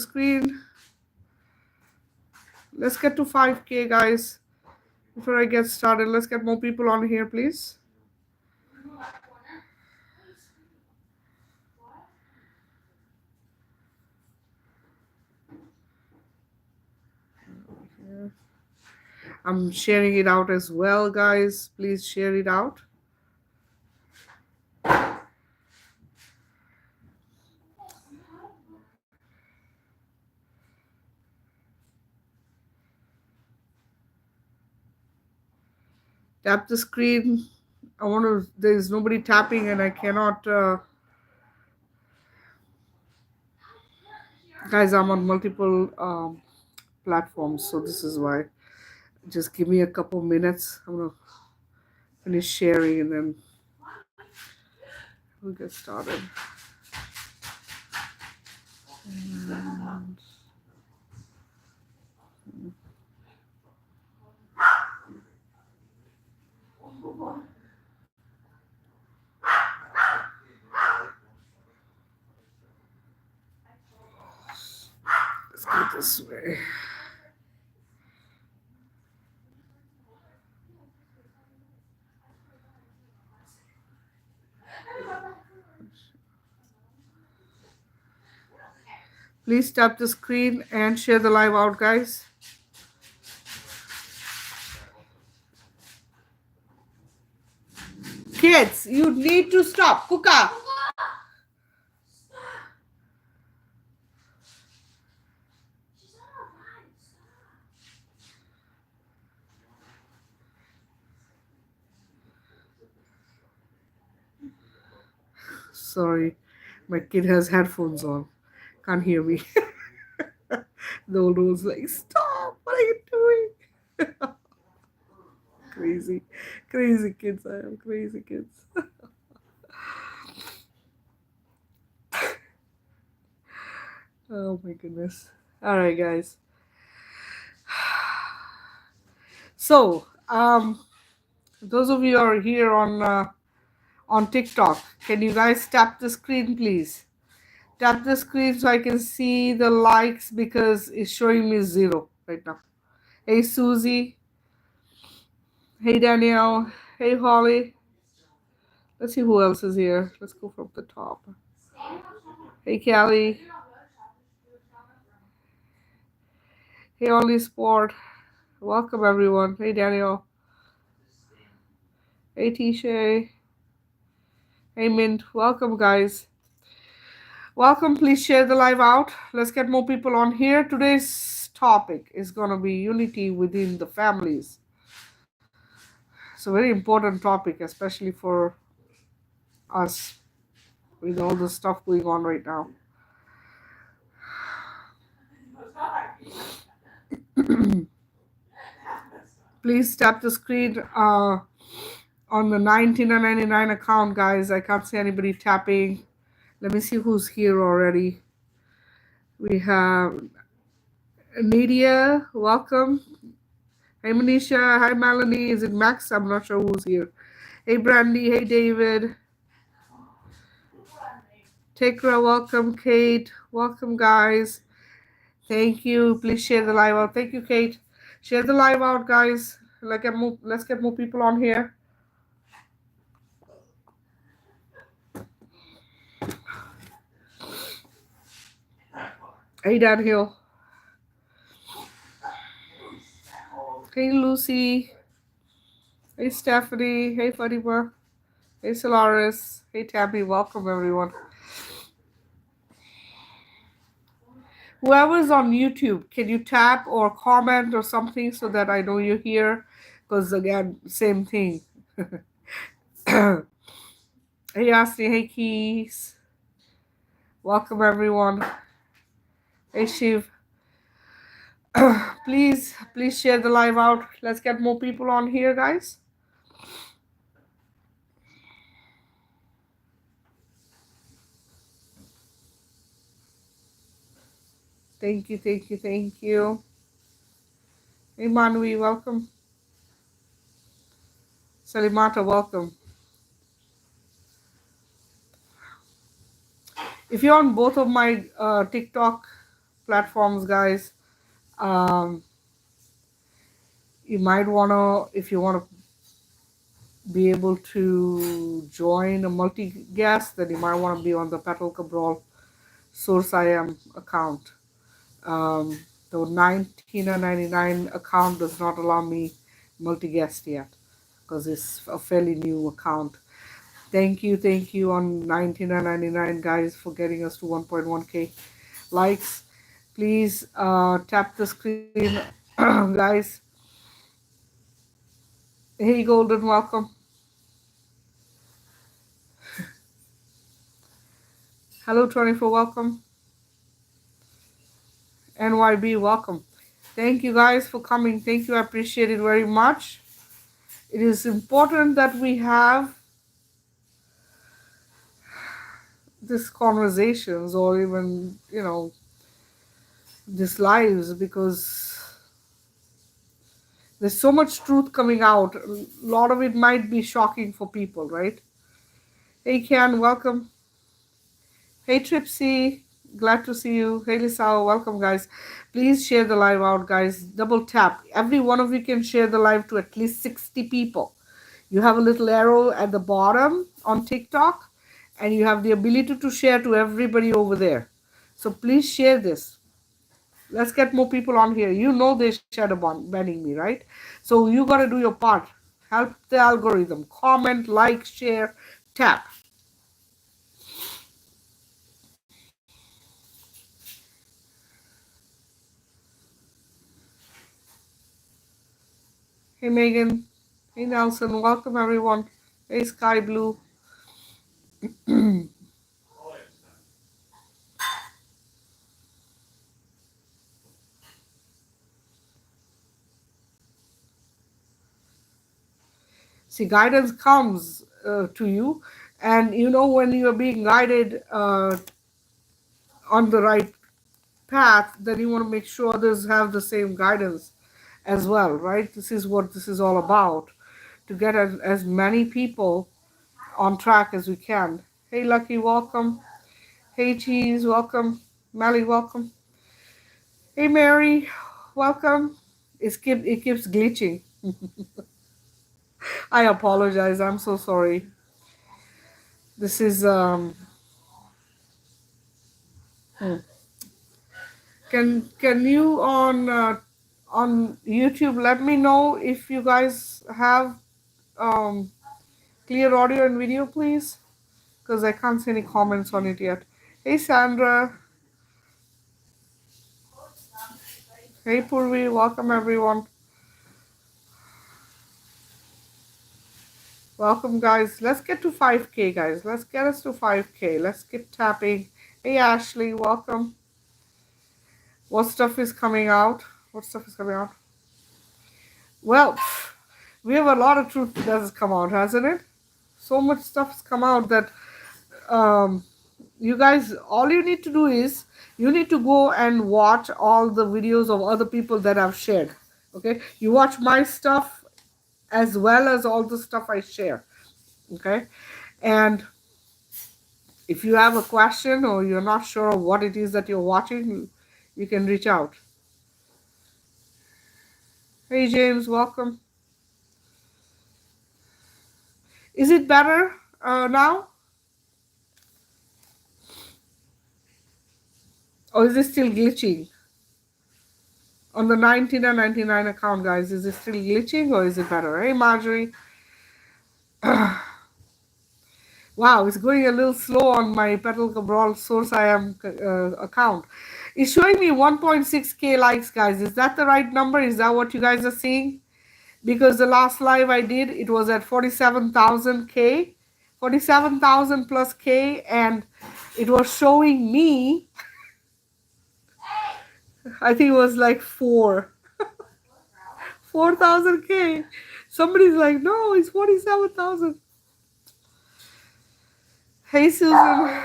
screen. Let's get to 5K, guys. Before I get started, let's get more people on here, please. I'm sharing it out as well, guys. Please share it out. Tap the screen. There's nobody tapping and I cannot, guys, I'm on multiple platforms, so this is why. Just give me a couple minutes. I'm gonna finish sharing and then we'll get started. And let's go this way. Please tap the screen and share the live out, guys. Kids, you need to stop. Kuka. Sorry, my kid has headphones on. Can't hear me. The old one's like, stop, what are you doing? Crazy kids. I am crazy kids. Oh my goodness. All right, guys. So, those of you who are here on TikTok, can you guys tap the screen, please? Tap the screen so I can see the likes because it's showing me 0 right now. Hey, Susie. Hey, Danielle. Hey, Holly. Let's see who else is here. Let's go from the top. Hey, Callie. Hey, Only Sport. Welcome, everyone. Hey, Daniel. Hey, Tisha. Hey, Mint. Welcome, guys. Welcome. Please share the live out. Let's get more people on here. Today's topic is going to be unity within the families. It's a very important topic, especially for us with all the stuff going on right now. Please tap the screen on the 1999 account, guys. I can't see anybody tapping. Let me see who's here already. We have Nadia, welcome. Hey, Manisha. Hi, Melanie. Is it Max? I'm not sure who's here. Hey, Brandy. Hey, David. Tekra, welcome. Kate, welcome, guys. Thank you. Please share the live out. Thank you, Kate. Share the live out, guys. Let's get more people on here. Hey, Dan Hill. Hey, Lucy. Hey, Stephanie. Hey, Fatima. Hey, Solaris. Hey, Tammy. Welcome, everyone. Whoever's on YouTube, can you tap or comment or something so that I know you're here? Because, again, same thing. Hey, Ashley. Hey, Keys. Welcome, everyone. Hey, Shiv. Please share the live out. Let's get more people on here, guys. Thank you. Hey, Manvi, welcome. Salimata, welcome. If you're on both of my TikTok platforms, guys. Um, you might want to, if you want to be able to join a multi-guest, then you might want to be on the Petal Cabral Source IM account. Um, the 1999 account does not allow me multi-guest yet because it's a fairly new account. Thank you on 1999 guys for getting us to 1.1k likes. Please tap the screen, guys. Hey, Golden, welcome. Hello, 24, welcome. NYB, welcome. Thank you guys for coming. Thank you. I appreciate it very much. It is important that we have these conversations or even, these lives because there's so much truth coming out. A lot of it might be shocking for people, right? Hey, Kian, welcome. Hey, Tripsy, glad to see you. Hey, Lisa, welcome, guys. Please share the live out, guys. Double tap. Every one of you can share the live to at least 60 people. You have a little arrow at the bottom on TikTok, and you have the ability to share to everybody over there. So please share this. Let's get more people on here. You know they're shadow banning me, right? So you got to do your part. Help the algorithm. Comment, like, share, tap. Hey, Megan. Hey, Nelson. Welcome, everyone. Hey, Sky Blue. See, guidance comes to you, and when you are being guided on the right path, then you want to make sure others have the same guidance as well, right? This is what this is all about, to get as many people on track as we can. Hey, Lucky, welcome. Hey, Cheese, welcome. Melly, welcome. Hey, Mary, welcome. It keeps glitching. I apologize. I'm so sorry. This is hmm. Can you on YouTube let me know if you guys have um clear audio and video, please? Because I can't see any comments on it yet. Hey, Sandra. Hey, Purvi. Welcome, everyone. Welcome, guys. Let's get to 5K, guys. Let's get us to 5K. Let's get tapping. Hey, Ashley. Welcome. What stuff is coming out? What stuff is coming out? Well, we have a lot of truth that has come out, hasn't it? So much stuff has come out that you guys, all you need to do is you need to go and watch all the videos of other people that I've shared. Okay, you watch my stuff as well as all the stuff I share. Okay, and if you have a question or you're not sure of what it is that you're watching, you can reach out. Hey, James, welcome. Is it better now, or is it still glitching? On the 1999 account, guys, is it still glitching or is it better? Hey, Marjorie. Wow, it's going a little slow on my Petal Cabral Source IM account. It's showing me 1.6k likes, guys. Is that the right number? Is that what you guys are seeing? Because the last live I did, it was at 47,000k, 47,000 plus k, and it was showing me, I think it was like 4,000k. Somebody's like, no, it's 47,000. Hey, Susan.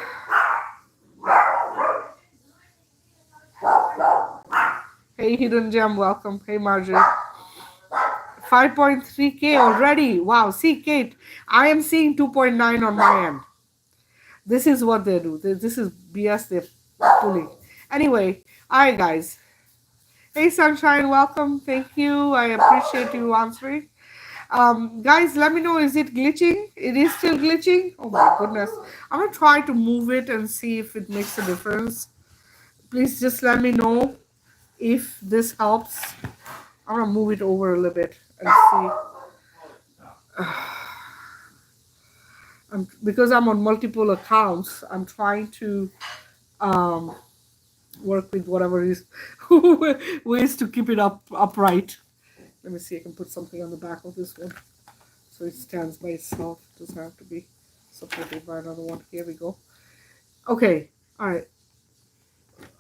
Hey, Hidden Gem, welcome. Hey, Marjorie. 5.3k already. Wow. See, Kate, I am seeing 2.9 on my end. This is what they do. This is BS they're pulling. Anyway, Hi, guys. Hey, Sunshine, welcome. Thank you. I appreciate you answering. Guys, let me know, is it glitching? It is still glitching? Oh my goodness. I'm gonna try to move it and see if it makes a difference. Please just let me know if this helps. I'm gonna move it over a little bit and see. Because I'm on multiple accounts, I'm trying to um, work with whatever is ways to keep it upright. Let me see, I can put something on the back of this one so it stands by itself. It doesn't have to be supported by another one. Here we go. Okay, all right,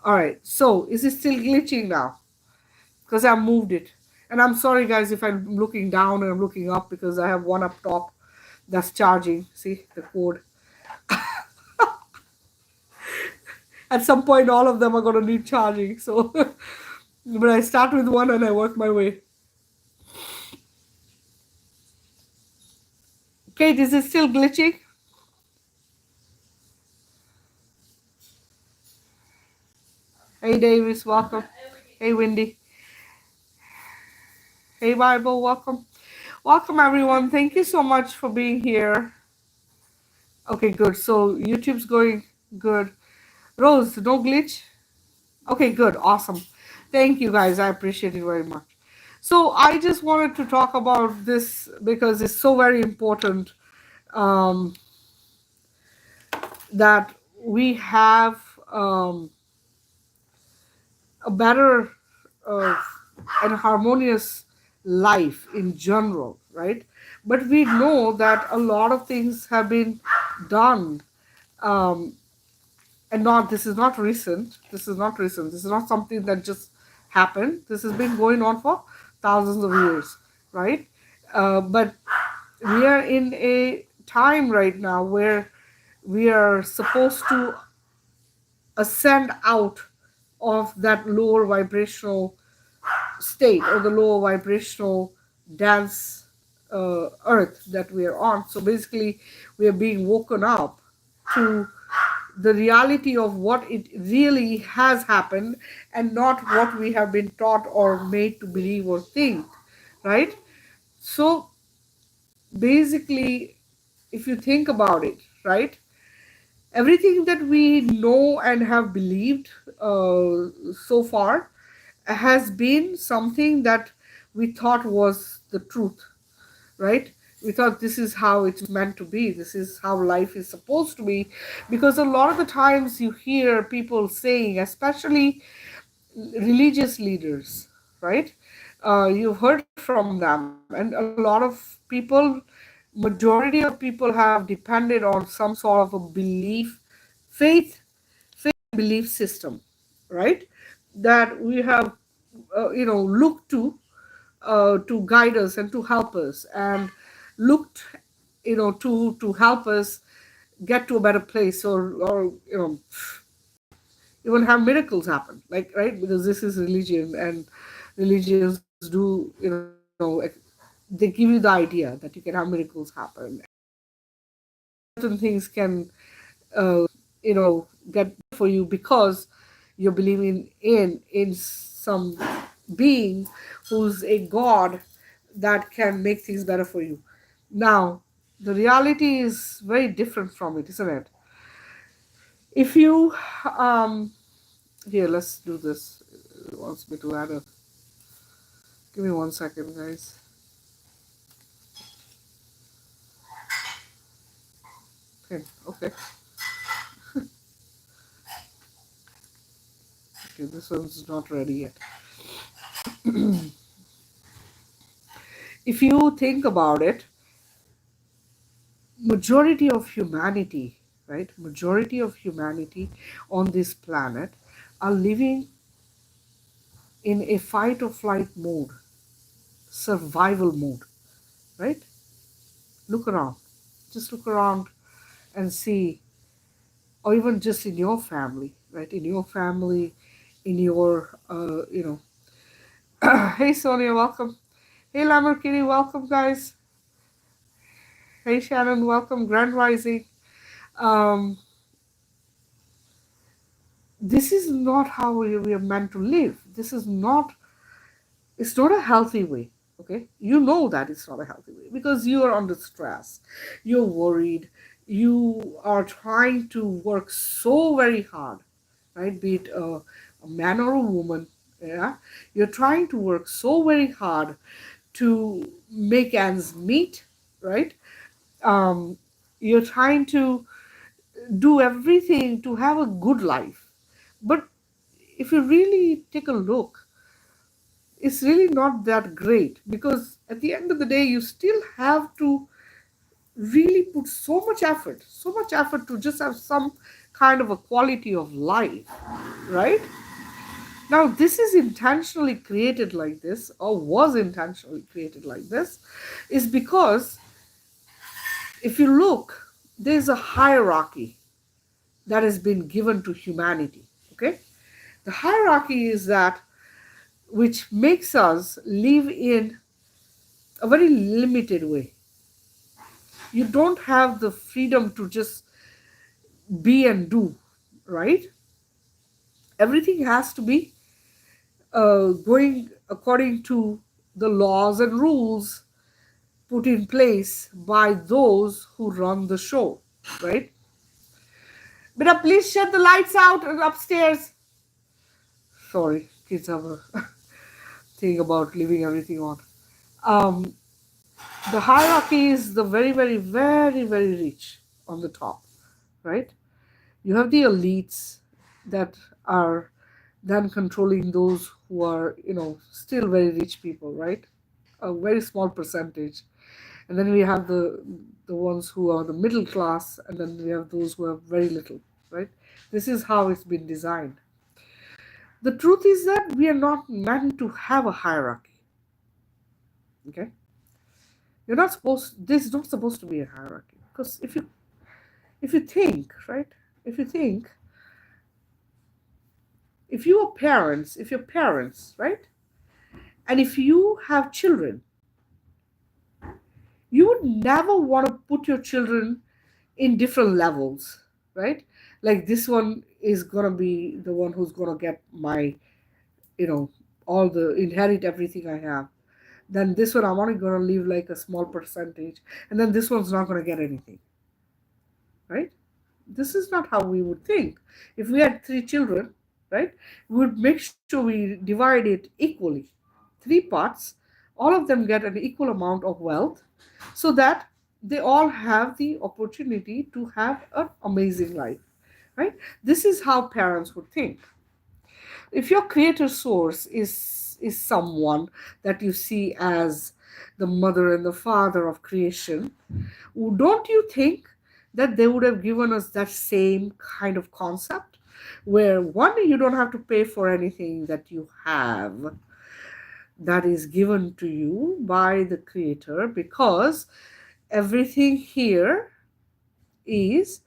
all right. So is it still glitching now? Because I moved it. And I'm sorry, guys, if I'm looking down and I'm looking up because I have one up top that's charging. See the cord. At some point, all of them are going to need charging. So, but I start with one and I work my way. Kate, is it still glitching? Hey, Davis, welcome. Hey, Wendy. Hey, Bible, welcome. Welcome, everyone. Thank you so much for being here. Okay, good. So, YouTube's going good. Rose, no glitch? Okay, good. Awesome. Thank you, guys. I appreciate it very much. So, I just wanted to talk about this because it's so very important um, that we have a better uh, and harmonious life in general, right? But we know that a lot of things have been done, um, and not this is not recent. This is not recent. This is not something that just happened. This has been going on for thousands of years, right? But we are in a time right now where we are supposed to ascend out of that lower vibrational state or the lower vibrational dance earth that we are on. So basically, we are being woken up to the reality of what it really has happened and not what we have been taught or made to believe or think, right? So basically, if you think about it, right, everything that we know and have believed so far has been something that we thought was the truth, right? We thought this is how it's meant to be, this is how life is supposed to be. Because a lot of the times you hear people saying, especially religious leaders, right? You've heard from them, and a lot of people, majority of people have depended on some sort of a belief, faith, belief system, right? That we have, looked to guide us and to help us, and looked, to help us get to a better place, or even have miracles happen, like, right? Because this is religion, and religions do, they give you the idea that you can have miracles happen, certain things can get for you because you're believing in some being who's a god that can make things better for you. Now the reality is very different from it, isn't it? If you um here, let's do this. It wants me to add a, give me 1 second, guys. Okay, okay, this one's not ready yet. If you think about it, majority of humanity, right? Majority of humanity on this planet are living in a fight or flight mode, survival mode, right? Look around. Just look around and see, or even just in your family, right? In your family, in your, hey Sonia, welcome. Hey Lamborghini, welcome, guys. Hey Shannon, welcome. Grand Rising. Um, this is not how we are meant to live. This is not, it's not a healthy way. Okay, you know that it's not a healthy way because you are under stress, you're worried, you are trying to work so very hard, right? Be it a man or a woman, yeah, you're trying to work so very hard to make ends meet, right? um, you're trying to do everything to have a good life, but if you really take a look, it's really not that great, because at the end of the day you still have to really put so much effort to just have some kind of a quality of life, right? Now this is intentionally created like this, or was intentionally created like this, is because if you look, there's a hierarchy that has been given to humanity. Okay, the hierarchy is that which makes us live in a very limited way. You don't have the freedom to just be and do, right? Everything has to be going according to the laws and rules put in place by those who run the show, right? But please shut the lights out upstairs. Sorry, kids have a thing about leaving everything on. Um, the hierarchy is the very, very, very, very rich on the top, right? You have the elites that are then controlling those who are, still very rich people, right? A very small percentage. And then we have the ones who are the middle class, and then we have those who have very little, right? This is how it's been designed. The truth is that we are not meant to have a hierarchy. Okay? You're not supposed this is not supposed to be a hierarchy. Because if you think, right? If you think, if you're parents, right? And if you have children, you would never want to put your children in different levels, right? Like this one is gonna be the one who's gonna get my, you know, all the inherit everything I have. Then this one I'm only gonna leave like a small percentage, and then this one's not gonna get anything, right? This is not how we would think. If we had three children, right, we would make sure we divide it equally. Three parts, all of them get an equal amount of wealth, so that they all have the opportunity to have an amazing life, right? This is how parents would think. If your creator source is someone that you see as the mother and the father of creation, don't you think that they would have given us that same kind of concept, where one, you don't have to pay for anything that you have, that is given to you by the creator, because everything here is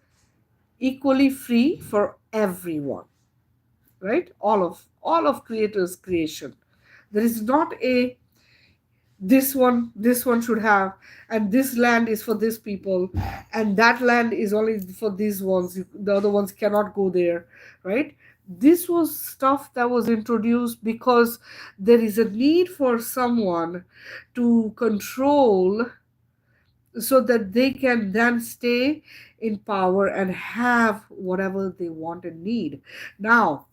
equally free for everyone, right? All of creator's creation. There is not a this one should have, and this land is for this people, and that land is only for these ones, the other ones cannot go there, right? This was stuff that was introduced because there is a need for someone to control, so that they can then stay in power and have whatever they want and need. Now,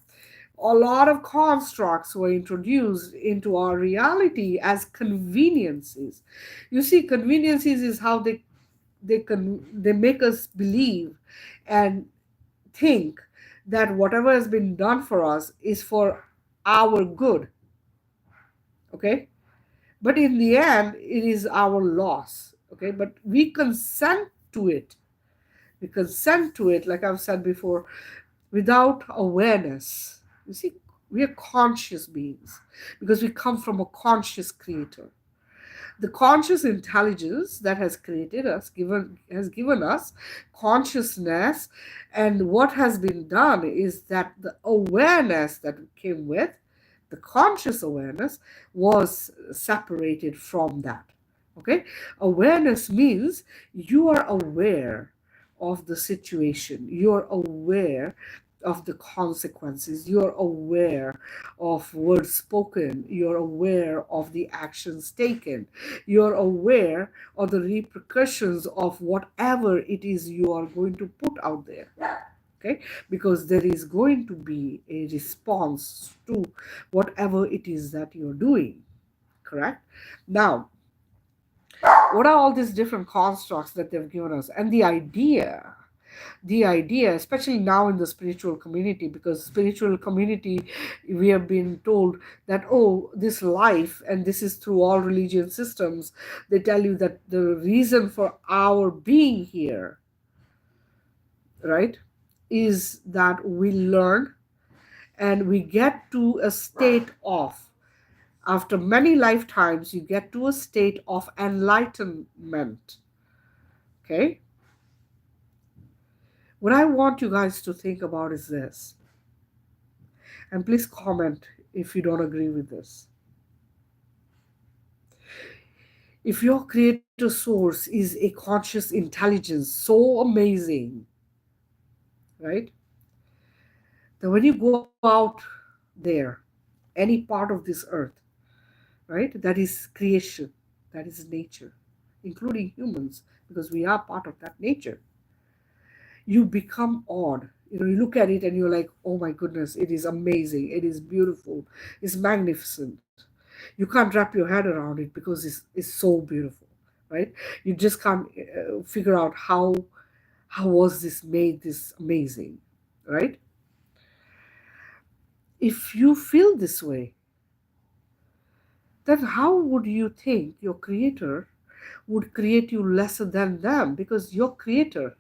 a lot of constructs were introduced into our reality as conveniences. You see, conveniences is how they make us believe and think that whatever has been done for us is for our good. Okay, but in the end, it is our loss. Okay, but we consent to it. We consent to it, like I've said before, without awareness. You see, we are conscious beings because we come from a conscious creator. The conscious intelligence that has created us has given us consciousness, and what has been done is that the awareness that came with the conscious awareness was separated from that. Okay, awareness means you are aware of the situation, you're aware of the consequences. You're aware of words spoken. You're aware of the actions taken. You're aware of the repercussions of whatever it is you are going to put out there. Okay, because there is going to be a response to whatever it is that you're doing. Correct. Now, what are all these different constructs that they've given us? And the idea, especially now in the spiritual community, because spiritual community, we have been told that, oh, this life, and this is through all religion systems, they tell you that the reason for our being here, right, is that we learn and we get to a state of, after many lifetimes, you get to a state of enlightenment. Okay. What I want you guys to think about is this, and please comment if you don't agree with this. If your creator source is a conscious intelligence so amazing, right, that when you go out there, any part of this earth, right, that is creation, that is nature, including humans, because we are part of that nature, you become awed. You look at it and you're like, oh my goodness, it is amazing, it is beautiful, it's magnificent. You can't wrap your head around it because it's so beautiful, right? You just can't figure out how was this made this amazing, right? If you feel this way, then how would you think your creator would create you lesser than them? Because your creator.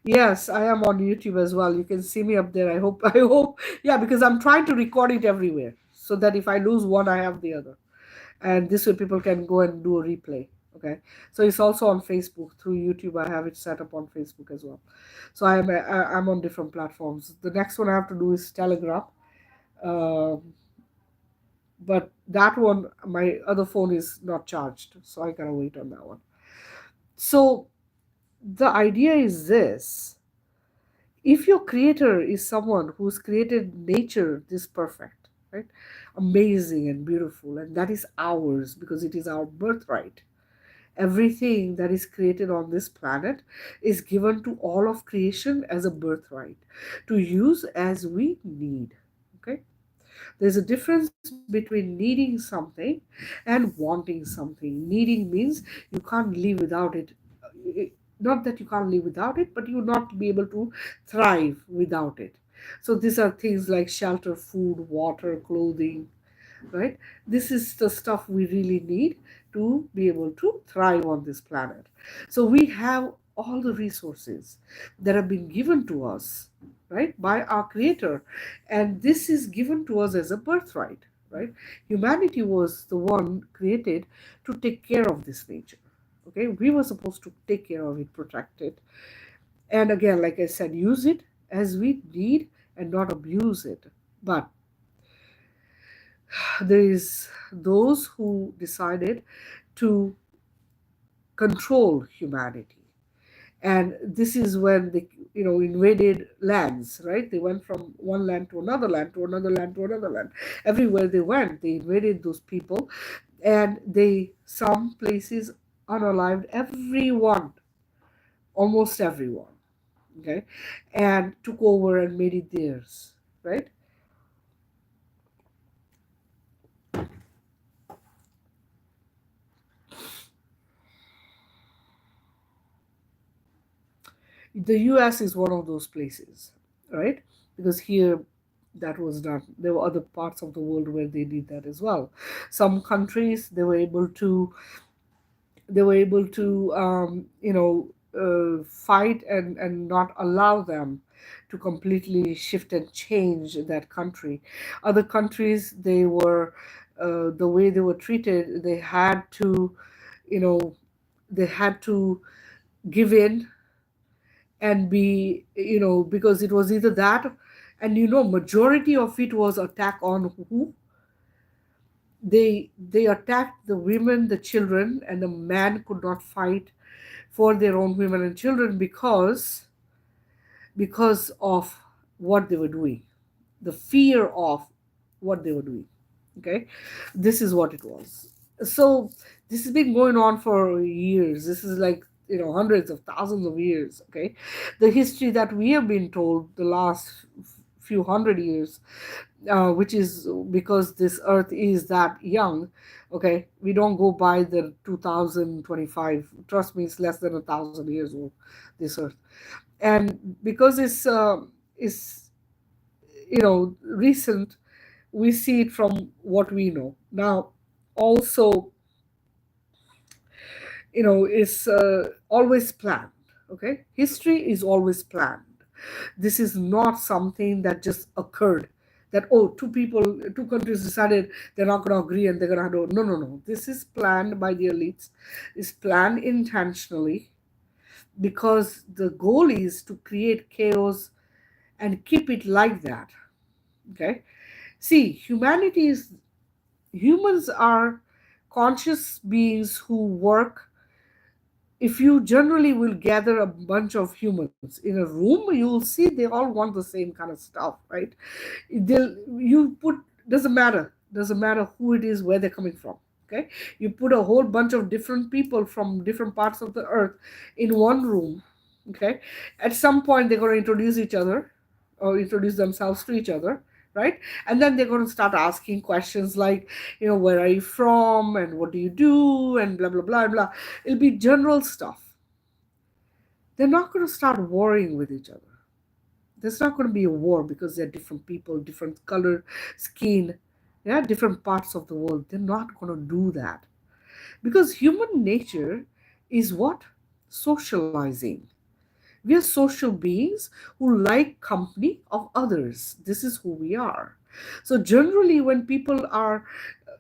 Yes, I am on YouTube as well. You can see me up there. I hope. I hope. Yeah, because I'm trying to record it everywhere so that if I lose one, I have the other, and this way people can go and do a replay. Okay, so it's also on Facebook through YouTube. I have it set up on Facebook as well. So I'm on different platforms. The next one I have to do is Telegram, um, but that one, my other phone is not charged, so I gotta wait on that one. So the idea is this: if your creator is someone who's created nature this perfect, right, amazing and beautiful, and that is ours because it is our birthright. Everything that is created on this planet is given to all of creation as a birthright to use as we need. Okay, there's a difference between needing something and wanting something. Needing means you can't live without it. Not that you can't live without it, but you will not be able to thrive without it. So these are things like shelter, food, water, clothing, right? This is the stuff we really need to be able to thrive on this planet. So we have all the resources that have been given to us, right, by our creator, and this is given to us as a birthright, right? Humanity was the one created to take care of this nature. Okay, we were supposed to take care of it, protect it, and again, like I said, use it as we need and not abuse it. But there is those who decided to control humanity, and this is when they invaded lands, right? They went from one land to another land to another land to another land. Everywhere they went, they invaded those people, and they, some places, unalived everyone, almost everyone. Okay, and took over and made it theirs, right? The US is one of those places, right? Because here that was done. There were other parts of the world where they did that as well. Some countries, they were able to fight and not allow them to completely shift and change that country. Other countries, they were the way they were treated. You know, they had to give in and be, because it was either that, and majority of it was attack on who. They attacked the women, the children, and the man could not fight for their own women and children, because of what they were doing, the fear of what they were doing. Okay, this is what it was. So this has been going on for years. This is like, hundreds of thousands of years. Okay, the history that we have been told the last few hundred years, which is because this earth is that young. Okay, we don't go by the 2025. Trust me, it's less than 1,000 years old, this earth. And because it's recent, we see it from what we know now. Also, is always planned. Okay, history is always planned. This is not something that just occurred, that, oh, two countries decided they're not going to agree and they're going to have to. No, no, no, this is planned by the elites. It's planned intentionally, because the goal is to create chaos and keep it like that. Okay, see, humans are conscious beings who work. If you generally will gather a bunch of humans in a room, you will see they all want the same kind of stuff, right? They'll you put doesn't matter who it is, where they're coming from. Okay, you put a whole bunch of different people from different parts of the earth in one room. Okay, at some point they're going to introduce each other, or introduce themselves to each other, right? And then they're going to start asking questions like, where are you from, and what do you do, and blah blah blah blah. It'll be general stuff. They're not going to start warring with each other. There's not going to be a war because they're different people, different color, skin, yeah, different parts of the world. They're not going to do that, because human nature is what? Socializing. We are social beings who like company of others. This is who we are. So generally, when people are,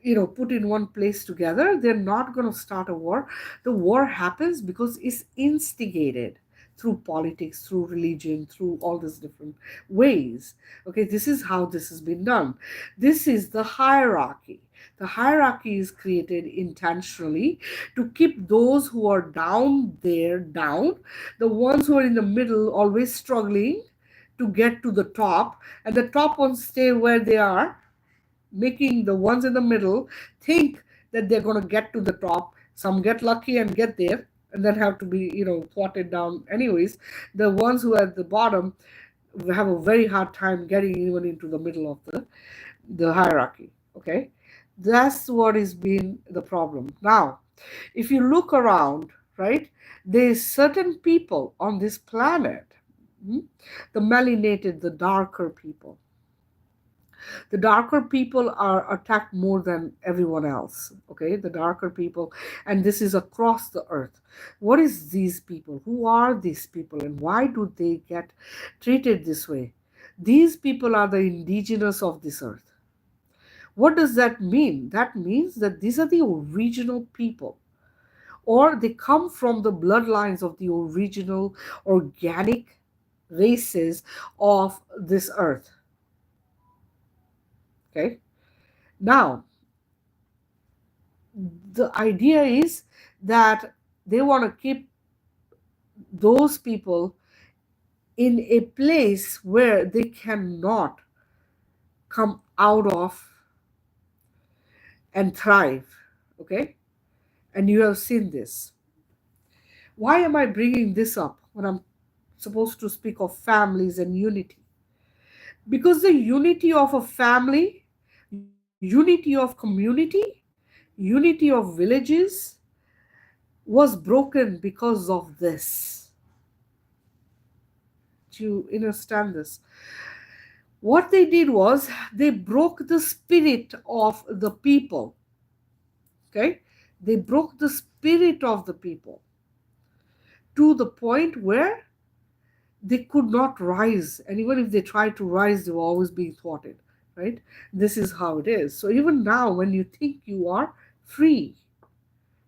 put in one place together, they're not going to start a war. The war happens because it's instigated through politics, through religion, through all these different ways. Okay, this is how this has been done. This is the hierarchy. The hierarchy is created intentionally to keep those who are down there down, the ones who are in the middle always struggling to get to the top, and the top ones stay where they are, making the ones in the middle think that they're going to get to the top. Some get lucky and get there, and then have to be, thwarted down anyways. The ones who are at the bottom have a very hard time getting even into the middle of the hierarchy. Okay, that's what has been the problem. Now, if you look around, right, there's certain people on this planet, the melanated, the darker people. The darker people are attacked more than everyone else. Okay, the darker people, and this is across the earth. What is these people? Who are these people, and why do they get treated this way? These people are the indigenous of this earth. What does that mean? That means that these are the original people, or they come from the bloodlines of the original organic races of this earth. Okay. Now, the idea is that they want to keep those people in a place where they cannot come out of and thrive. Okay. And you have seen this. Why am I bringing this up when I'm supposed to speak of families and unity? Because the unity of a family, unity of community, unity of villages was broken because of this. Do you understand this? What they did was they broke the spirit of the people. Okay? They broke the spirit of the people to the point where they could not rise. And even if they tried to rise, they were always being thwarted. Right? This is how it is. So even now, when you think you are free,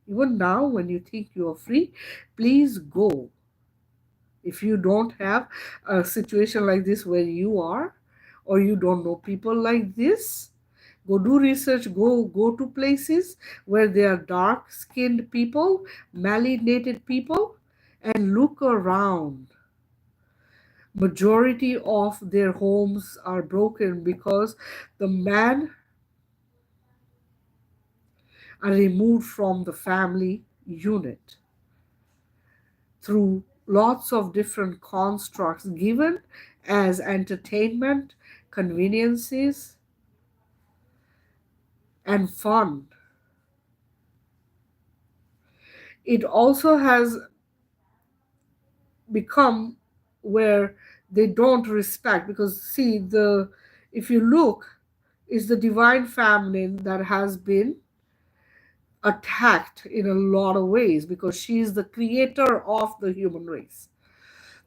even now, when you think you are free, please go. If you don't have a situation like this where you are, or you don't know people like this, go do research, go to places where there are dark skinned people, melanated people, and look around. Majority of their homes are broken because the man are removed from the family unit through lots of different constructs given as entertainment, conveniences, and fun. It also has become where they don't respect, because see, the if you look, is the divine feminine that has been attacked in a lot of ways, because she is the creator of the human race.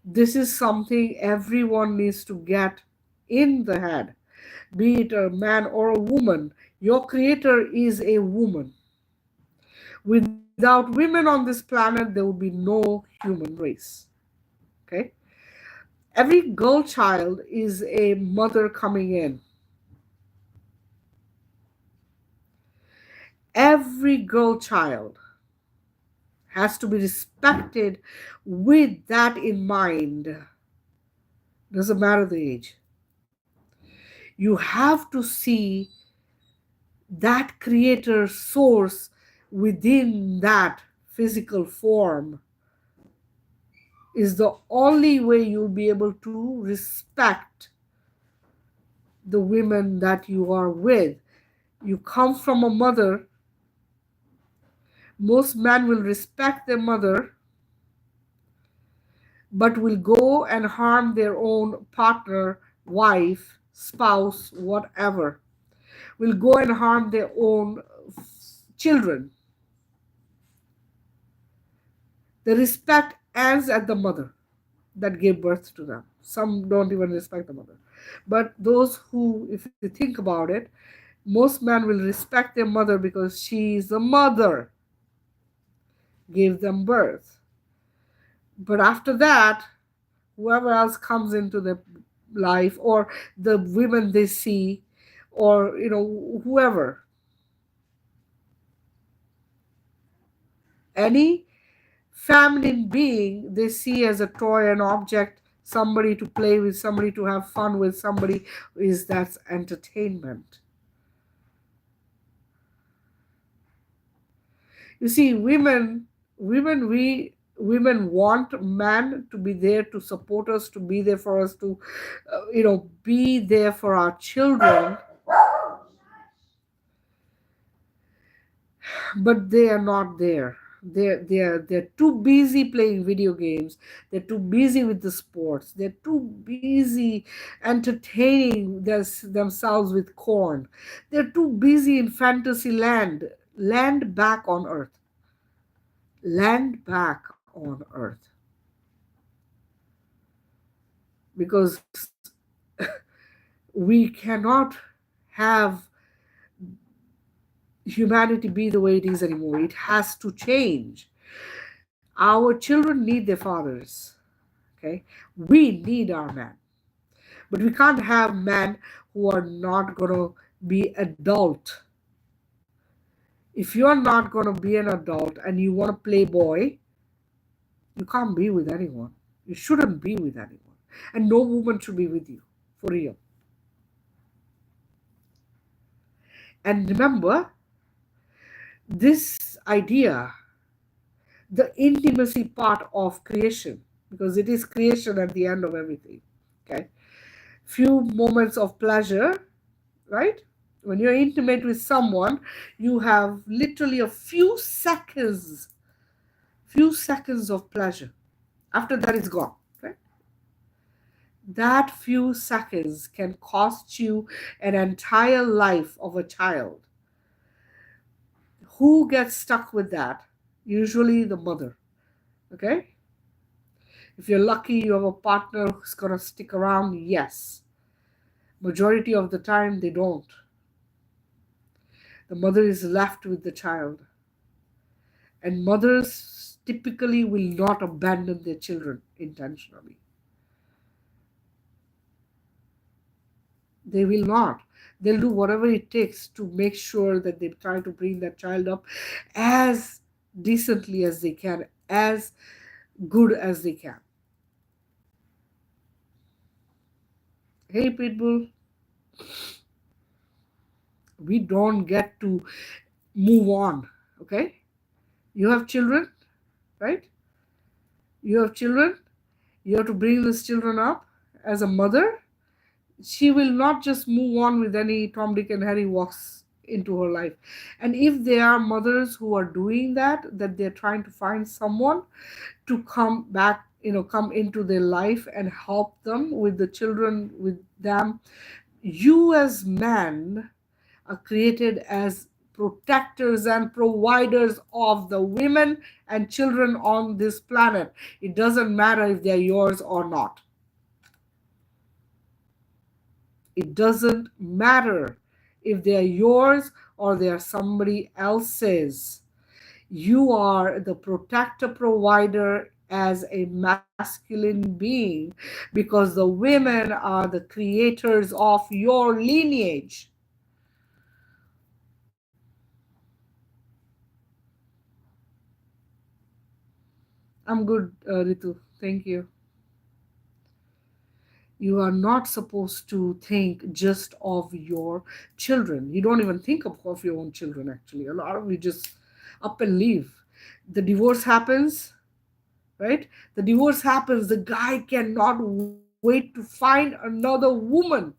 This is something everyone needs to get in the head, be it a man or a woman. Your creator is a woman. Without women on this planet, there would be no human race. Okay? Every girl child is a mother coming in. Every girl child has to be respected with that in mind. Doesn't matter the age. You have to see that creator source within that physical form is the only way you'll be able to respect the women that you are with. You come from a mother. Most men will respect their mother, but will go and harm their own partner, wife, spouse, whatever. Will go and harm their own children. The respect ends at the mother that gave birth to them. Some don't even respect the mother. But those who, if you think about it, most men will respect their mother because she is the mother, gave them birth. But after that, whoever else comes into their life, or the women they see, or whoever, any feminine being they see as a toy, an object, somebody to play with, somebody to have fun with, somebody is that's entertainment. You see, women want man to be there to support us, to be there for us, to be there for our children, but they are not there. They're too busy playing video games. They're too busy with the sports. They're too busy entertaining themselves with corn. They're too busy in fantasy land. Land back on earth. Land back on earth. Because we cannot have humanity be the way it is anymore. It has to change. Our children need their fathers. Okay, we need our men, but we can't have men who are not going to be adult. If you're not going to be an adult and you want to play boy, you can't be with anyone. You shouldn't be with anyone, and no woman should be with you, for real. And remember this idea, the intimacy part of creation, because it is creation at the end of everything. Okay, few moments of pleasure, right? When you're intimate with someone, you have literally a few seconds of pleasure. After that, it's gone. Right? That few seconds can cost you an entire life of a child. Who gets stuck with that? Usually the mother. Okay? If you're lucky, you have a partner who's gonna stick around, yes. Majority of the time, they don't. The mother is left with the child. And mothers typically will not abandon their children intentionally. They will not. They'll do whatever it takes to make sure that they try to bring that child up as decently as they can, as good as they can. Hey, people, we don't get to move on, okay? You have children, right? You have children, you have to bring these children up. As a mother, she will not just move on with any Tom, Dick, and Harry walks into her life. And if there are mothers who are doing that, that they're trying to find someone to come back, come into their life and help them with the children, with them, you as men are created as protectors and providers of the women and children on this planet. It doesn't matter if they're yours or not. It doesn't matter if they are yours or they are somebody else's. You are the protector provider as a masculine being because the women are the creators of your lineage. I'm good, Ritu. Thank you. You are not supposed to think just of your children. You don't even think of your own children, actually. A lot of you just up and leave. The divorce happens, right? The divorce happens. The guy cannot wait to find another woman.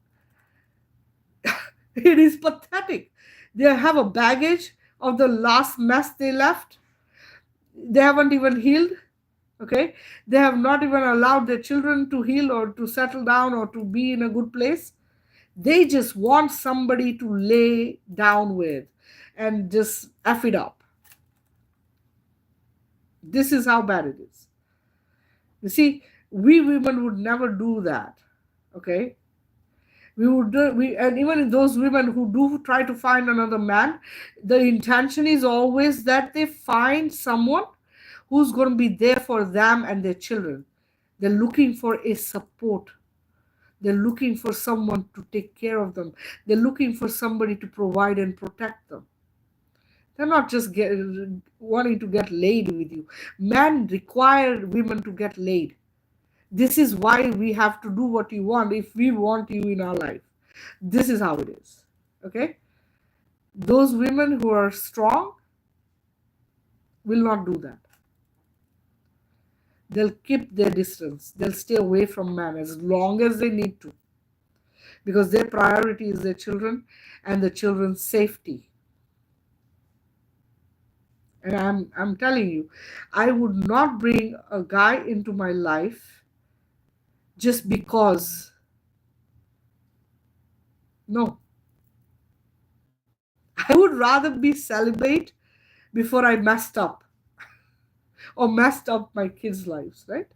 It is pathetic. They have a baggage of the last mess they left. They haven't even healed. Okay, they have not even allowed their children to heal or to settle down or to be in a good place. They just want somebody to lay down with and just F it up. This is how bad it is. You see, we women would never do that. Okay? We would do, we and even those women who do try to find another man, the intention is always that they find someone who's going to be there for them and their children. They're looking for a support. They're looking for someone to take care of them. They're looking for somebody to provide and protect them. They're not just wanting to get laid with you. Men require women to get laid. This is why we have to do what you want if we want you in our life. This is how it is. Okay? Those women who are strong will not do that. They'll keep their distance. They'll stay away from men as long as they need to because their priority is their children and the children's safety. And I'm telling you, I would not bring a guy into my life just because. No. I would rather be celibate before I messed up or messed up my kids' lives, right?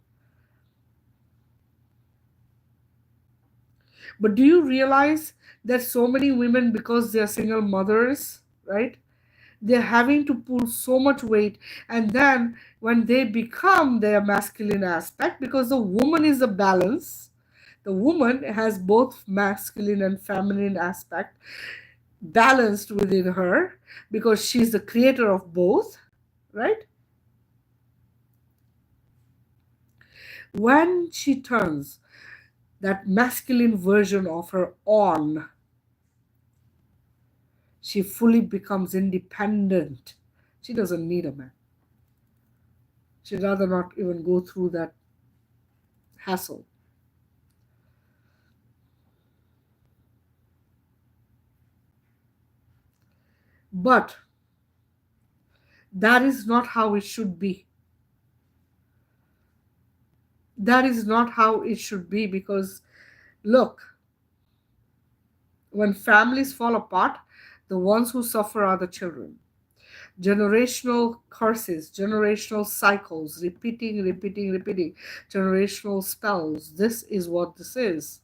But do you realize that so many women, because they're single mothers, right? They're having to pull so much weight. And then when they become their masculine aspect, because the woman is a balance, the woman has both masculine and feminine aspect balanced within her because she's the creator of both, right? When she turns that masculine version of her on, she fully becomes independent. She doesn't need a man. She'd rather not even go through that hassle. But that is not how it should be. That is not how it should be because, look, when families fall apart, the ones who suffer are the children. Generational curses, generational cycles, repeating, repeating, repeating, generational spells. This is what this is.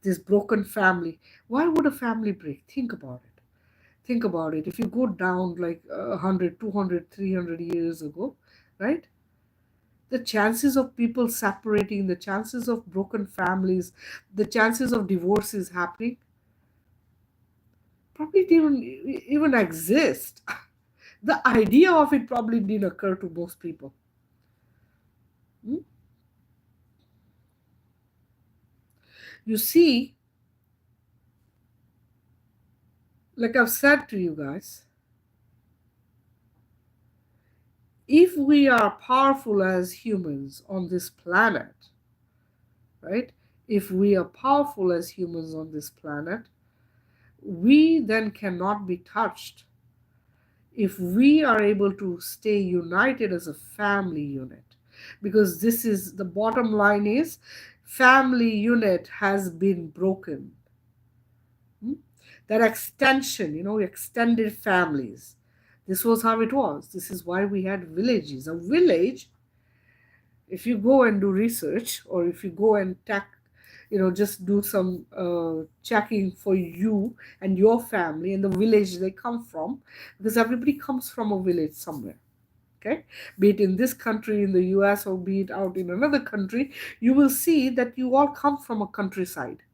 This broken family. Why would a family break? Think about it. Think about it. If you go down like 100, 200, 300 years ago, right? The chances of people separating, the chances of broken families, the chances of divorces happening probably didn't even exist. The idea of it probably didn't occur to most people. Hmm? You see, like I've said to you guys, if we are powerful as humans on this planet, right? If we are powerful as humans on this planet, we then cannot be touched if we are able to stay united as a family unit. Because this is the bottom line is family unit has been broken. Hmm? That extension, extended families. This was how it was. This is why we had villages. A village, if you go and do research, or if you go and just do some checking for you and your family and the village they come from, because everybody comes from a village somewhere. Okay, be it in this country, in the US, or be it out in another country, you will see that you all come from a countryside.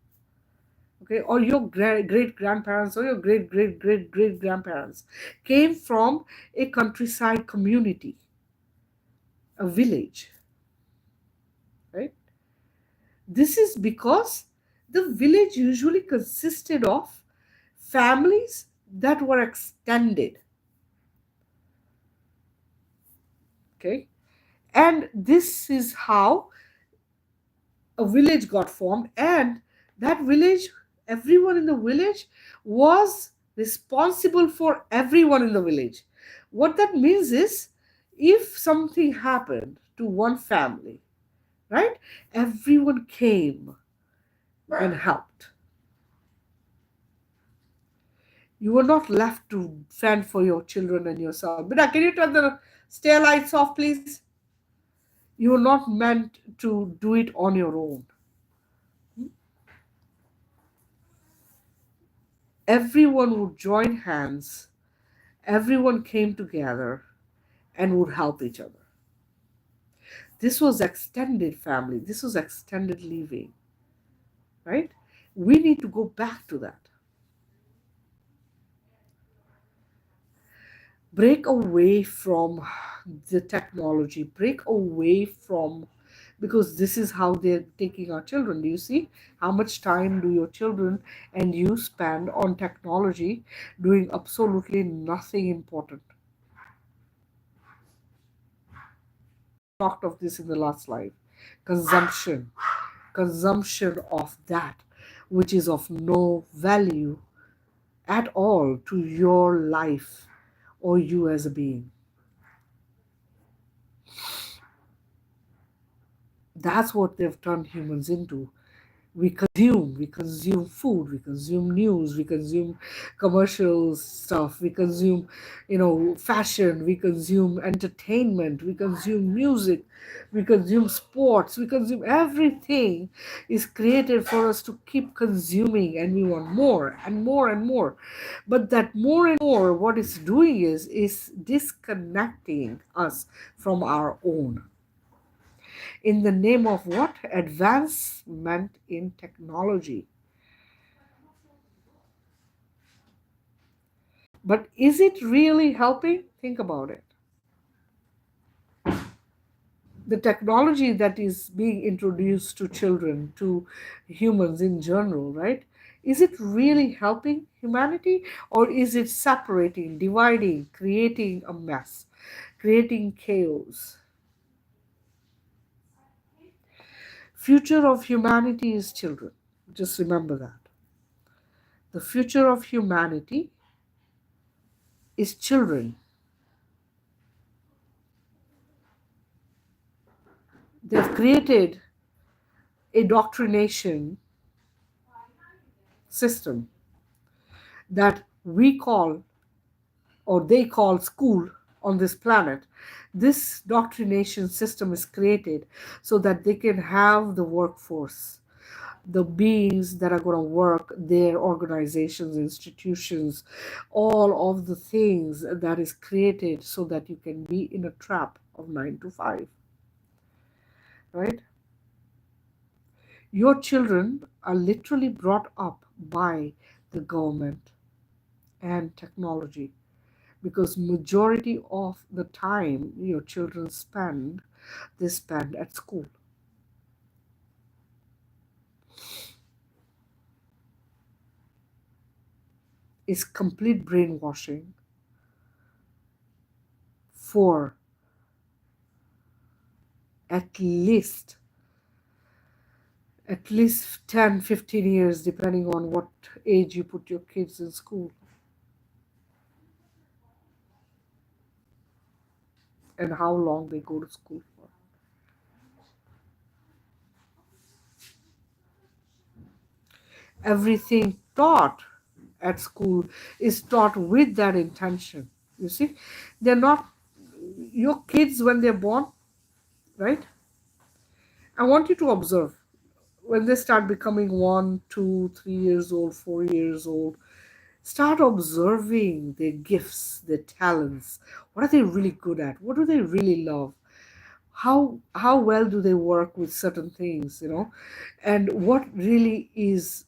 Okay, or your great grandparents or your great great great great grandparents came from a countryside community, a village, right? This is because the village usually consisted of families that were extended. Okay, and this is how a village got formed, and that village, everyone in the village was responsible for everyone in the village. What that means is, if something happened to one family, right, everyone came and helped. You were not left to fend for your children and yourself. But can you turn the stair lights off, please? You were not meant to do it on your own. Everyone would join hands, everyone came together and would help each other. This was extended family, this was extended living, right? We need to go back to that. Break away from the technology, break away from, because this is how they're taking our children. Do you see how much time do your children and you spend on technology doing absolutely nothing important? Talked of this in the last slide. Consumption of that which is of no value at all to your life or you as a being. That's what they've turned humans into. We consume food, we consume news, we consume commercial stuff, we consume, fashion, we consume entertainment, we consume music, we consume sports, we consume everything is created for us to keep consuming, and we want more and more and more. But that more and more, what it's doing is disconnecting us from our own, in the name of what? Advancement in technology. But is it really helping? Think about it. The technology that is being introduced to children, to humans in general, right? Is it really helping humanity, or is it separating, dividing, creating a mess, creating chaos? Future of humanity is children. Just remember that. The future of humanity is children. They've created a doctrination system that we call, or they call, school on this planet. This doctrination system is created so that they can have the workforce, the beings that are going to work, their organizations, institutions, all of the things that is created so that you can be in a trap of 9 to 5, right? Your children are literally brought up by the government and technology, because majority of the time your children spend, they spend at school. is complete brainwashing for at least at least 10, 15 years, depending on what age you put your kids in school and how long they go to school for. Everything taught at school is taught with that intention. You see, they're not your kids when they're born, right? I want you to observe when they start becoming 1, 2, 3 years old, 4 years old. Start observing their gifts, their talents. What are they really good at? What do they really love? How well do they work with certain things, and what really is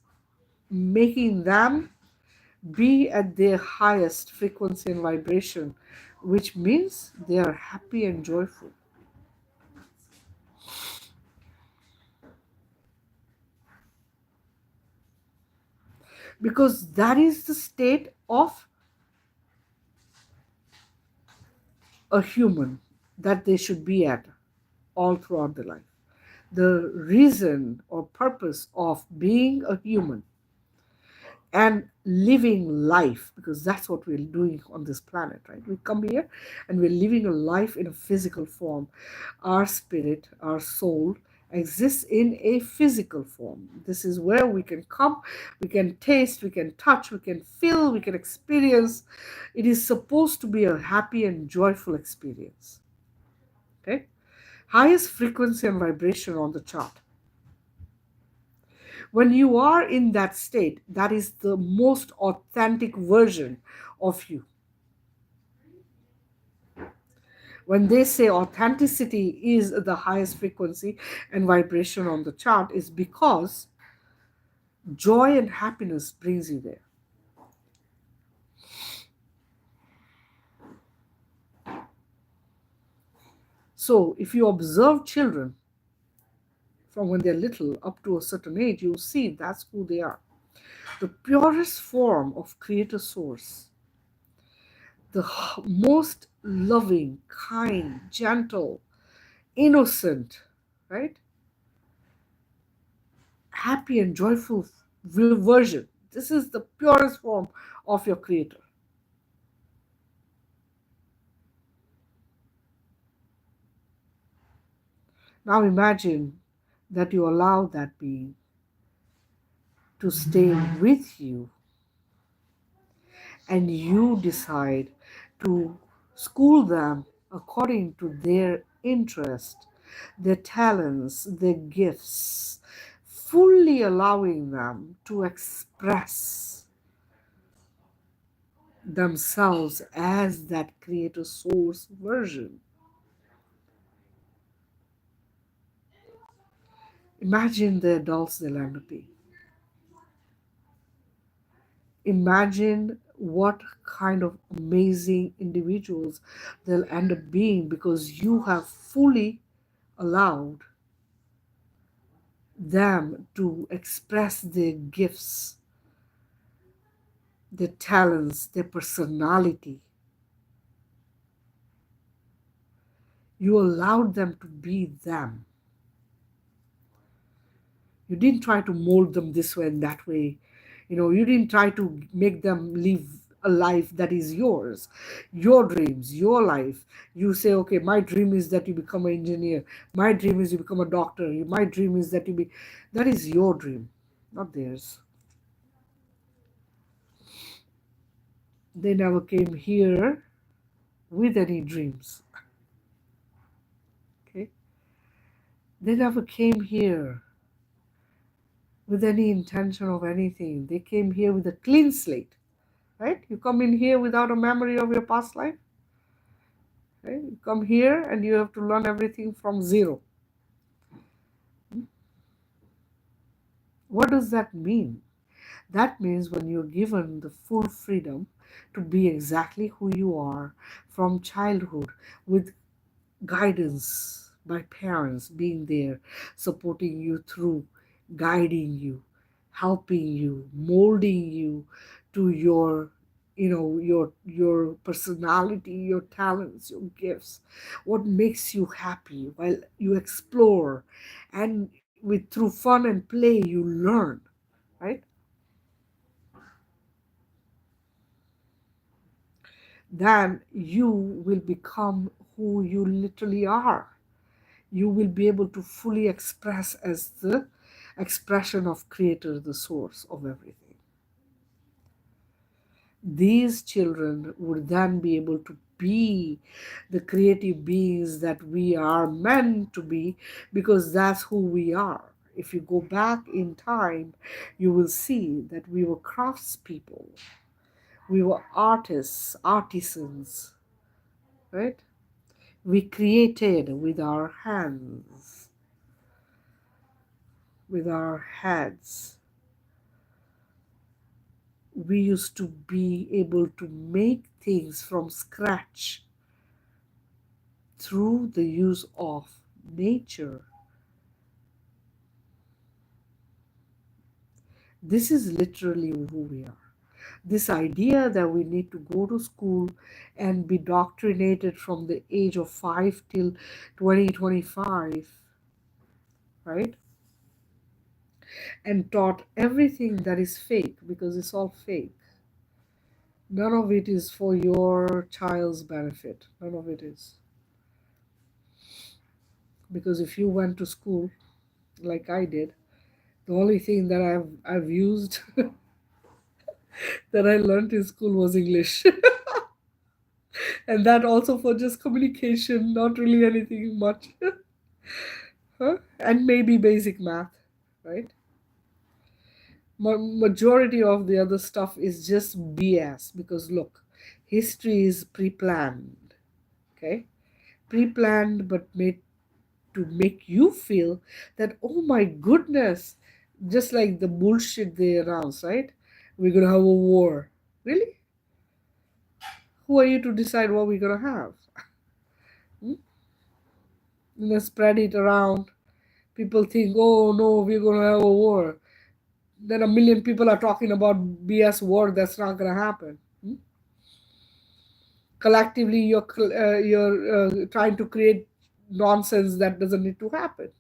making them be at their highest frequency and vibration, which means they are happy and joyful. Because that is the state of a human that they should be at all throughout their life. The reason or purpose of being a human and living life, because that's what we're doing on this planet, right? We come here and we're living a life in a physical form. Our spirit, our soul exists in a physical form. This is where we can come, we can taste, we can touch, we can feel, we can experience. It is supposed to be a happy and joyful experience. Okay, highest frequency and vibration on the chart. When you are in that state, that is the most authentic version of you. When they say authenticity is the highest frequency and vibration on the chart, is because joy and happiness brings you there. So if you observe children from when they're little up to a certain age, you'll see that's who they are. The purest form of creator source, the most loving, kind, gentle, innocent, right? Happy and joyful version. This is the purest form of your creator. Now imagine that you allow that being to stay with you and you decide to school them according to their interest, their talents, their gifts, fully allowing them to express themselves as that creator source version. Imagine the adults they'll end up being. Imagine what kind of amazing individuals they'll end up being because you have fully allowed them to express their gifts, their talents, their personality. You allowed them to be them. You didn't try to mold them this way and that way. You didn't try to make them live a life that is yours, your dreams, your life. You say, okay, my dream is that you become an engineer. My dream is you become a doctor. My dream is that you be. That is your dream, not theirs. They never came here with any dreams. Okay? They never came here with any intention of anything. They came here with a clean slate. Right? You come in here without a memory of your past life. Right? You come here and you have to learn everything from zero. What does that mean? That means when you're given the full freedom to be exactly who you are from childhood, with guidance by parents being there, supporting you through, guiding you, helping you, molding you to your, your personality, your talents, your gifts, what makes you happy while you explore, and with through fun and play you learn, right? Then you will become who you literally are. You will be able to fully express as the expression of creator, the source of everything. These children would then be able to be the creative beings that we are meant to be, because that's who we are. If you go back in time, you will see that we were craftspeople, we were artists, artisans, right? We created with our hands, with our heads. We used to be able to make things from scratch through the use of nature. This is literally who we are. This idea that we need to go to school and be doctrinated from the age of 5 till 2025, right? And taught everything that is fake, because it's all fake. None of it is for your child's benefit. None of it is. Because if you went to school like I did, the only thing that I've used that I learned in school was English. And that also for just communication, not really anything much. Huh? And maybe basic math, right? Majority of the other stuff is just BS, because look, history is pre-planned, okay? Pre-planned, but made to make you feel that, oh my goodness, just like the bullshit they announce, right? We're gonna have a war. Really? Who are you to decide what we're gonna have? Hmm? And then spread it around. People think, oh no, we're gonna have a war. Then a million people are talking about BS war that's not gonna happen. Hmm? Collectively, you're trying to create nonsense that doesn't need to happen.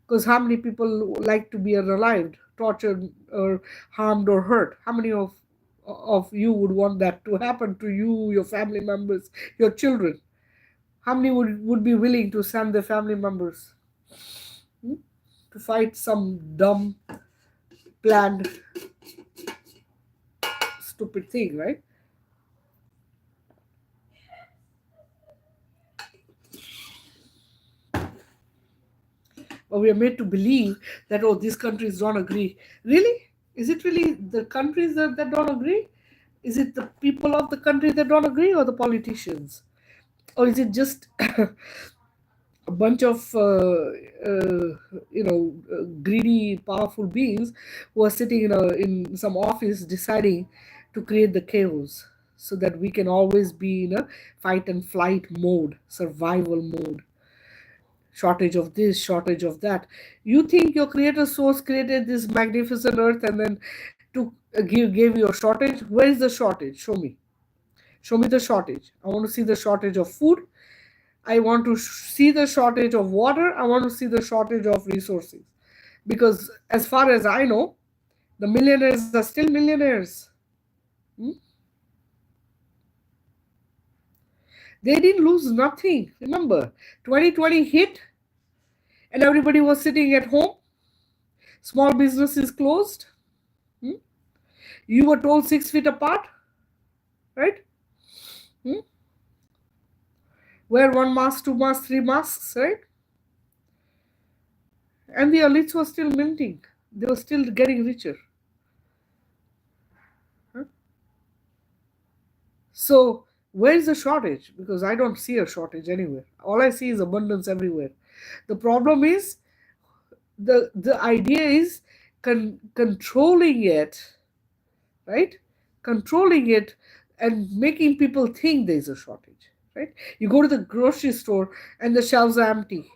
Because how many people like to be unalived, tortured, or harmed or hurt? How many of you would want that to happen to you, your family members, your children? How many would be willing to send their family members, hmm, to fight some dumb, planned, stupid thing, right? But we are made to believe that, oh, these countries don't agree. Really? Is it really the countries that don't agree? Is it the people of the country that don't agree, or the politicians? Or is it just a bunch of greedy, powerful beings who are sitting in some office deciding to create the chaos, so that we can always be in a fight and flight mode, survival mode, shortage of this, shortage of that. You think your creator source created this magnificent earth and then to gave you a shortage? Where is the shortage? Show me. Show me the shortage. I want to see the shortage of food. I want to see the shortage of water. I want to see the shortage of resources. Because as far as I know, the millionaires are still millionaires. Hmm? They didn't lose nothing. Remember, 2020 hit and everybody was sitting at home. Small businesses closed. Hmm? You were told 6 feet apart, right? Hmm? Wear one mask, two masks, three masks, right? And the elites were still minting. They were still getting richer. Huh? So where is the shortage? Because I don't see a shortage anywhere. All I see is abundance everywhere. The problem is the idea is controlling it, right? Controlling it and making people think there's a shortage, right? You go to the grocery store and the shelves are empty.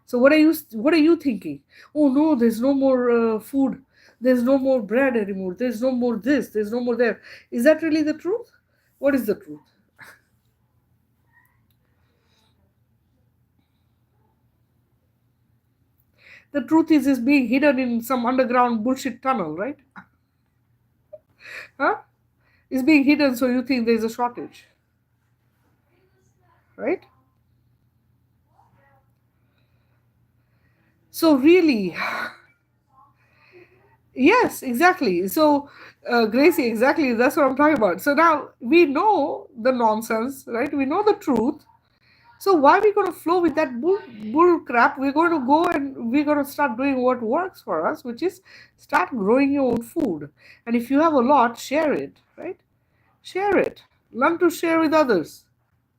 So what are you thinking? Oh no, there's no more food. There's no more bread anymore. There's no more this. There's no more there. Is that really the truth? What is the truth? The truth is being hidden in some underground bullshit tunnel, right? Huh? It's being hidden so you think there's a shortage, right? So really, yes, exactly. So, Gracie, exactly, that's what I'm talking about. So now we know the nonsense, right? We know the truth. So why are we going to flow with that bull crap? We're going to go and we're going to start doing what works for us, which is start growing your own food. And if you have a lot, share it, right? Share it. Learn to share with others.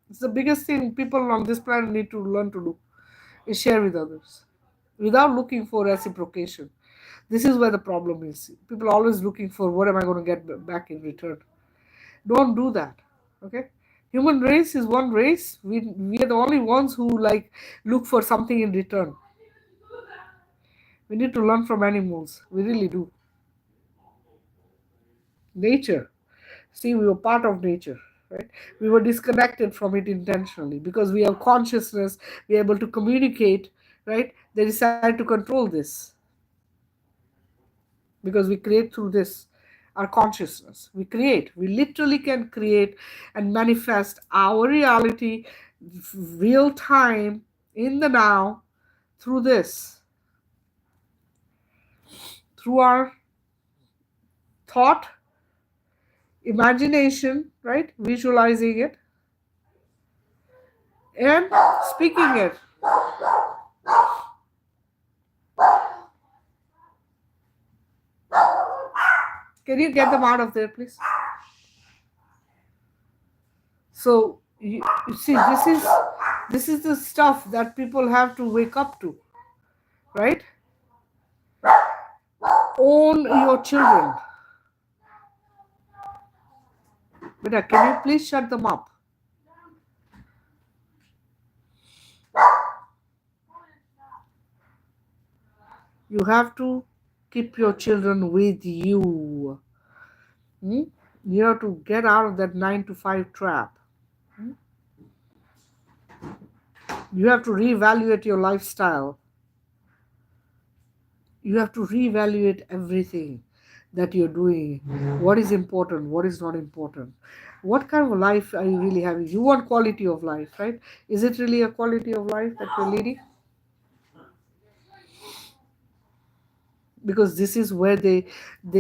It's the biggest thing people on this planet need to learn to do is share with others without looking for reciprocation. This is where the problem is. People are always looking for what am I going to get back in return. Don't do that. Okay? Human race is one race. We are the only ones who like look for something in return. We need to learn from animals. We really do. Nature. See, we were part of nature, right? We were disconnected from it intentionally because we have consciousness, we're able to communicate, right? They decided to control this because we create through this our consciousness. We literally can create and manifest our reality real time in the now through this, through our thought, imagination, right? Visualizing it and speaking it. Can you get them out of there, please? So you see, this is the stuff that people have to wake up to, right? Own your children. Beta, can you please shut them up? You have to keep your children with you. Hmm? You have to get out of that 9 to 5 trap. You have to reevaluate your lifestyle. You have to reevaluate everything that you're doing. What is important? What is not important? What kind of life are you really having? You want quality of life, right? Is it really a quality of life that you're leading? Because this is where they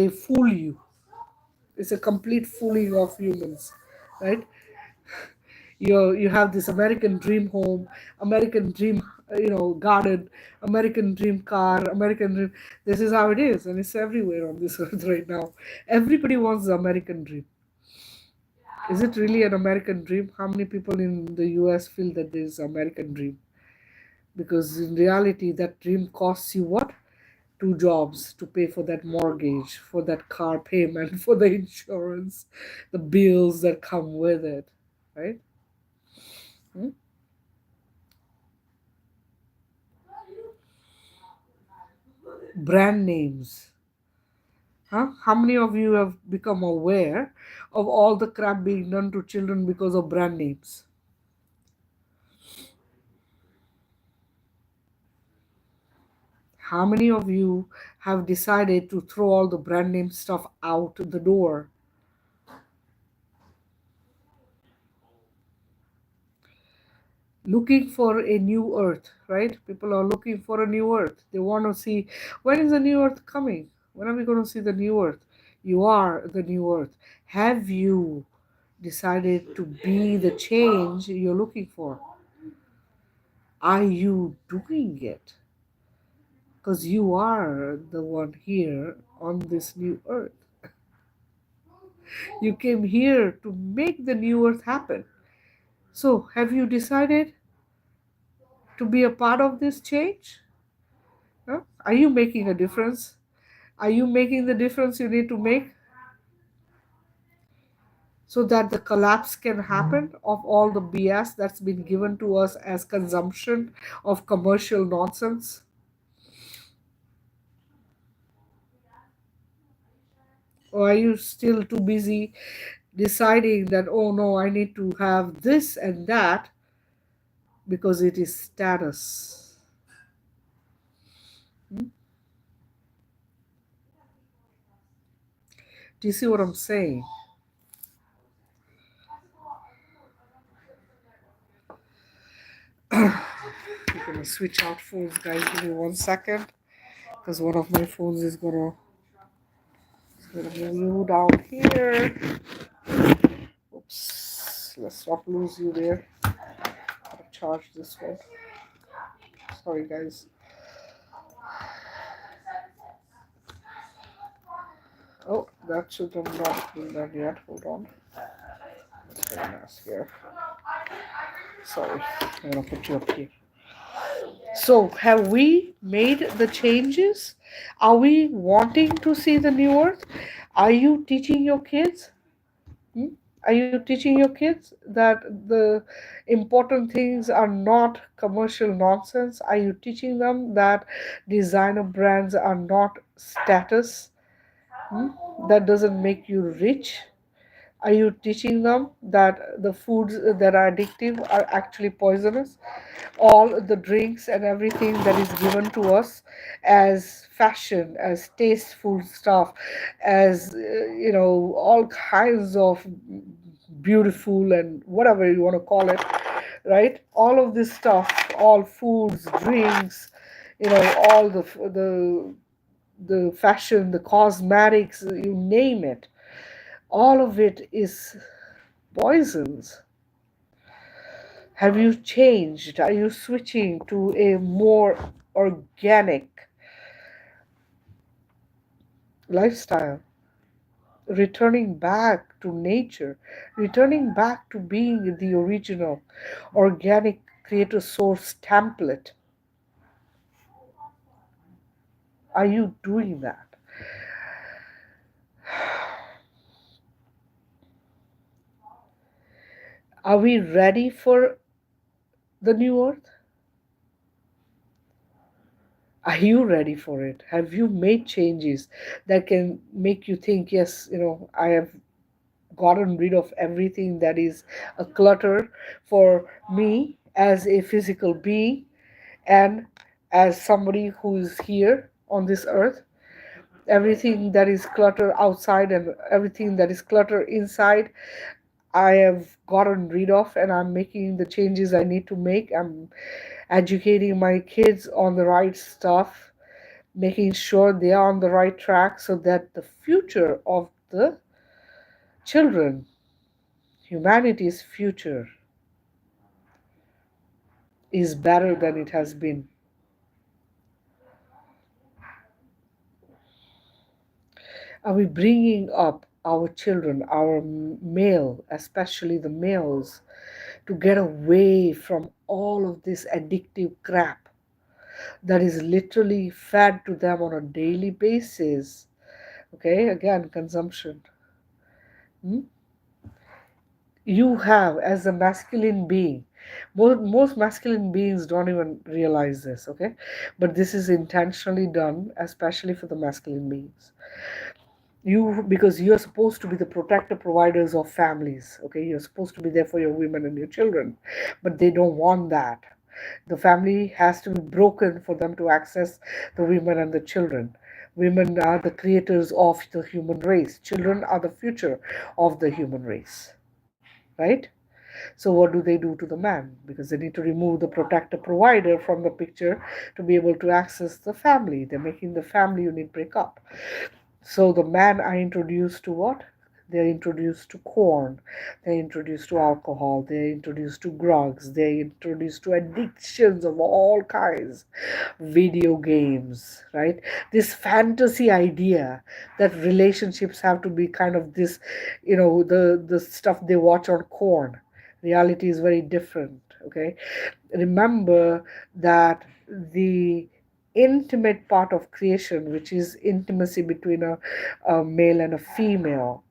fool you. It's a complete fooling of humans, right? You have this American dream home, American dream garden, American dream car, American dream. This is how it is, and it's everywhere on this earth right now. Everybody wants the American dream. Is it really an American dream? How many people in the US feel that there's American dream? Because in reality, that dream costs you what? 2 jobs to pay for that mortgage, for that car payment, for the insurance, the bills that come with it, right? Hmm? Brand names. Huh? How many of you have become aware of all the crap being done to children because of brand names? How many of you have decided to throw all the brand name stuff out the door? Looking for a new earth, right? People are looking for a new earth. They want to see when is the new earth coming? When are we going to see the new earth? You are the new earth. Have you decided to be the change you're looking for? Are you doing it? Because you are the one here on this new earth. You came here to make the new earth happen. So, have you decided to be a part of this change? Huh? Are you making a difference? Are you making the difference you need to make so that the collapse can happen of all the BS that's been given to us as consumption of commercial nonsense? Or are you still too busy deciding that, oh no, I need to have this and that because it is status? Hmm? Do you see what I'm saying? I'm gonna switch out phones, guys. Give me 1 second, because one of my phones is gonna move down here. Oops, let's not lose you there. Gotta charge this one. Sorry, guys. Oh, that should have not been done yet. Hold on. Let's get a mask here. Sorry, I'm gonna put you up here. So, have we made the changes? Are we wanting to see the new earth? Are you teaching your kids? Hmm? Are you teaching your kids that the important things are not commercial nonsense? Are you teaching them that designer brands are not status? Hmm? That doesn't make you rich? Are you teaching them that the foods that are addictive are actually poisonous? All the drinks and everything that is given to us as fashion, as tasteful stuff, as all kinds of beautiful and whatever you want to call it, right? All of this stuff, all foods, drinks, all the fashion, the cosmetics, you name it, all of it is poisons. Have you changed? Are you switching to a more organic lifestyle? Returning back to nature, returning back to being the original organic creator source template. Are you doing that? Are we ready for the new earth? Are you ready for it? Have you made changes that can make you think, yes, I have gotten rid of everything that is a clutter for me as a physical being and as somebody who is here on this earth? Everything that is clutter outside and everything that is clutter inside, I have gotten rid of, and I'm making the changes I need to make. I'm educating my kids on the right stuff, making sure they are on the right track so that the future of the children, humanity's future, is better than it has been. Are we bringing up our children, our male, especially the males, to get away from all of this addictive crap that is literally fed to them on a daily basis? Okay, again, consumption. Hmm? You have, as a masculine being, most masculine beings don't even realize this, okay? But this is intentionally done, especially for the masculine beings. Because you're supposed to be the protector providers of families, okay? You're supposed to be there for your women and your children, but they don't want that. The family has to be broken for them to access the women and the children. Women are the creators of the human race, children are the future of the human race, right? So what do they do to the man? Because they need to remove the protector provider from the picture to be able to access the family. They're making the family unit break up. So the man are introduced to what? They're introduced to corn, they're introduced to alcohol, they're introduced to drugs, they're introduced to addictions of all kinds, video games, right? This fantasy idea that relationships have to be kind of this, the stuff they watch on corn. Reality is very different, okay? Remember that the intimate part of creation, which is intimacy between a male and a female,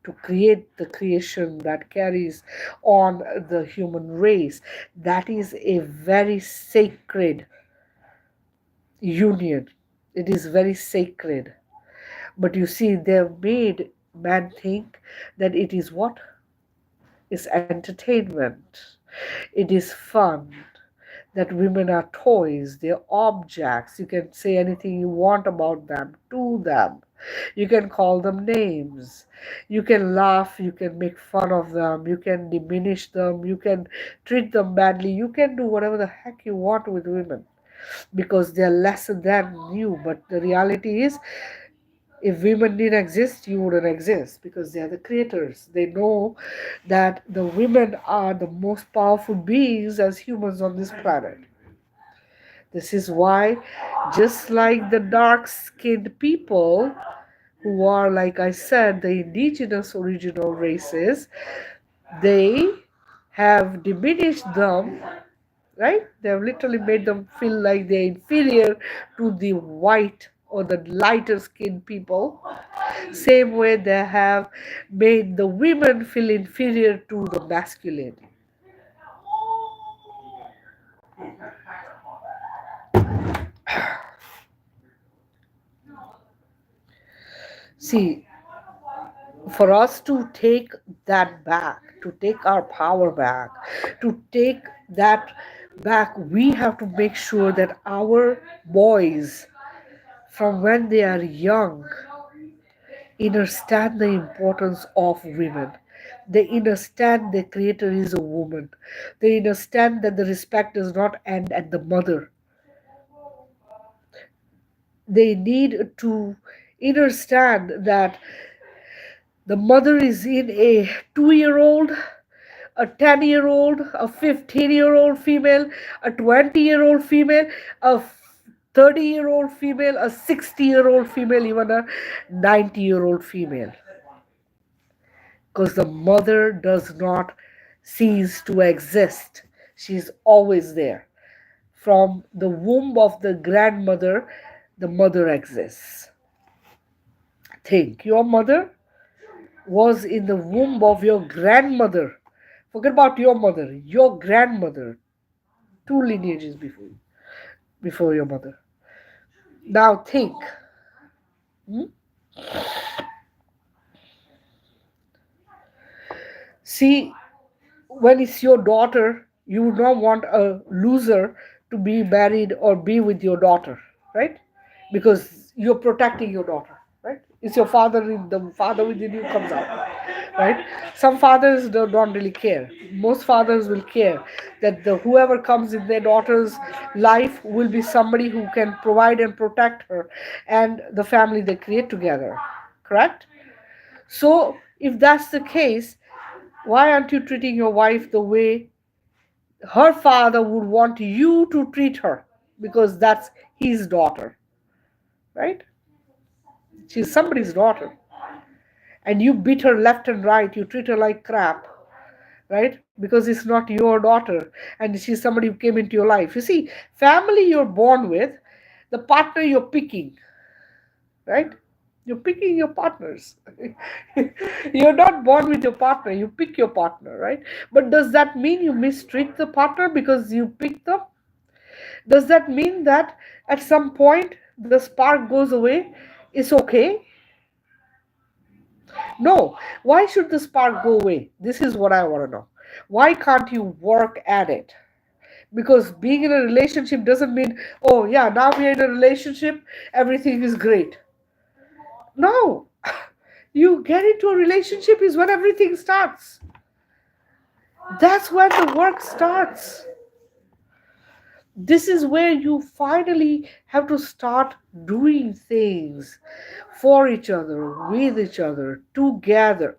to create the creation that carries on the human race, that is a very sacred union. It is very sacred. But you see, they've made man think that it is what is entertainment, it is fun, that women are toys, they're objects. You can say anything you want about them to them. You can call them names. You can laugh, you can make fun of them, you can diminish them, you can treat them badly, you can do whatever the heck you want with women because they're lesser than you. But the reality is, if women didn't exist, you wouldn't exist because they are the creators. They know that the women are the most powerful beings as humans on this planet. This is why, just like the dark skinned people who are, like I said, the indigenous original races, they have diminished them, right? They have literally made them feel like they're inferior to the white or the lighter skinned people. Same way they have made the women feel inferior to the masculine. See, for us to take that back, to take our power back, to take that back, we have to make sure that our boys, from when they are young, understand the importance of women. They understand the creator is a woman. They understand that the respect does not end at the mother. They need to understand that the mother is in a 2-year-old, a 10-year-old, a 15-year-old female, a 20-year-old female, a 30-year-old female, a 60-year-old female, even a 90-year-old female. Because the mother does not cease to exist. She's always there. From the womb of the grandmother, the mother exists. Think, your mother was in the womb of your grandmother. Forget about your grandmother, two lineages before your mother. Now think, hmm? See, when it's your daughter, you would not want a loser to be married or be with your daughter, right? Because you're protecting your daughter, right? It's your father, the father within you comes out, right? Some fathers don't really care. Most fathers will care that the whoever comes in their daughter's life will be somebody who can provide and protect her and the family they create together, correct? So if that's the case, why aren't you treating your wife the way her father would want you to treat her? Because that's his daughter, right? She's somebody's daughter. And you beat her left and right, you treat her like crap, right? Because it's not your daughter and she's somebody who came into your life. You see, family you're born with, the partner you're picking, right? You're picking your partners. You're not born with your partner, you pick your partner, right? But does that mean you mistreat the partner because you pick them? Does that mean that at some point the spark goes away? It's okay? No. Why should the spark go away? This is what I want to know. Why can't you work at it? Because being in a relationship doesn't mean, oh, yeah, now we're in a relationship, everything is great. No. You get into a relationship is when everything starts. That's when the work starts. This is where you finally have to start doing things for each other, with each other, together.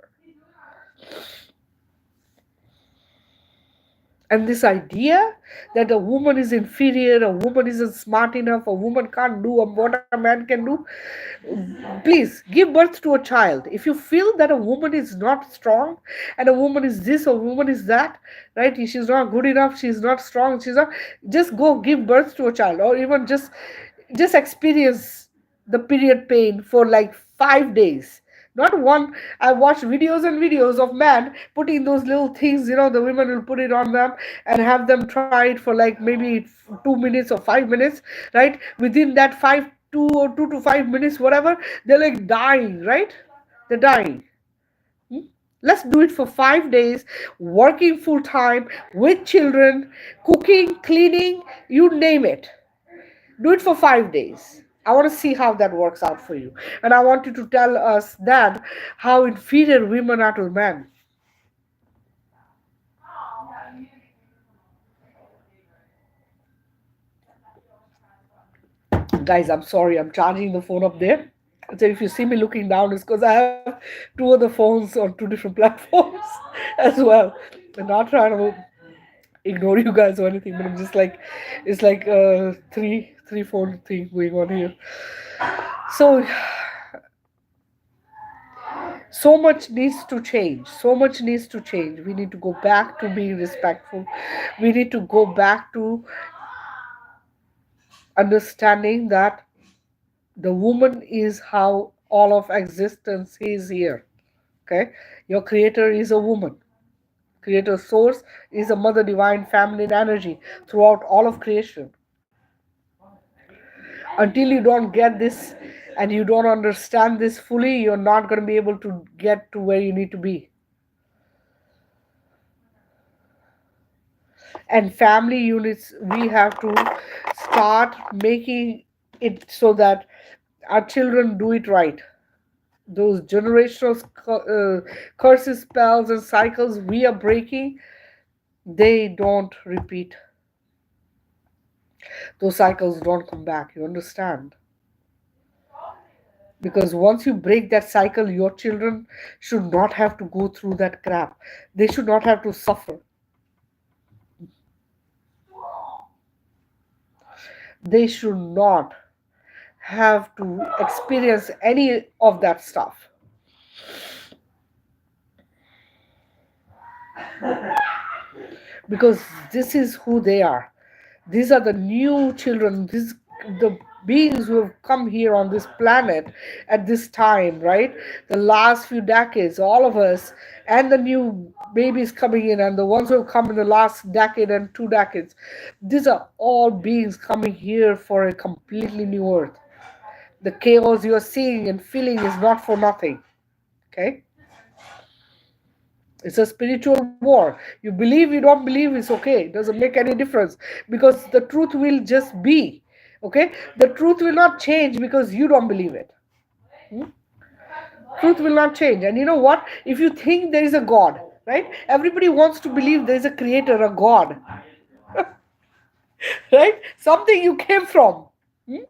And this idea that a woman is inferior, a woman isn't smart enough, a woman can't do what a man can do, please give birth to a child. If you feel that a woman is not strong and a woman is this or woman is that, right? She's not good enough, she's not strong, she's not, just go give birth to a child, or even just experience the period pain for like 5 days. Not one. I watched videos and videos of men putting those little things, the women will put it on them and have them try it for like maybe 2 minutes or 5 minutes, right? Within that 2 or 2 to 5 minutes, whatever, they're like dying, right? They're dying. Hmm? Let's do it for 5 days, working full time with children, cooking, cleaning, you name it. Do it for 5 days. I want to see how that works out for you. And I want you to tell us that how inferior women are to men. Guys, I'm sorry, I'm charging the phone up there. So if you see me looking down, it's because I have two other phones on two different platforms as well. I'm not trying to ignore you guys or anything, but I'm just like, it's like three phone thing going on here. So so much needs to change. So much needs to change. We need to go back to being respectful. We need to go back to understanding that the woman is how all of existence is here. Okay, your creator is a woman. Creator source is a mother divine feminine energy throughout all of creation. Until you don't get this and you don't understand this fully, you're not going to be able to get to where you need to be. And family units, we have to start making it so that our children do it right. Those generational curses, spells, and cycles we are breaking, they don't repeat. Those cycles don't come back. You understand? Because once you break that cycle, your children should not have to go through that crap. They should not have to suffer. They should not have to experience any of that stuff. Because this is who they are. These are the new children, these the beings who have come here on this planet at this time, right? The last few decades, all of us, and the new babies coming in, and the ones who have come in the last decade and 2 decades. These are all beings coming here for a completely new earth. The chaos you're seeing and feeling is not for nothing. Okay? It's a spiritual war. You believe, you don't believe, it's okay. It doesn't make any difference because the truth will just be. Okay? The truth will not change because you don't believe it. Hmm? Truth will not change. And you know what? If you think there is a God, right? Everybody wants to believe there is a creator, a God, right? Something you came from. Hmm?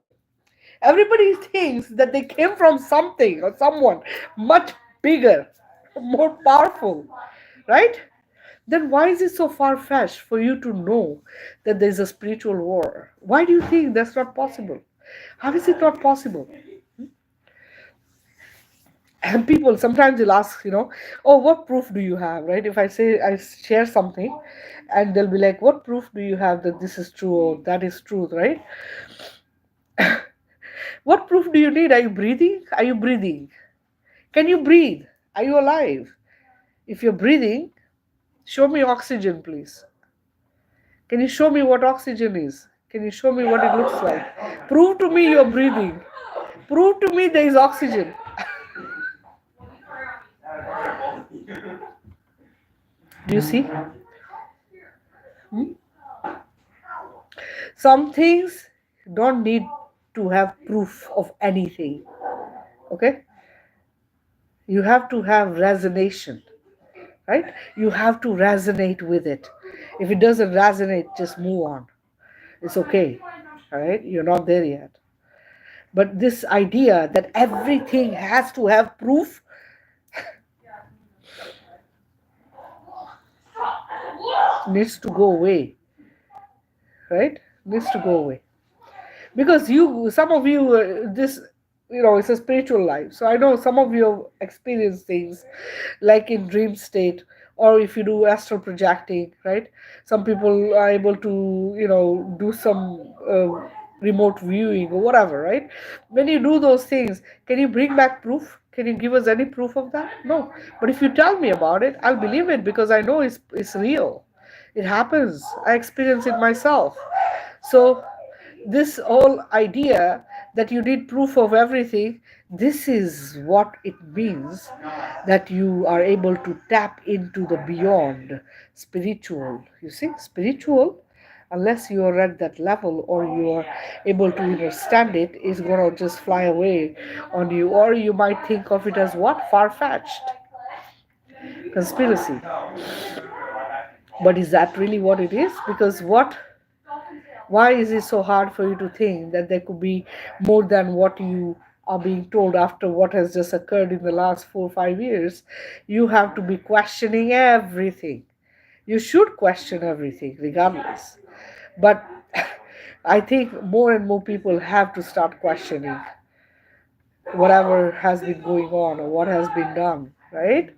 Everybody thinks that they came from something or someone much bigger, more powerful, right? Then why is it so far-fetched for you to know that there's a spiritual war? Why do you think that's not possible? How is it not possible? And people sometimes they'll ask, oh, what proof do you have, right? If I say I share something, and they'll be like, what proof do you have that this is true or that is truth, right? What proof do you need? Are you breathing? Are you breathing? Can you breathe? Are you alive? If you're breathing, show me oxygen, please. Can you show me what oxygen is? Can you show me what it looks like? Prove to me you're breathing. Prove to me there is oxygen. Do you see? Hmm? Some things don't need to have proof of anything. Okay? You have to have resonation, right? You have to resonate with it. If it doesn't resonate, just move on. It's okay. All right? You're not there yet. But this idea that everything has to have proof needs to go away, right? Needs to go away. Because some of you, this, it's a spiritual life. So I know some of you have experienced things like in dream state, or if you do astral projecting, right? Some people are able to, do some remote viewing or whatever, right? When you do those things, can you bring back proof? Can you give us any proof of that? No. But if you tell me about it, I'll believe it because I know it's real. It happens. I experience it myself. So this whole idea that you need proof of everything, this is what it means, that you are able to tap into the beyond spiritual. You see, spiritual, unless you are at that level or you are able to understand it, is going to just fly away on you, or you might think of it as what, far-fetched conspiracy. But is that really what it is? Because what, why is it so hard for you to think that there could be more than what you are being told after what has just occurred in the last 4 or 5 years? You have to be questioning everything. You should question everything regardless. But I think more and more people have to start questioning whatever has been going on or what has been done, right?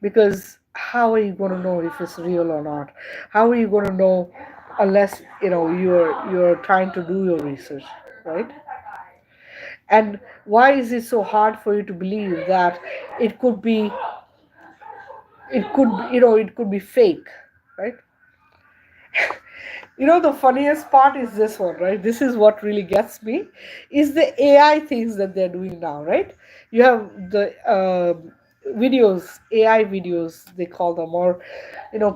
Because how are you going to know if it's real or not? How are you going to know unless you're trying to do your research, right? And why is it so hard for you to believe that it could be, it could be fake, right? The funniest part is this one, right? This is what really gets me, is the AI things that they're doing now, right? You have the videos, AI videos, they call them, or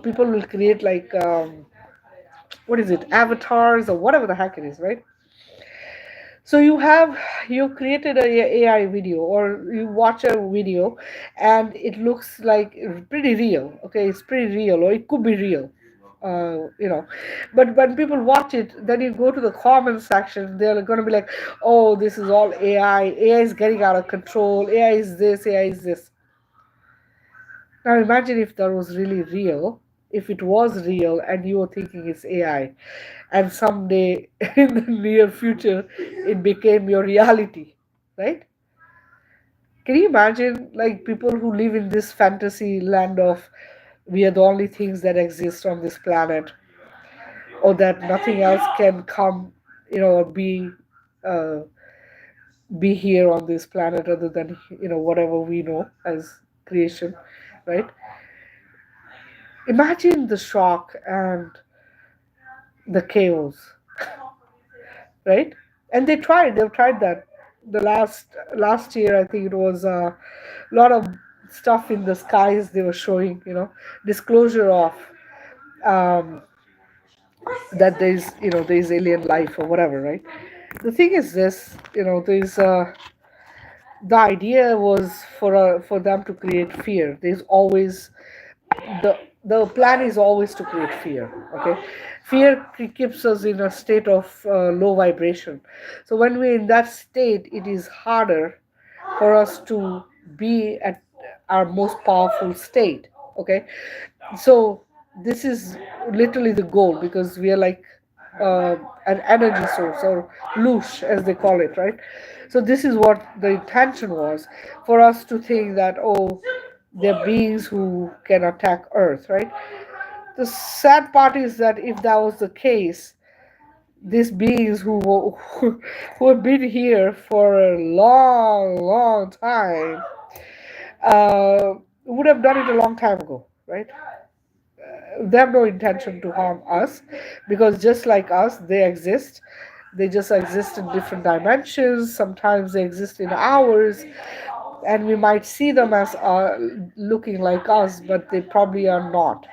people will create like what is it, avatars or whatever the heck it is, right? So you created a AI video, or you watch a video and it looks like pretty real. Okay, it's pretty real, or it could be real. But when people watch it, then you go to the comment section, they're going to be like, oh, this is all AI. AI is getting out of control. AI is this, AI is this. Now imagine if that was really real, if it was real and you were thinking it's AI, and someday in the near future it became your reality, right? Can you imagine, like, people who live in this fantasy land of we are the only things that exist on this planet, or that nothing else can come, or uh, be here on this planet other than whatever we know as creation, right? Imagine the shock and the chaos, right? And they've tried that. The last year, I think it was a lot of stuff in the skies they were showing, disclosure of um, that there's alien life or whatever, right? The thing is this, there's the idea was for them to create fear. There's always the plan is always to create fear. Okay, fear keeps us in a state of low vibration. So when we're in that state, it is harder for us to be at our most powerful state. Okay, so this is literally the goal, because we are like an energy source, or loosh as they call it, right? So this is what the intention was, for us to think that, oh, they're beings who can attack earth, right? The sad part is that if that was the case, these beings who have been here for a long, long time would have done it a long time ago, right? They have no intention to harm us, because just like us, they exist. They just exist in different dimensions. Sometimes they exist in ours, and we might see them as looking like us, but they probably are not,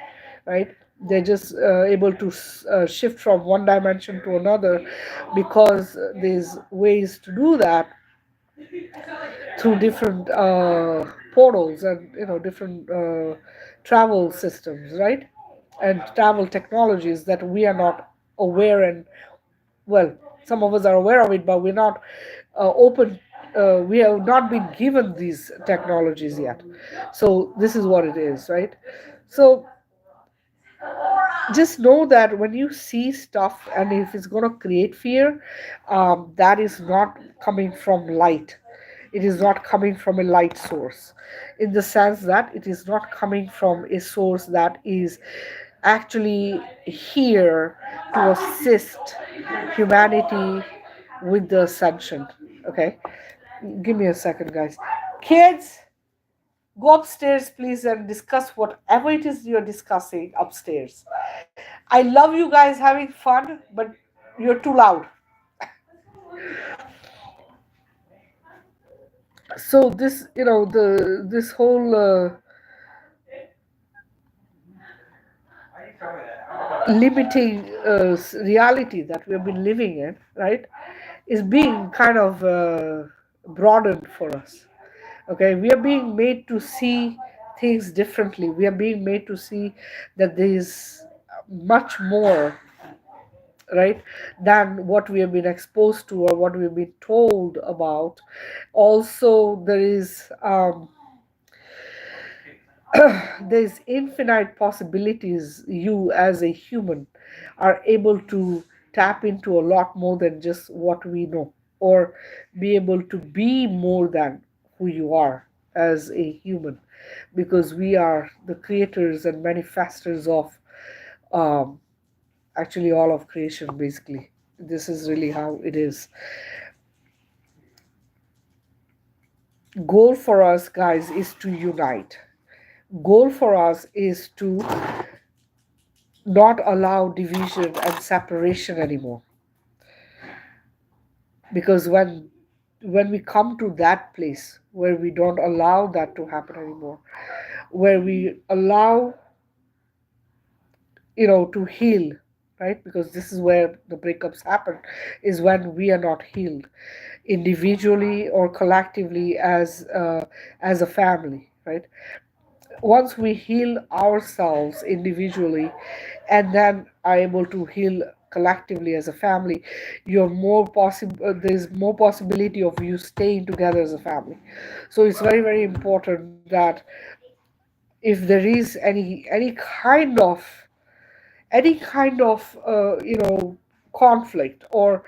right? They're just able to shift from one dimension to another, because there's ways to do that through different portals and different travel systems, right? And travel technologies that we are not aware, and well, some of us are aware of it, but we're not open. We have not been given these technologies yet. So this is what it is, right? So just know that when you see stuff, and if it's going to create fear, that is not coming from light. It is not coming from a light source, in the sense that it is not coming from a source that is actually here to assist humanity with the ascension. Okay, give me a second, guys. Kids, go upstairs, please, and discuss whatever it is you're discussing upstairs. I love you guys having fun, but you're too loud. So this, the this whole limiting reality that we have been living in, right, is being kind of broadened for us. Okay, we are being made to see things differently. We are being made to see that there is much more, right, than what we have been exposed to or what we've been told about. Also, there is there's infinite possibilities. You as a human are able to tap into a lot more than just what we know, or be able to be more than who you are as a human, because we are the creators and manifestors of um, actually all of creation. Basically, this is really how it is. Goal for us, guys, is to unite. Goal for us is to not allow division and separation anymore, because when we come to that place where we don't allow that to happen anymore, where we allow, to heal, right, because this is where the breakups happen, is when we are not healed individually or collectively as a family, right. Once we heal ourselves individually and then are able to heal collectively as a family, you're more possible, there's more possibility of you staying together as a family. So it's very, very important that if there is any kind of conflict or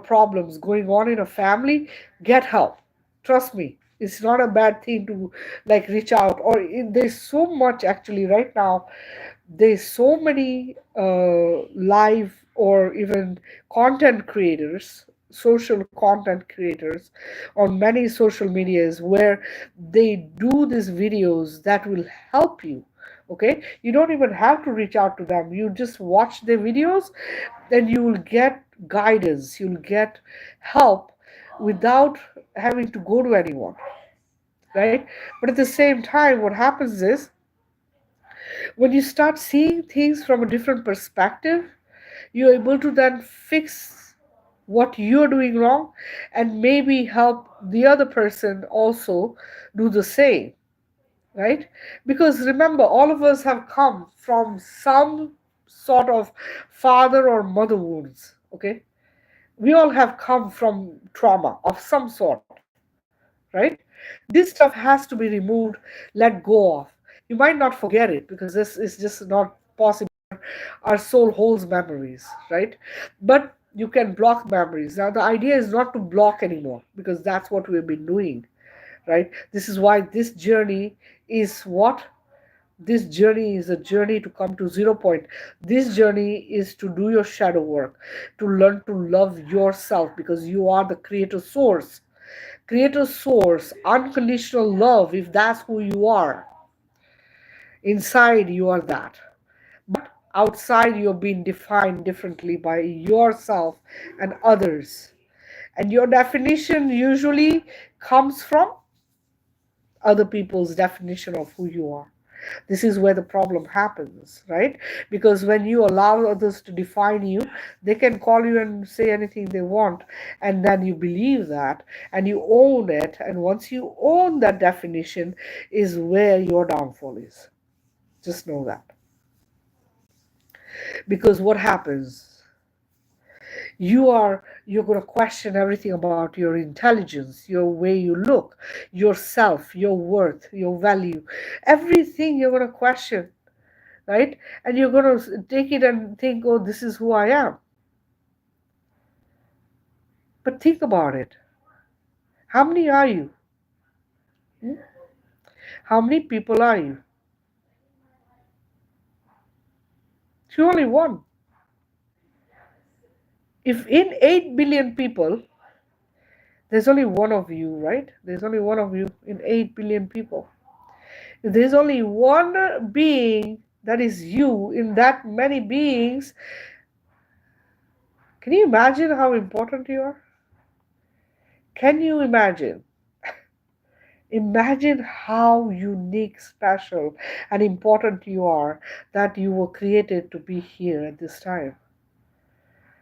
problems going on in a family, get help. Trust me, it's not a bad thing to like reach out. Or there's so much actually right now, there's so many live or even content creators, social content creators on many social medias, where they do these videos that will help you. Okay, you don't even have to reach out to them, you just watch their videos, then you will get guidance, you'll get help without having to go to anyone, right. But at the same time, what happens is, when you start seeing things from a different perspective, you're able to then fix what you're doing wrong and maybe help the other person also do the same, right? Because remember, all of us have come from some sort of father or mother wounds, okay? We all have come from trauma of some sort, right? This stuff has to be removed, let go of. You might not forget it because this is just not possible. Our soul holds memories, right? But you can block memories. Now, the idea is not to block anymore because that's what we've been doing, right? This is why this journey is what? This journey is a journey to come to 0 point. This journey is to do your shadow work, to learn to love yourself because you are the creator source. Creator source, unconditional love, if that's who you are. Inside, you are that. But outside, you're being defined differently by yourself and others. And your definition usually comes from other people's definition of who you are. This is where the problem happens, right? Because when you allow others to define you, they can call you and say anything they want, and then you believe that and you own it. And once you own that definition, is where your downfall is. Just know that. Because what happens, you're going to question everything about your intelligence, your way you look, yourself, your worth, your value, everything you're going to question, right? And you're going to take it and think, oh, this is who I am. But think about it. How many are you? Hmm? How many people are you? You're only one. If in 8 billion people, there's only one of you, right? There's only one of you in 8 billion people. If there's only one being that is you in that many beings, can you imagine how important you are? Can you imagine? Imagine how unique, special, and important you are, that you were created to be here at this time,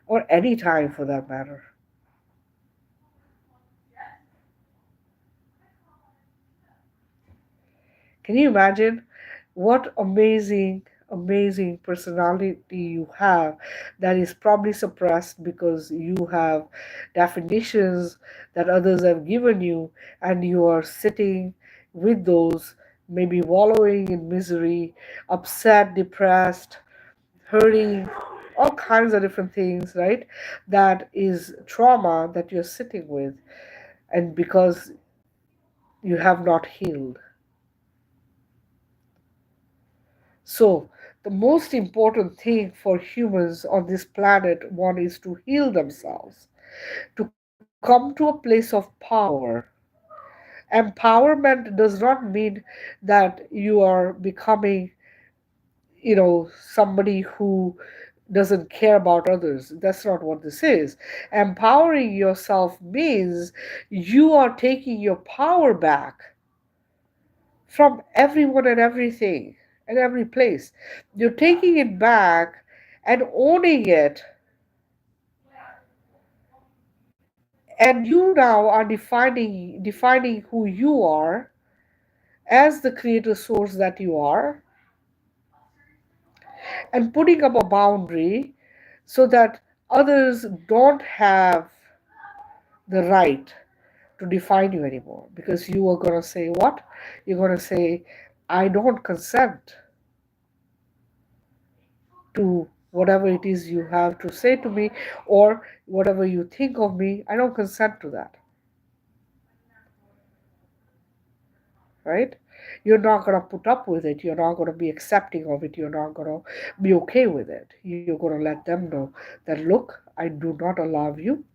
or any time for that matter. Can you imagine what amazing, amazing personality you have that is probably suppressed because you have definitions that others have given you, and you are sitting with those, maybe wallowing in misery, upset, depressed, hurting, all kinds of different things, right? That is trauma that you're sitting with, and because you have not healed. So, the most important thing for humans on this planet, one, is to heal themselves, to come to a place of power. Empowerment does not mean that you are becoming, somebody who doesn't care about others. That's not what this is. Empowering yourself means you are taking your power back from everyone and everything and every place. You're taking it back and owning it, and you now are defining who you are as the creator source that you are, and putting up a boundary so that others don't have the right to define you anymore, because you are going to say what? You're going to say, I don't consent to whatever it is you have to say to me, or whatever you think of me. I don't consent to that, right? You're not going to put up with it. You're not going to be accepting of it. You're not going to be okay with it. You're going to let them know that, look, I do not allow you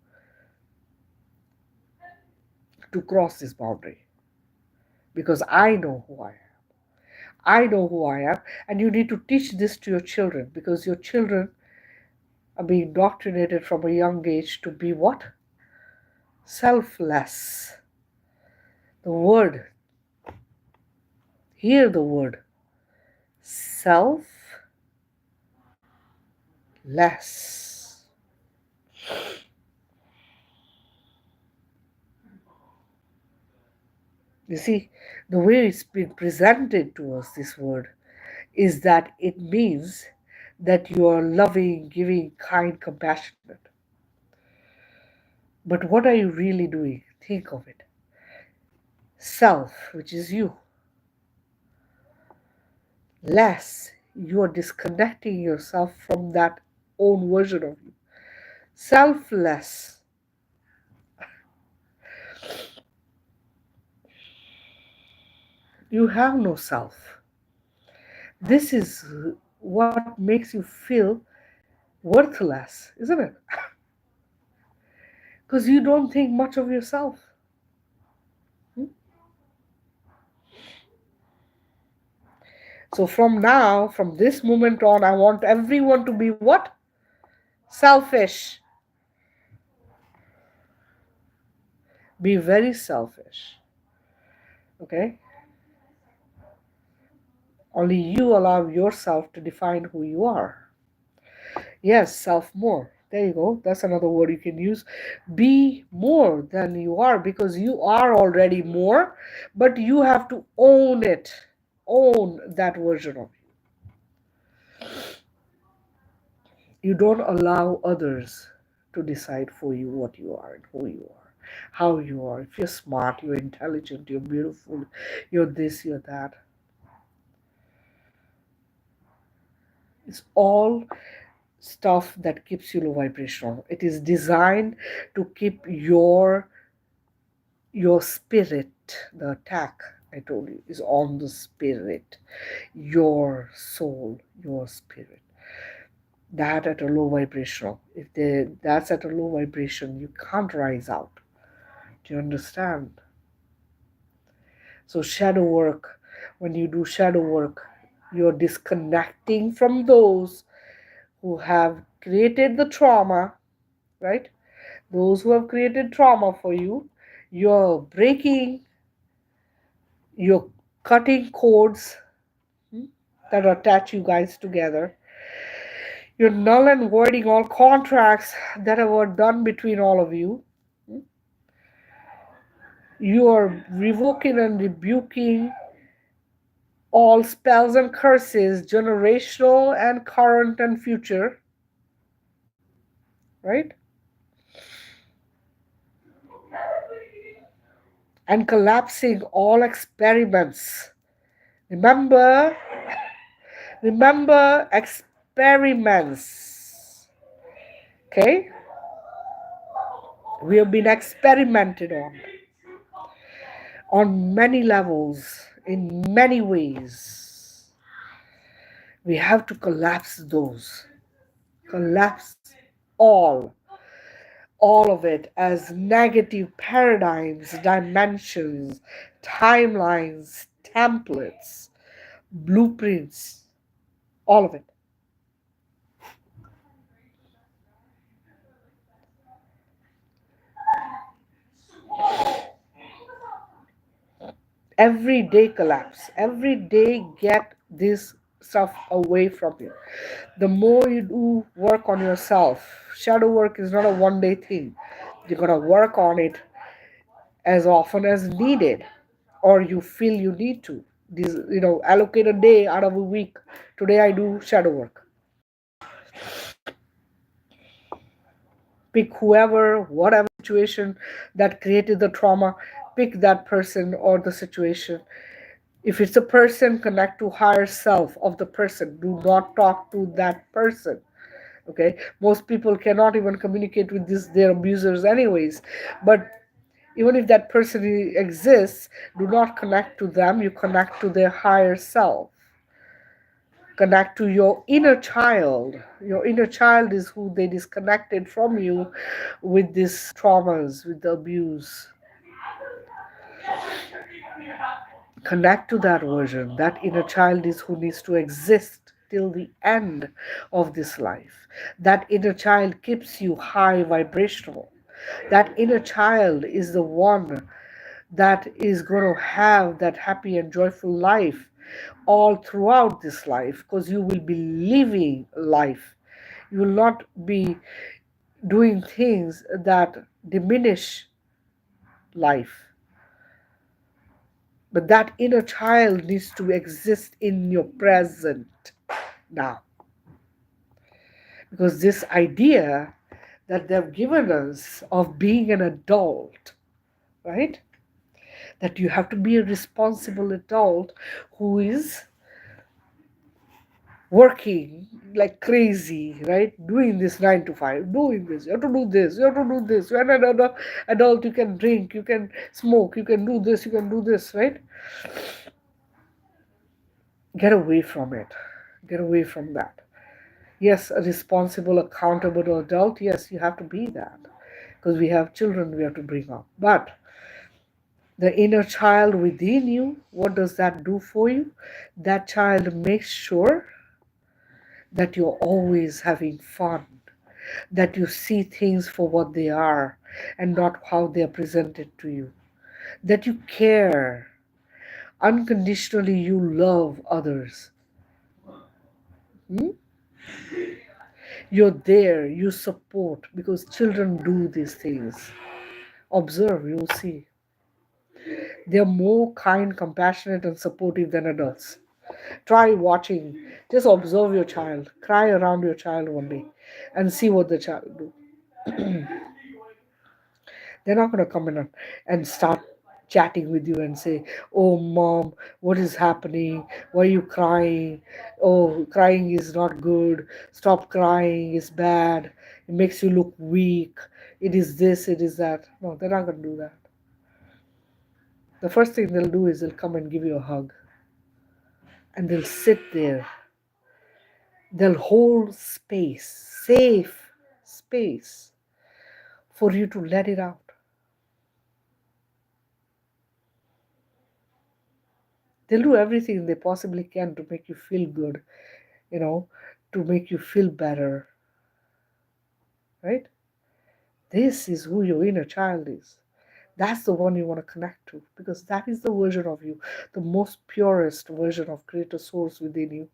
to cross this boundary, because I know who I am. I know who I am, and you need to teach this to your children, because your children are being indoctrinated from a young age to be what? Selfless. The word, hear the word, selfless. You see, the way it's been presented to us, this word, is that it means that you are loving, giving, kind, compassionate. But what are you really doing? Think of it. Self, which is you. Less, you are disconnecting yourself from that own version of you. Selfless, you have no self. This is what makes you feel worthless, isn't it? Because you don't think much of yourself. Hmm? So from now, from this moment on, I want everyone to be what? Selfish. Be very selfish. Okay? Only you allow yourself to define who you are. Yes, self more. There you go. That's another word you can use. Be more than you are, because you are already more, but you have to own it. Own that version of you. You don't allow others to decide for you what you are and who you are, how you are. If you're smart, you're intelligent, you're beautiful, you're this, you're that. It's all stuff that keeps you low vibrational. It is designed to keep your spirit. The attack, I told you, is on the spirit, your soul, your spirit. That at a low vibrational. If that's at a low vibration, you can't rise out. Do you understand? So shadow work, when you do shadow work, you're disconnecting from those who have created the trauma, right? Those who have created trauma for you, You're breaking, you're cutting cords that attach you guys together. You're null and voiding all contracts that were done between all of you. You are revoking and rebuking all spells and curses, generational and current and future, right? And collapsing all experiments. Remember, remember experiments. Okay? We have been experimented on many levels, in many ways. We have to collapse those, collapse all, all of it as negative paradigms, dimensions, timelines, templates, blueprints, all of it. Every day collapse, every day get this stuff away from you. The more you do work on yourself, shadow work is not a one day thing. You're going to work on it as often as needed, or you feel you need to. These, allocate a day out of a week. Today I do shadow work. Pick whoever, whatever situation that created the trauma, pick that person or the situation. If it's a person, connect to higher self of the person. Do not talk to that person. Okay, most people cannot even communicate with their abusers anyways. But even if that person exists, do not connect to them. You connect to their higher self. Connect to your inner child. Your inner child is who they disconnected from you with these traumas, with the abuse. Connect to that version. That inner child is who needs to exist till the end of this life. That inner child keeps you high vibrational. That inner child is the one that is going to have that happy and joyful life all throughout this life, because you will be living life. You will not be doing things that diminish life. But that inner child needs to exist in your present now. Because this idea that they've given us of being an adult, right? That you have to be a responsible adult who is working like crazy, right? Doing this 9 to 5, doing this. You have to do this. You have to do this. You're an adult. You can drink. You can smoke. You can do this. You can do this, right? Get away from it. Get away from that. Yes, a responsible, accountable adult. Yes, you have to be that, because we have children we have to bring up. But the inner child within you, what does that do for you? That child makes sure that you're always having fun, that you see things for what they are and not how they are presented to you, that you care unconditionally, you love others. Hmm? You're there, you support, because children do these things. Observe, you'll see. They're more kind, compassionate, and supportive than adults. Try watching. Just observe your child. Cry around your child one day and see what the child do. They're not going to come in and start chatting with you and say, "Oh, mom, what is happening? Why are you crying? Oh, crying is not good. Stop crying. It's bad. It makes you look weak. It is this, it is that." No, they're not going to do that. The first thing they'll do is they'll come and give you a hug. And they'll sit there. They'll hold space, safe space for you to let it out. They'll do everything they possibly can to make you feel good, you know, to make you feel better, right? This is who your inner child is. That's the one you want to connect to, because that is the version of you, the most purest version of greater source within you,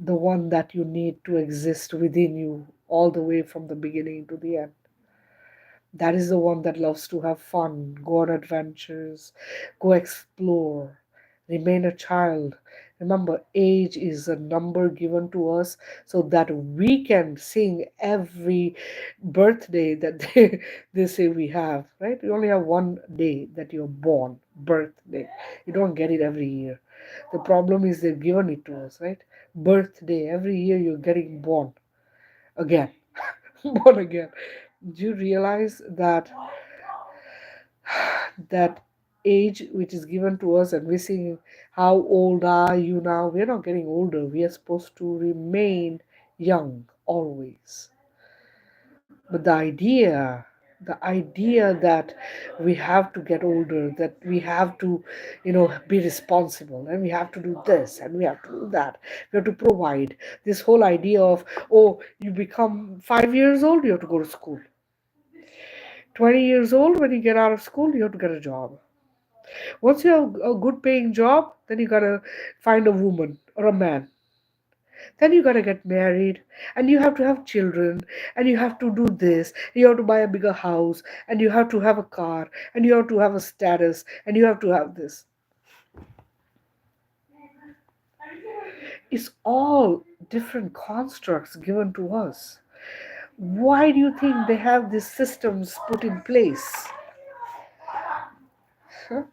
the one that you need to exist within you all the way from the beginning to the end. That is the one that loves to have fun, go on adventures, go explore, remain a child. Remember, age is a number given to us so that we can sing every birthday that they say we have, right? You only have one day that you're born, birthday. You don't get it every year. The problem is they've given it to us, right? Birthday, every year you're getting born again, born again. Do you realize that age which is given to us, and we're saying, how old are you now? We're not getting older. We are supposed to remain young always. But the idea that we have to get older, that we have to, be responsible, and we have to do this and we have to do that, we have to provide, this whole idea of, oh, you become 5 years old, you have to go to school. 20 years old, when you get out of school, you have to get a job. Once you have a good paying job, then you gotta find a woman or a man. Then you gotta get married, and you have to have children, and you have to do this, you have to buy a bigger house, and you have to have a car, and you have to have a status, and you have to have this. It's all different constructs given to us. Why do you think they have these systems put in place? Huh?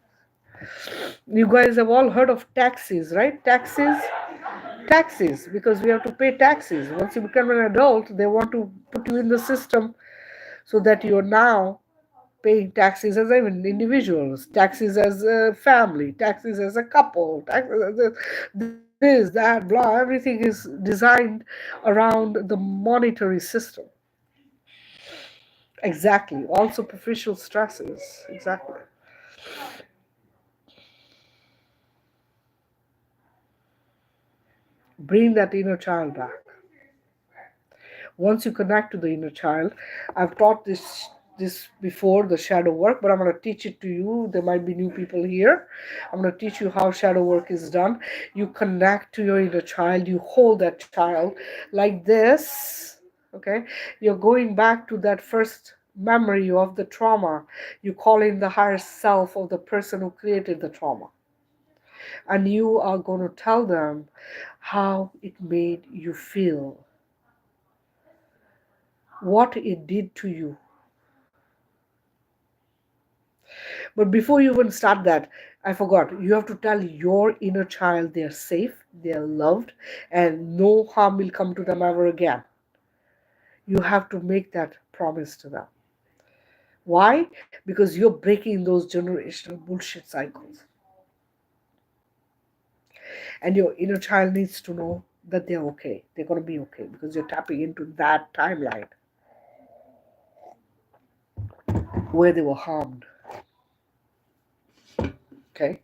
You guys have all heard of taxes, right? Taxes, because we have to pay taxes. Once you become an adult, they want to put you in the system so that you're now paying taxes as even individuals, taxes as a family, taxes as a couple, taxes as this, that, blah. Everything is designed around the monetary system. Exactly. All superficial stresses. Exactly. Bring that inner child back. Once you connect to the inner child, I've taught this before, the shadow work, but I'm going to teach it to you. There might be new people here. I'm going to teach you how shadow work is done. You connect to your inner child, you hold that child like this. Okay, you're going back to that first memory of the trauma. You call in the higher self of the person who created the trauma, and you are going to tell them how it made you feel, what it did to you. But before you even start that, I forgot, you have to tell your inner child they're safe, they're loved, and no harm will come to them ever again. You have to make that promise to them. Why? Because you're breaking those generational bullshit cycles. And your inner child needs to know that they're okay. They're going to be okay because you're tapping into that timeline where they were harmed. Okay?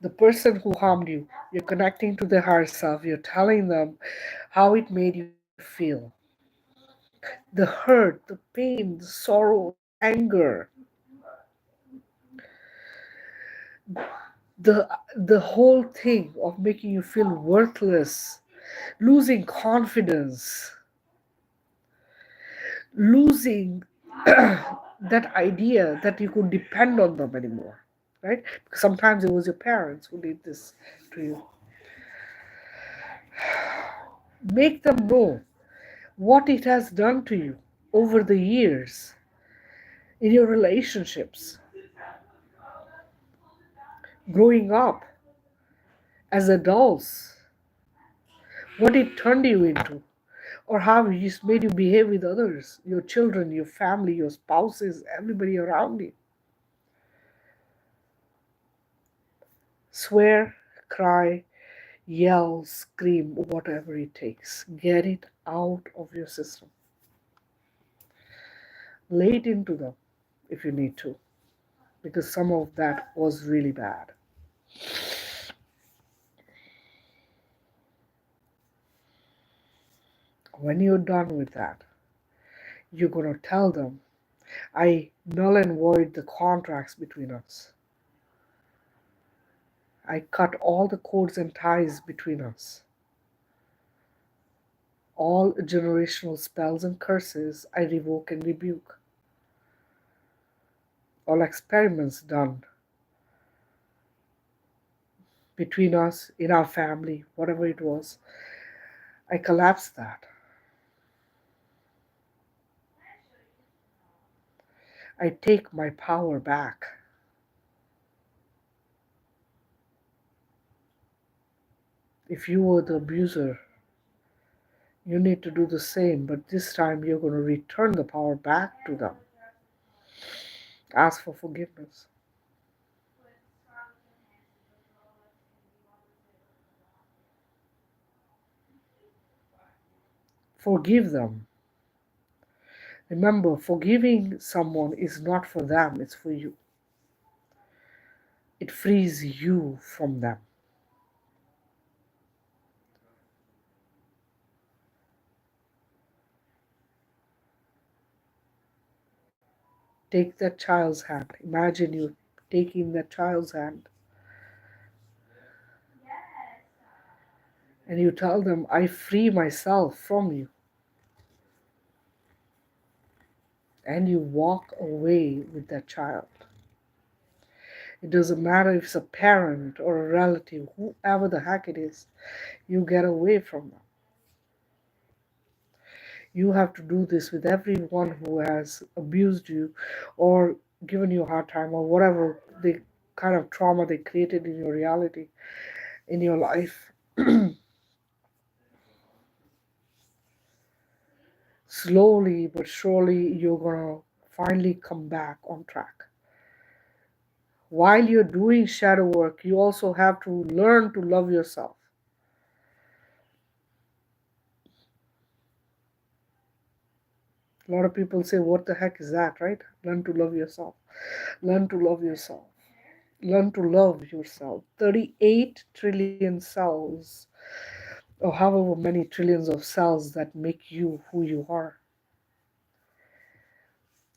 The person who harmed you, you're connecting to their higher self, you're telling them how it made you feel. The hurt, the pain, the sorrow, the anger, the whole thing of making you feel worthless, losing confidence, losing that idea that you could depend on them anymore, right? Because sometimes it was your parents who did this to you. Make them know what it has done to you over the years in your relationships, growing up as adults, what it turned you into, or how it made you behave with others, your children, your family, your spouses, everybody around you. Swear, cry, yell, scream, whatever it takes. Get it out of your system. Lay it into them if you need to. because some of that was really bad. When you're done with that, you're going to tell them, I null and void the contracts between us. I cut all the cords and ties between us. All generational spells and curses I revoke and rebuke. All experiments done between us, in our family, whatever it was, I collapse that. I take my power back. If you were the abuser, you need to do the same, but this time you're going to return the power back to them. Ask for forgiveness. Forgive them. Remember, forgiving someone is not for them, it's for you. It frees you from them. Take that child's hand. Imagine you taking that child's hand and you tell them, I free myself from you. And you walk away with that child. It doesn't matter if it's a parent or a relative, whoever the heck it is, you get away from them. You have to do this with everyone who has abused you or given you a hard time or whatever the kind of trauma they created in your reality, in your life. Slowly but surely, you're going to finally come back on track. While you're doing shadow work, you also have to learn to love yourself. A lot of people say, what the heck is that, right? Learn to love yourself. Learn to love yourself. Learn to love yourself. 38 trillion cells, or however many trillions of cells that make you who you are.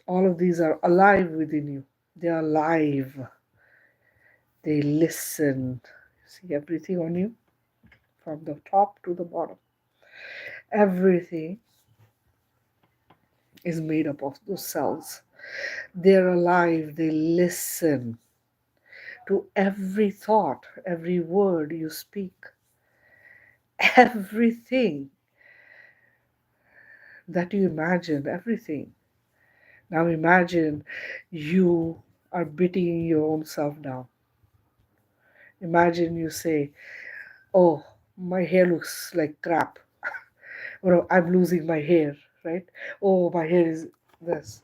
All of these are alive within you. They are alive. They listen. See everything on you from the top to the bottom. Everything is made up of those cells. They're alive. They listen to every thought, every word you speak, everything that you imagine, everything. Now imagine you are beating your own self down. Imagine you say, oh, my hair looks like crap. Or I'm losing my hair, right? Oh, my hair is this.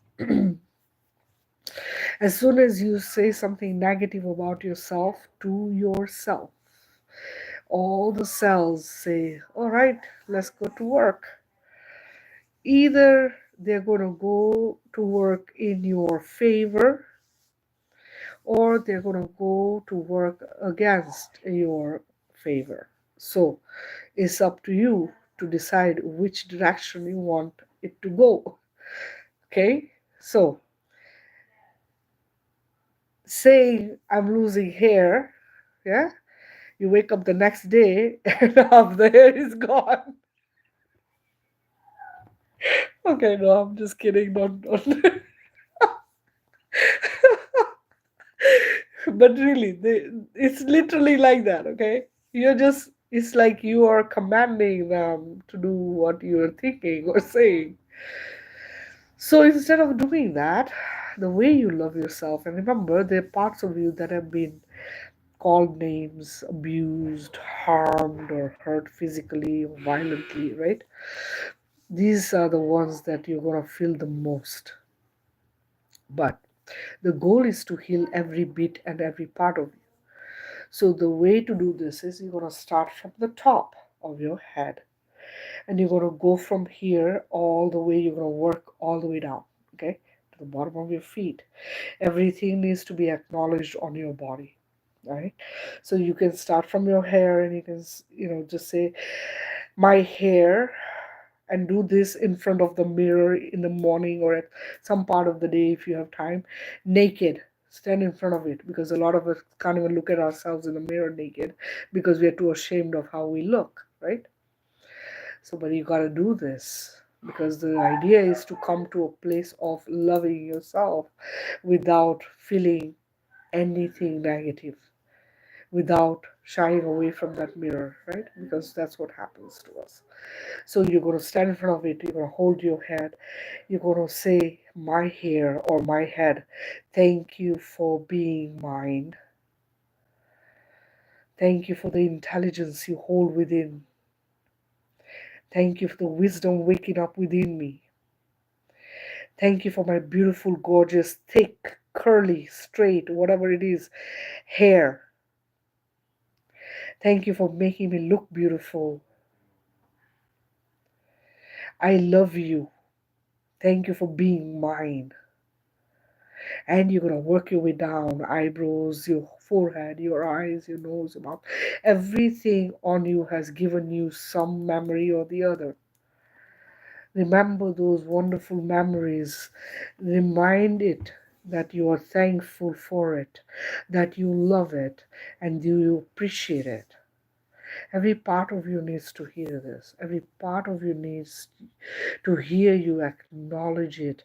As soon as you say something negative about yourself to yourself, all the cells say, all right, let's go to work. Either they're going to go to work in your favor or they're going to go to work against your favor. So it's up to you to decide which direction you want it to go. Okay? So saying I'm losing hair, yeah? You wake up the next day and half the hair is gone. Okay, no, I'm just kidding. Don't. But really, it's literally like that, okay? It's like you are commanding them to do what you're thinking or saying. So instead of doing that, the way you love yourself, and remember, there are parts of you that have been called names, abused, harmed, or hurt physically or violently, right? These are the ones that you're going to feel the most. But the goal is to heal every bit and every part of you. So the way to do this is you're going to start from the top of your head and you're going to go from here all the way, you're going to work all the way down, okay, to the bottom of your feet. Everything needs to be acknowledged on your body, right? So you can start from your hair, and you can, just say, my hair, and do this in front of the mirror in the morning or at some part of the day if you have time, naked. Stand in front of it, because a lot of us can't even look at ourselves in the mirror naked because we are too ashamed of how we look, right? So, but you got to do this, because the idea is to come to a place of loving yourself without feeling anything negative, without shying away from that mirror, right? Because that's what happens to us. So you're going to stand in front of it, you're going to hold your head, you're going to say, my hair or my head, thank you for being mine. Thank you for the intelligence you hold within. Thank you for the wisdom waking up within me. Thank you for my beautiful, gorgeous, thick, curly, straight, whatever it is, hair. Thank you for making me look beautiful. I love you. Thank you for being mine. And you're going to work your way down, eyebrows, your forehead, your eyes, your nose, your mouth. Everything on you has given you some memory or the other. Remember those wonderful memories. Remind it that you are thankful for it, that you love it, and you appreciate it. Every part of you needs to hear this. Every part of you needs to hear you acknowledge it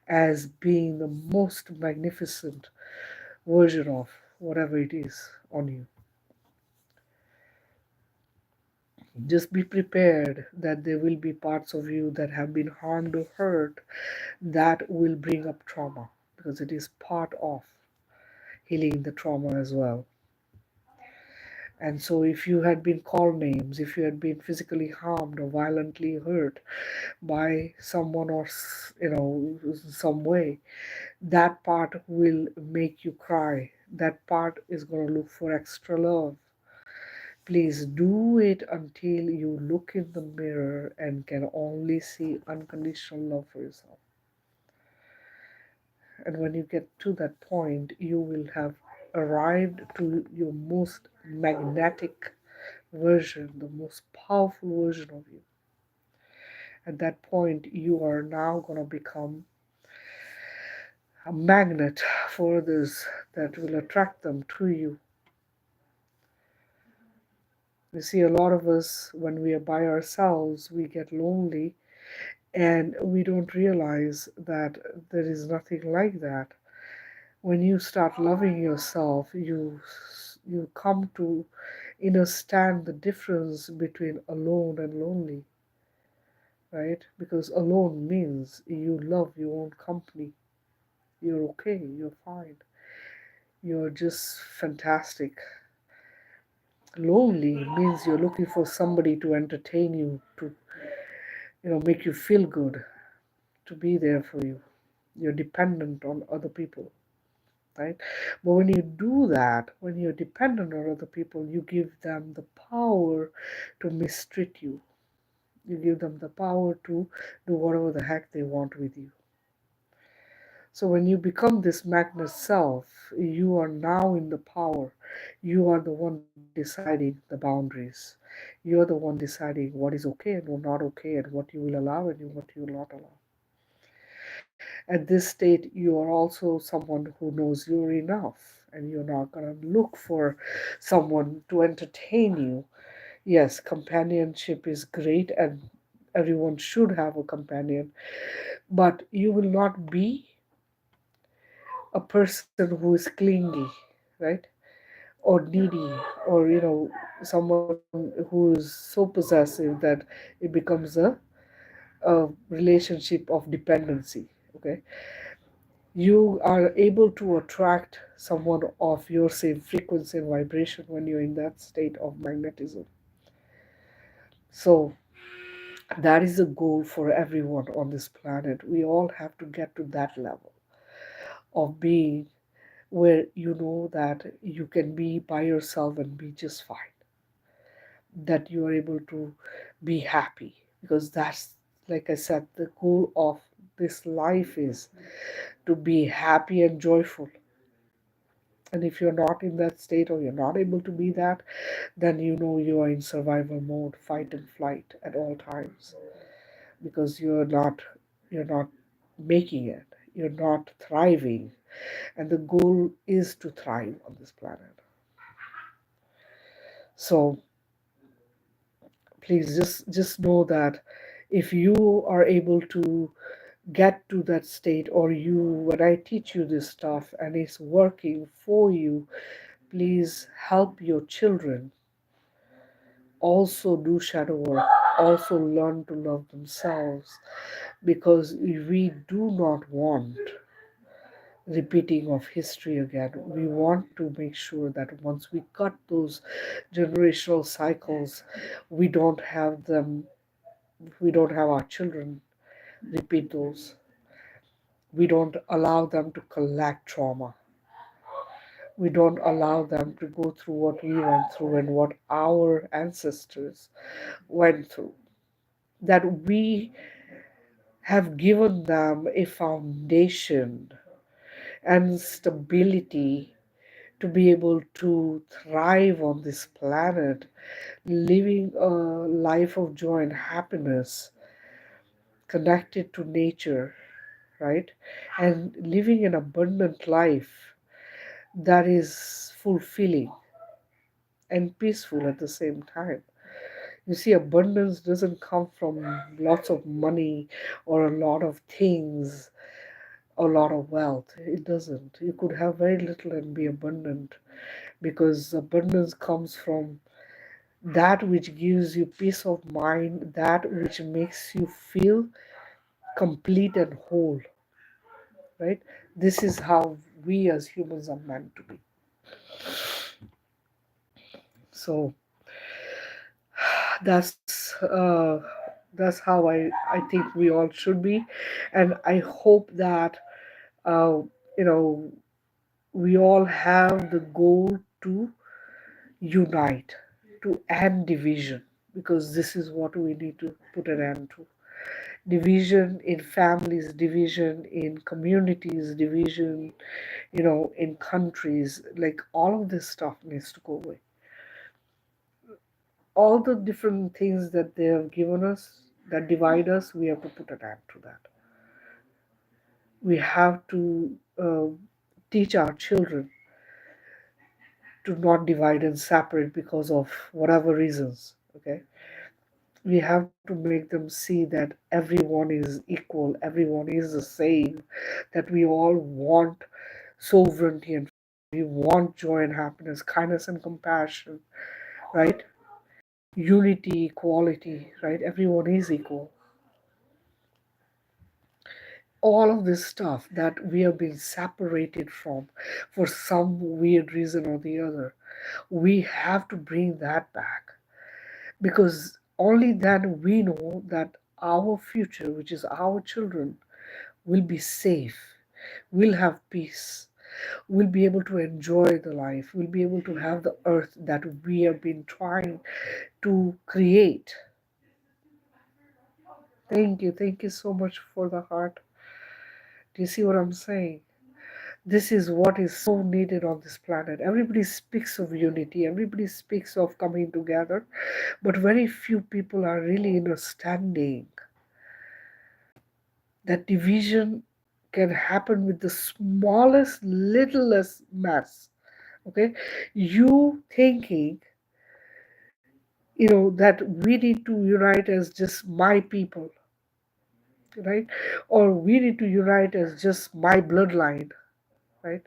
as being the most magnificent version of whatever it is on you. Just be prepared that there will be parts of you that have been harmed or hurt that will bring up trauma, because it is part of healing the trauma as well. And so, if you had been called names, if you had been physically harmed or violently hurt by someone or some way, that part will make you cry. That part is going to look for extra love. Please do it until you look in the mirror and can only see unconditional love for yourself. And when you get to that point, you will have arrived to your most magnetic version, the most powerful version of you. At that point, you are now going to become a magnet for others that will attract them to you. You see, a lot of us, when we are by ourselves, we get lonely, and we don't realize that there is nothing like that. When you start loving yourself, you come to understand the difference between alone and lonely, right? Because alone means you love your own company. You're okay, you're fine, you're just fantastic. Lonely means you're looking for somebody to entertain you, to make you feel good, to be there for you. You're dependent on other people, right? But when you do that, when you're dependent on other people, you give them the power to mistreat you. You give them the power to do whatever the heck they want with you. So when you become this magnet self, you are now in the power. You are the one deciding the boundaries. You are the one deciding what is okay and what not okay, and what you will allow and what you will not allow. At this state, you are also someone who knows you're enough, and you're not going to look for someone to entertain you. Yes, companionship is great, and everyone should have a companion, but you will not be a person who is clingy, right? Or needy, or someone who is so possessive that it becomes a relationship of dependency. Okay, you are able to attract someone of your same frequency and vibration when you're in that state of magnetism. So that is a goal for everyone on this planet. We all have to get to that level of being where you know that you can be by yourself and be just fine, that you are able to be happy, because that's, like I said, the goal of this life is to be happy and joyful. And if you're not in that state or you're not able to be that, then you know you are in survival mode, fight and flight at all times, because you're not making it. You're not thriving. And the goal is to thrive on this planet. So please just know that if you are able to get to that state, or you when I teach you this stuff and it's working for you, please help your children also do shadow work, also learn to love themselves, because we do not want repeating of history again. We want to make sure that once we cut those generational cycles, we don't have them, we don't have our children repeat those. We don't allow them to collect trauma. We don't allow them to go through what we went through and what our ancestors went through. That we have given them a foundation and stability to be able to thrive on this planet, living a life of joy and happiness, connected to nature, right? And living an abundant life that is fulfilling and peaceful at the same time. You see, abundance doesn't come from lots of money or a lot of things, a lot of wealth. It doesn't. You could have very little and be abundant, because abundance comes from that which gives you peace of mind, that which makes you feel complete and whole, right? This is how we as humans are meant to be. So that's how I think we all should be, and I hope that uh, you know we all have the goal to unite, to end division, because this is what we need to put an end to. Division in families, division in communities, division, in countries, like all of this stuff needs to go away. All the different things that they have given us that divide us, we have to put an end to that. We have to teach our children to not divide and separate because of whatever reasons. Okay, we have to make them see that everyone is equal, everyone is the same, that we all want sovereignty and we want joy and happiness, kindness and compassion, right? Unity, equality, right? Everyone is equal. All of this stuff that we have been separated from for some weird reason or the other, we have to bring that back, because only then we know that our future, which is our children, will be safe, will have peace, will be able to enjoy the life, will be able to have the earth that we have been trying to create. Thank you so much for the heart. Do you see what I'm saying? This is what is so needed on this planet. Everybody speaks of unity, everybody speaks of coming together, but very few people are really understanding that division can happen with the smallest, littlest mess. Okay, you thinking, that we need to unite as just my people, right? Or we need to unite as just my bloodline, right?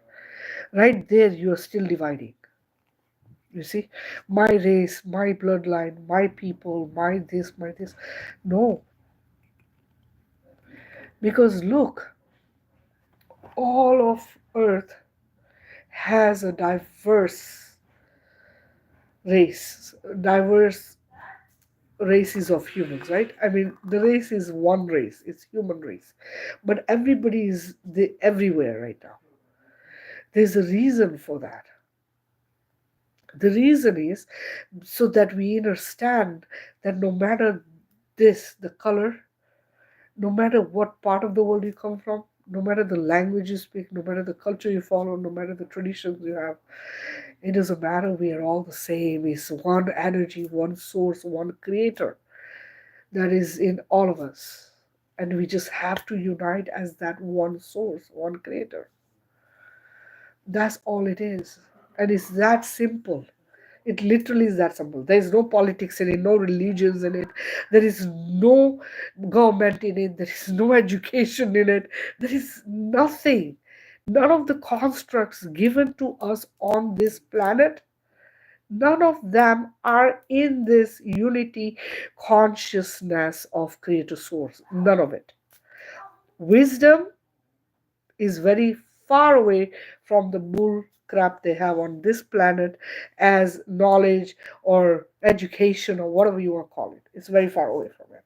Right there, you are still dividing. You see, my race, my bloodline, my people, my this. No, because look, all of Earth has a race, diverse races of humans, right? I mean, the race is one race, it's human race, but everybody is everywhere right now. There's a reason for that. The reason is so that we understand that no matter the color, no matter what part of the world you come from, no matter the language you speak, no matter the culture you follow, no matter the traditions you have, it doesn't matter. We are all the same. It's one energy, one source, one creator that is in all of us. And we just have to unite as that one source, one creator. That's all it is. And it's that simple. It literally is that simple. There is no politics in it, no religions in it. There is no government in it. There is no education in it. There is nothing. None of the constructs given to us on this planet, none of them are in this unity consciousness of creator source. None of it. Wisdom is very far away from the bull crap they have on this planet as knowledge or education or whatever you want to call it. It's very far away from it.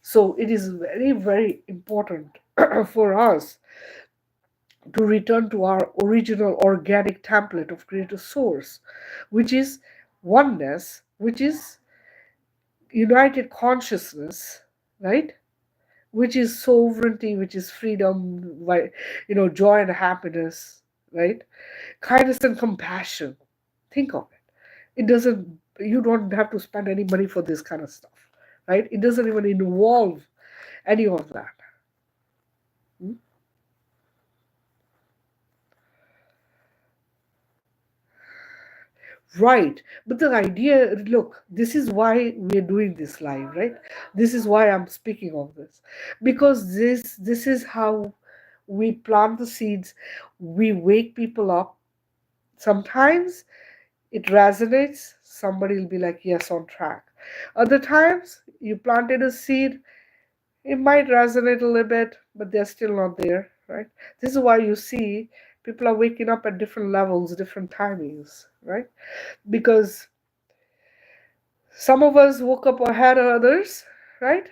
So it is very, very important for us to return to our original organic template of creator source, which is oneness, which is united consciousness, right? Which is sovereignty, which is freedom, joy and happiness, right? Kindness and compassion. Think of it. It doesn't, you don't have to spend any money for this kind of stuff, right? It doesn't even involve any of that. Hmm? Right. But the idea, look, this is why we're doing this live, right? This is why I'm speaking of this. Because this is how we plant the seeds, we wake people up. Sometimes it resonates, somebody will be like, yes, on track. Other times, you planted a seed, it might resonate a little bit, but they're still not there, right? This is why you see people are waking up at different levels, different timings, right? Because some of us woke up ahead of others, right?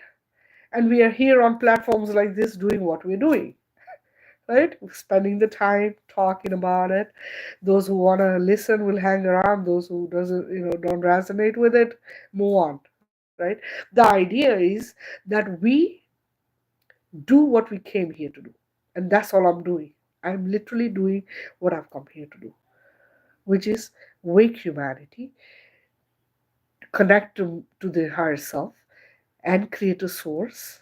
And we are here on platforms like this doing what we're doing, right? Spending the time talking about it. Those who want to listen will hang around. Those who doesn't, don't resonate with it, move on, right? The idea is that we do what we came here to do, and that's all I'm doing. I'm literally doing what I've come here to do, which is wake humanity, connect to the higher self, and create a source,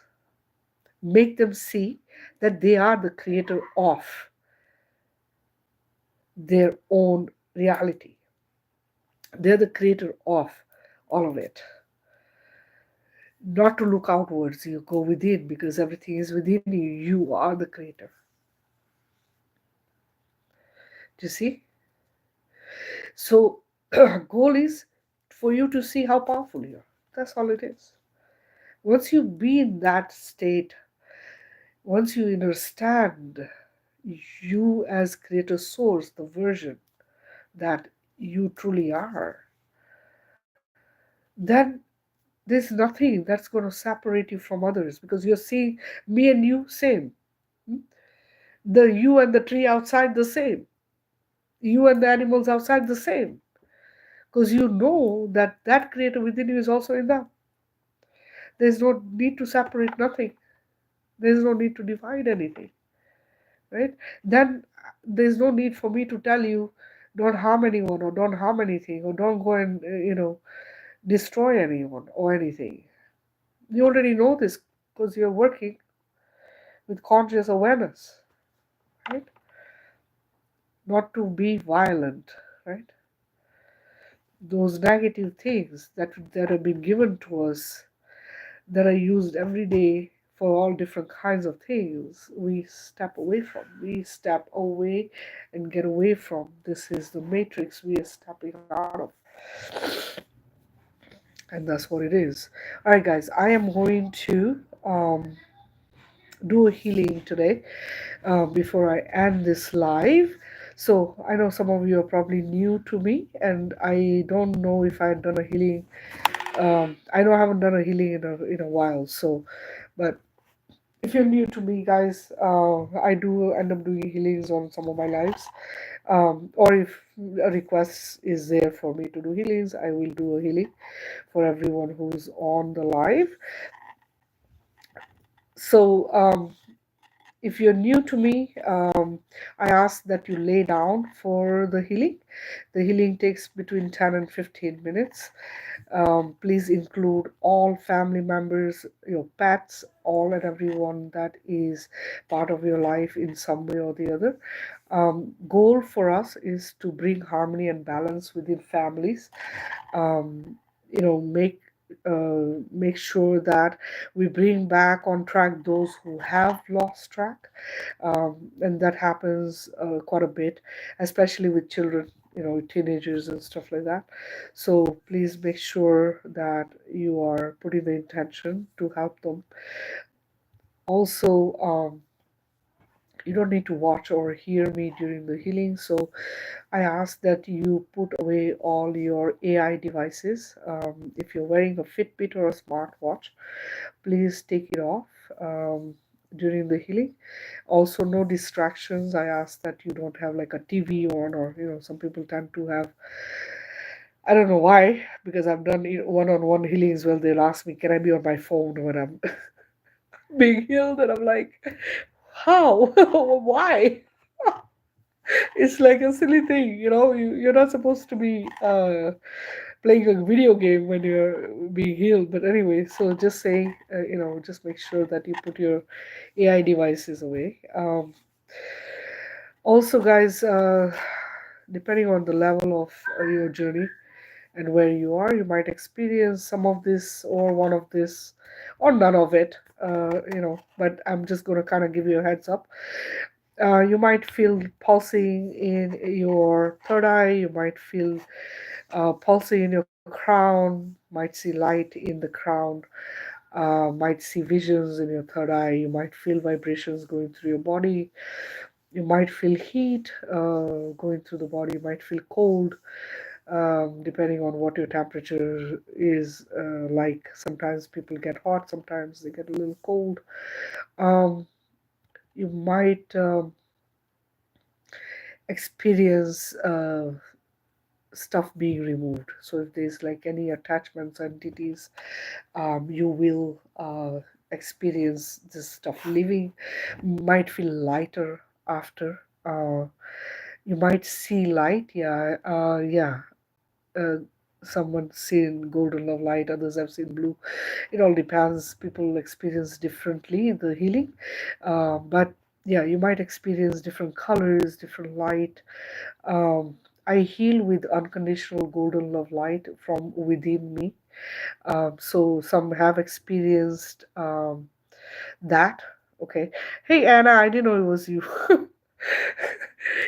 make them see that they are the creator of their own reality. They're the creator of all of it. Not to look outwards, you go within because everything is within you. You are the creator. Do you see? So, goal is for you to see how powerful you are. That's all it is. Once you be in that state, once you understand you as creator source, the version that you truly are, then there's nothing that's going to separate you from others because you're seeing me and you same. Hmm? The you and the tree outside the same. You and the animals outside the same. Because you know that that creator within you is also in them. There's no need to separate nothing. There's no need to divide anything. Right? Then there's no need for me to tell you don't harm anyone or don't harm anything or don't go and destroy anyone or anything. You already know this because you're working with conscious awareness, right? Not to be violent, right? Those negative things that have been given to us that are used every day for all different kinds of things, we step away from. We step away and get away from. This is the matrix we are stepping out of. And that's what it is. All right, guys, I am going to do a healing today before I end this live. So I know some of you are probably new to me, and I don't know if I've done a healing. I know I haven't done a healing in a while. So, but if you're new to me, guys, I do end up doing healings on some of my lives. Or if a request is there for me to do healings, I will do a healing for everyone who's on the live. So, if you're new to me, I ask that you lay down for the healing. The healing takes between 10 and 15 minutes. Please include all family members, your pets, all and everyone that is part of your life in some way or the other. Goal for us is to bring harmony and balance within families. um, make sure that we bring back on track those who have lost track, and that happens quite a bit, especially with children, teenagers and stuff like that. So please make sure that you are putting the intention to help them. Also, you don't need to watch or hear me during the healing. So I ask that you put away all your AI devices. If you're wearing a Fitbit or a smartwatch, please take it off during the healing. Also, no distractions. I ask that you don't have like a TV on, or some people tend to have. I don't know why, because I've done one-on-one healings. Well, they'll ask me, "Can I be on my phone when I'm being healed?" And I'm like, "How? Why?" It's like a silly thing, you're not supposed to be playing a video game when you're being healed. But anyway, so just say, just make sure that you put your AI devices away. Also, guys, depending on the level of your journey and where you are, you might experience some of this or one of this or none of it, but I'm just going to kind of give you a heads up. You might feel pulsing in your third eye, you might feel pulsing in your crown, might see light in the crown, might see visions in your third eye, you might feel vibrations going through your body, you might feel heat going through the body, you might feel cold, depending on what your temperature is like. Sometimes people get hot, sometimes they get a little cold. Um, you might experience stuff being removed. So if there's like any attachments, entities, you will experience this stuff leaving. Might feel lighter after. You might see light. Yeah, yeah. Uh, Someone seen golden love light, others have seen blue. It all depends. People experience differently the healing, but yeah, you might experience different colors, different light. um, I heal with unconditional golden love light from within me. So some have experienced that. Okay. Hey, Anna, I didn't know it was you.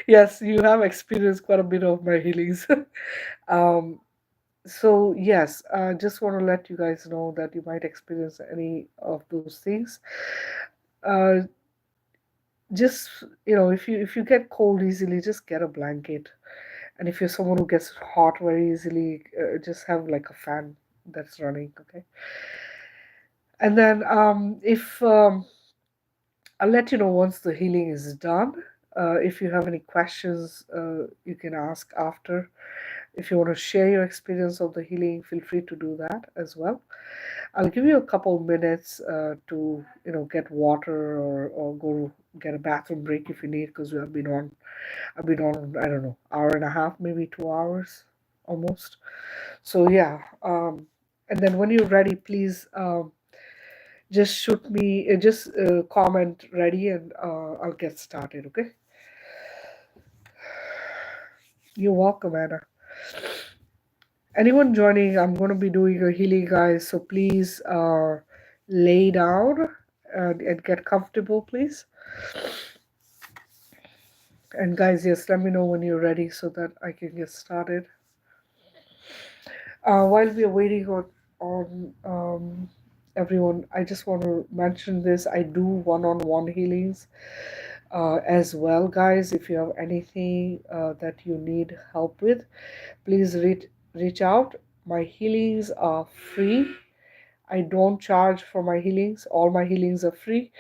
Yes, you have experienced quite a bit of my healings. um, so, yes, I just want to let you guys know that you might experience any of those things. Uh, just, if you get cold easily, just get a blanket. And if you're someone who gets hot very easily, just have like a fan that's running, okay? And then if I'll let you know once the healing is done. If you have any questions, you can ask after. If you want to share your experience of the healing, feel free to do that as well. I'll give you a couple minutes to get water, or go get a bathroom break if you need, because I've been on, I don't know, hour and a half, maybe 2 hours almost. So yeah, and then when you're ready, please just shoot me, just comment ready, and I'll get started. Okay. You're welcome, Anna. Anyone joining, I'm going to be doing a healing, guys. So please lay down and get comfortable, please. And guys, yes, let me know when you're ready so that I can get started. While we are waiting on everyone, I just want to mention this. I do one-on-one healings as well, guys. If you have anything that you need help with, please reach out. My healings are free. I don't charge for my healings. All my healings are free,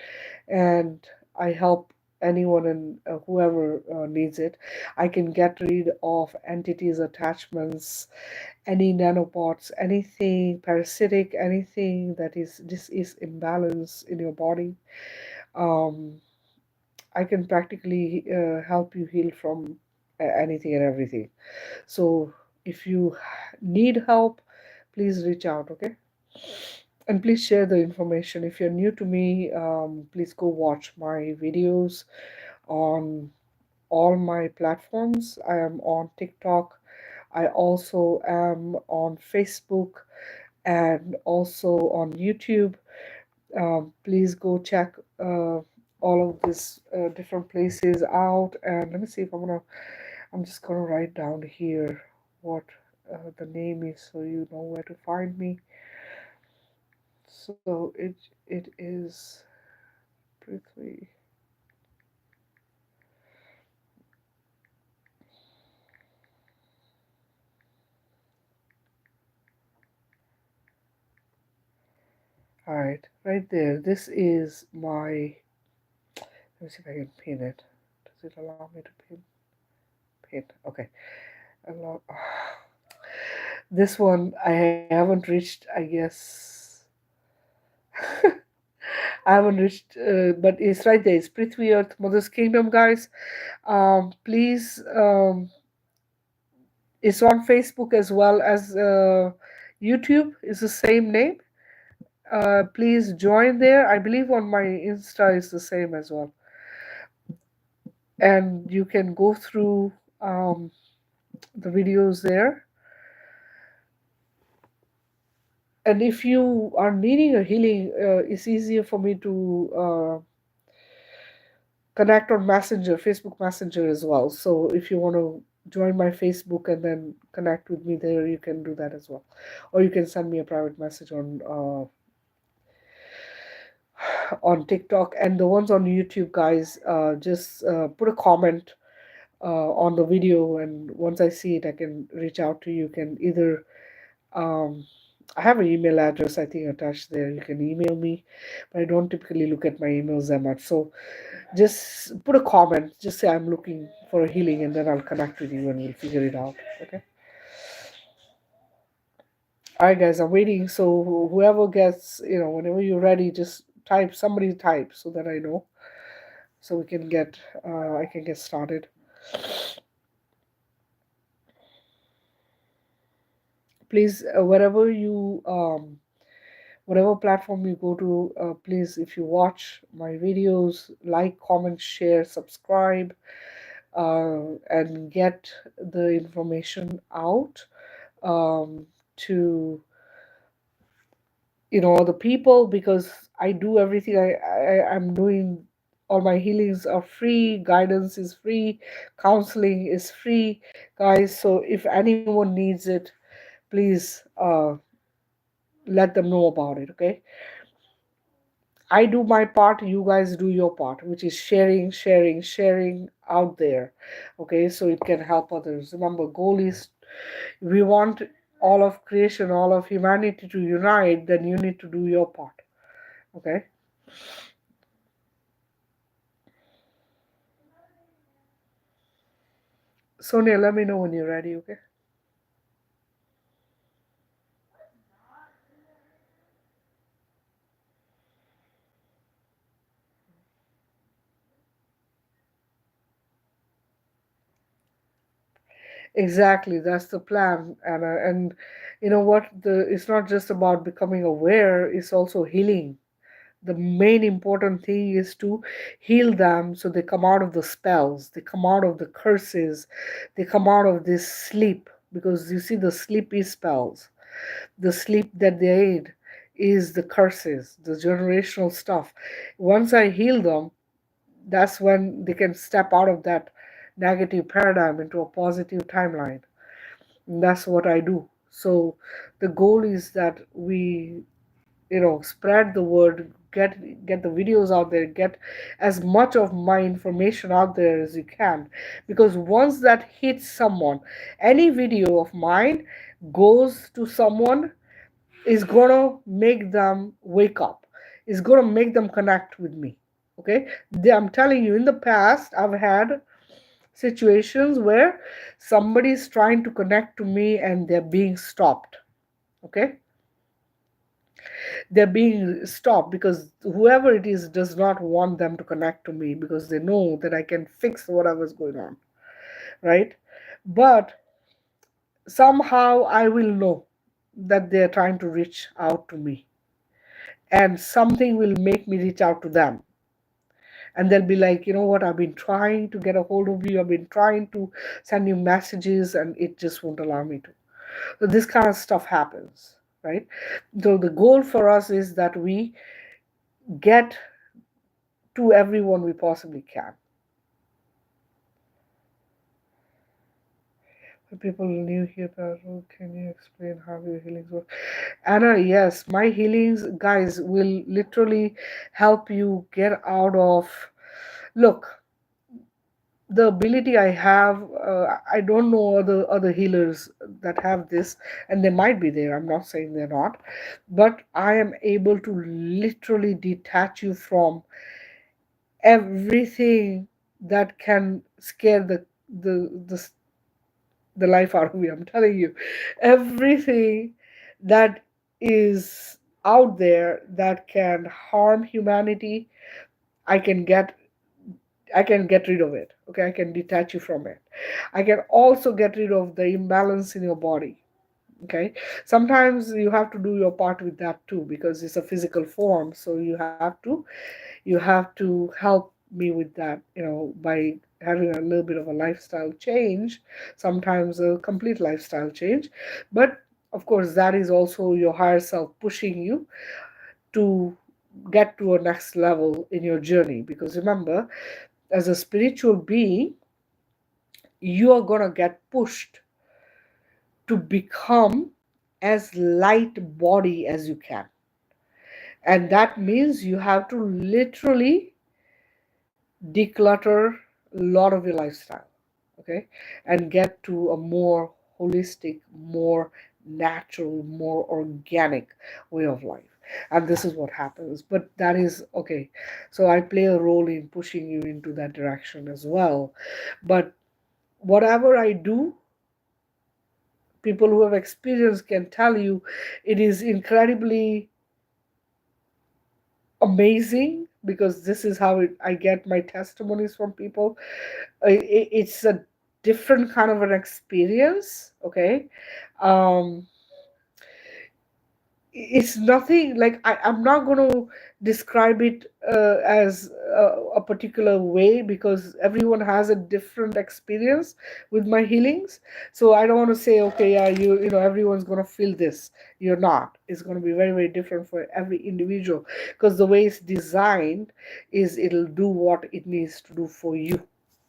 and I help anyone and whoever needs it. I can get rid of entities, attachments, any nanobots, anything parasitic, anything that is this is imbalance in your body. Um, I can practically help you heal from anything and everything. So if you need help, please reach out, okay? And please share the information. If you're new to me, please go watch my videos on all my platforms. I am on TikTok. I also am on Facebook and also on YouTube. Please go check all of these different places out. And let me see if I'm just gonna write down here what the name is so you know where to find me. So it is Prithvi. All right, right there. This is my. Let me see if I can pin it. Does it allow me to pin? Pin. Okay. Allow. This one I haven't reached. I guess I haven't reached, but it's right there. It's Prithvi Earth Mother's Kingdom, guys. Please, it's on Facebook as well as YouTube. It's the same name. Please join there. I believe on my Insta is the same as well. And you can go through the videos there. And if you are needing a healing, it's easier for me to connect on Messenger, Facebook Messenger as well. So if you want to join my Facebook and then connect with me there, you can do that as well. Or you can send me a private message on TikTok, and the ones on YouTube, guys. Just put a comment on the video, and once I see it, I can reach out to you. You can either um, I have an email address I think attached there. You can email me, but I don't typically look at my emails that much. So just put a comment. Just say I'm looking for a healing, and then I'll connect with you and we'll figure it out. Okay. All right, guys. I'm waiting. So whoever gets, whenever you're ready, just type. Somebody type so that I know, so we can get. I can get started. Please, whatever platform you go to, please, if you watch my videos, like, comment, share, subscribe, and get the information out to other people, because I do everything. I'm doing all my healings are free, guidance is free, counseling is free, guys. So if anyone needs it, please let them know about it. Okay. I do my part, you guys do your part, which is sharing, sharing, sharing out there. Okay, so it can help others. Remember, goal is we want all of creation, all of humanity to unite, then you need to do your part. Okay. Sonia, let me know when you're ready, okay? Exactly, that's the plan, Anna. And you know what? It's not just about becoming aware, it's also healing. The main important thing is to heal them so they come out of the spells, they come out of the curses, they come out of this sleep. Because you see, the sleep is spells. The sleep that they ate is the curses, the generational stuff. Once I heal them, that's when they can step out of that negative paradigm into a positive timeline. And that's what I do. So the goal is that we spread the word, get the videos out there, get as much of my information out there as you can, because once that hits someone, any video of mine goes to someone, is gonna make them wake up, is gonna make them connect with me. Okay, I'm telling you, in the past, I've had situations where somebody is trying to connect to me and they're being stopped. Okay, they're being stopped because whoever it is does not want them to connect to me because they know that I can fix whatever's going on, right? But somehow I will know that they're trying to reach out to me, and something will make me reach out to them. And they'll be like, you know what, I've been trying to get a hold of you, I've been trying to send you messages, and it just won't allow me to. So this kind of stuff happens, right? So the goal for us is that we get to everyone we possibly can. For people new here, can you explain how your healings work? Anna, yes, my healings, guys, will literally help you get out of. Look, the ability I have, I don't know other healers that have this, and they might be there. I'm not saying they're not, but I am able to literally detach you from everything that can scare the the life out of you. I'm telling you, everything that is out there that can harm humanity, I can get I can get rid of it. Okay, I can detach you from it. I can also get rid of the imbalance in your body. Okay, sometimes you have to do your part with that too because it's a physical form. So you have to help me with that. By having a little bit of a lifestyle change, sometimes a complete lifestyle change, but of course that is also your higher self pushing you to get to a next level in your journey, because remember, as a spiritual being, you are going to get pushed to become as light body as you can. And that means you have to literally declutter a lot of your lifestyle, okay, and get to a more holistic, more natural, more organic way of life. And this is what happens. But that is okay. So I play a role in pushing you into that direction as well. But whatever I do, people who have experience can tell you it is incredibly amazing, because this is how I get my testimonies from people. It's a different kind of an experience. Okay, um, it's nothing like I'm not going to describe it as a particular way, because everyone has a different experience with my healings. So I don't want to say, okay, yeah, everyone's going to feel this. You're not. It's going to be very, very different for every individual, because the way it's designed is it'll do what it needs to do for you.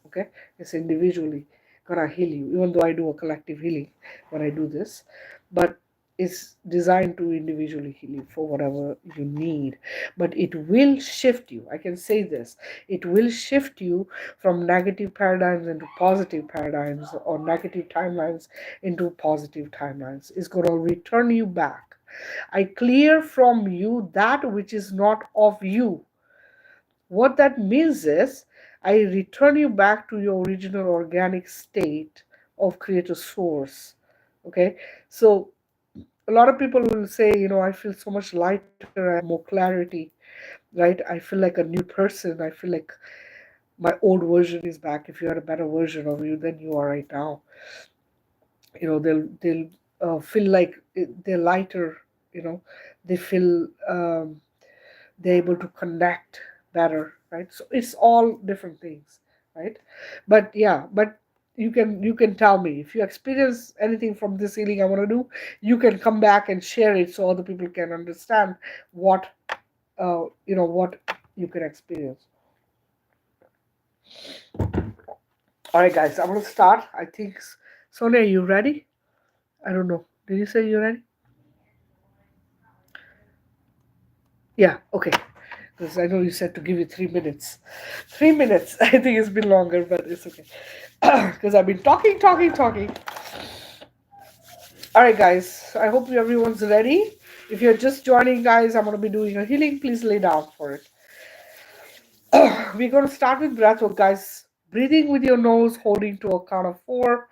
Okay, it's individually gonna heal you, even though I do a collective healing when I do this, but it's designed to individually heal you for whatever you need. But it will shift you, I can say this, it will shift you from negative paradigms into positive paradigms, or negative timelines into positive timelines. It's going to return you back. I clear from you that which is not of you. What that means is, I return you back to your original organic state of creator source. Okay, so a lot of people will say, I feel so much lighter, I have more clarity, right? I feel like a new person. I feel like my old version is back. If you had a better version of you than you are right now, they'll feel like they're lighter. They feel they're able to connect better, right? So it's all different things, right? But yeah, but you can tell me if you experience anything from this healing I want to do. You can come back and share it so other people can understand what what you can experience. All right, guys, I'm gonna start. I think, Sonia, are you ready? I don't know. Did you say you're ready? Yeah, okay. Because I know you said to give you 3 minutes. 3 minutes. I think it's been longer, but it's okay. Because I've been talking, talking, talking. All right, guys. I hope everyone's ready. If you're just joining, guys, I'm going to be doing a healing. Please lay down for it. We're going to start with breath work, guys. Breathing with your nose, holding to a count of 4,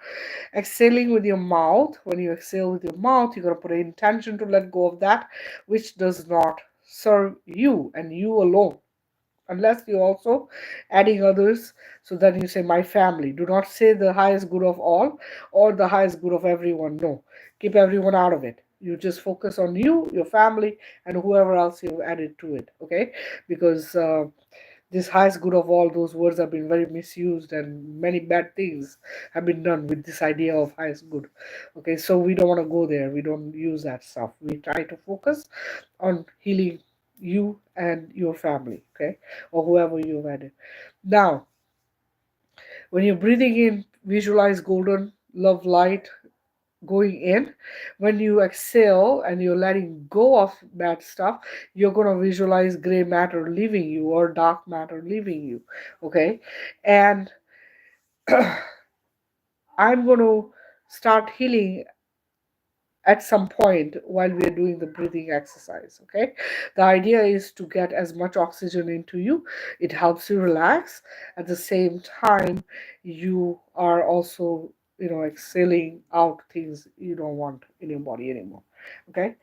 exhaling with your mouth. When you exhale with your mouth, you're going to put an intention to let go of that which does not serve you and you alone, unless you're also adding others. So then you say my family. Do not say the highest good of all or the highest good of everyone. No, keep everyone out of it. You just focus on you, your family, and whoever else you've added to it. Okay, because this highest good of all, those words have been very misused and many bad things have been done with this idea of highest good. Okay, so we don't want to go there. We don't use that stuff. We try to focus on healing you and your family, okay, or whoever you've added. Now, when you're breathing in, visualize golden love light going in. When you exhale and you're letting go of bad stuff, you're going to visualize gray matter leaving you or dark matter leaving you, okay. And I'm going to start healing at some point while we are doing the breathing exercise. Okay, the idea is to get as much oxygen into you. It helps you relax. At the same time, you are also, exhaling out things you don't want in your body anymore. Okay.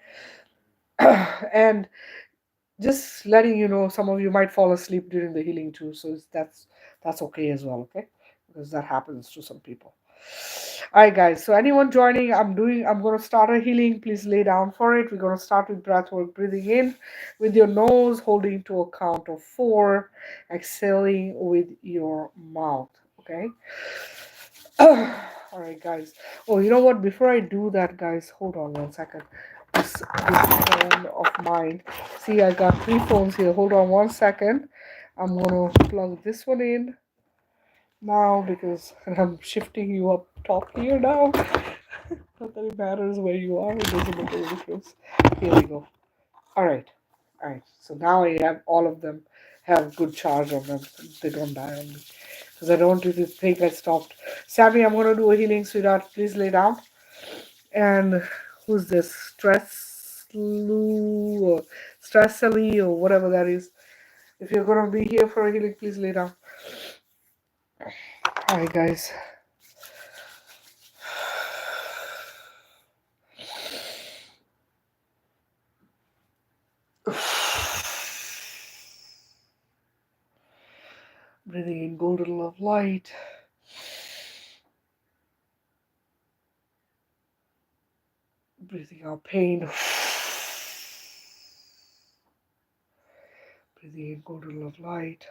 And just letting you know, some of you might fall asleep during the healing too, so that's okay as well. Okay, because that happens to some people. All right, guys, so anyone joining, I'm going to start a healing. Please lay down for it. We're going to start with breath work. Breathing in with your nose, holding to a count of 4, exhaling with your mouth. Okay. All right, guys. Oh, you know what, before I do that, guys, hold on one second. This phone of mine, see, I got 3 phones here. Hold on one second. I'm going to plug this one in now because I'm shifting you up top here now. Not that it matters where you are, it doesn't make any difference. Here we go. Alright. Alright. So now I have all of them have good charge on them. So they don't die on me. Because I don't want you to think I stopped. Sammy, I'm gonna do a healing, sweetheart. Please lay down. And who's this? Or Stressly or whatever that is. If you're gonna be here for a healing, please lay down. Alright, guys. Breathing in golden love light. Breathing out pain. Breathing in golden love light.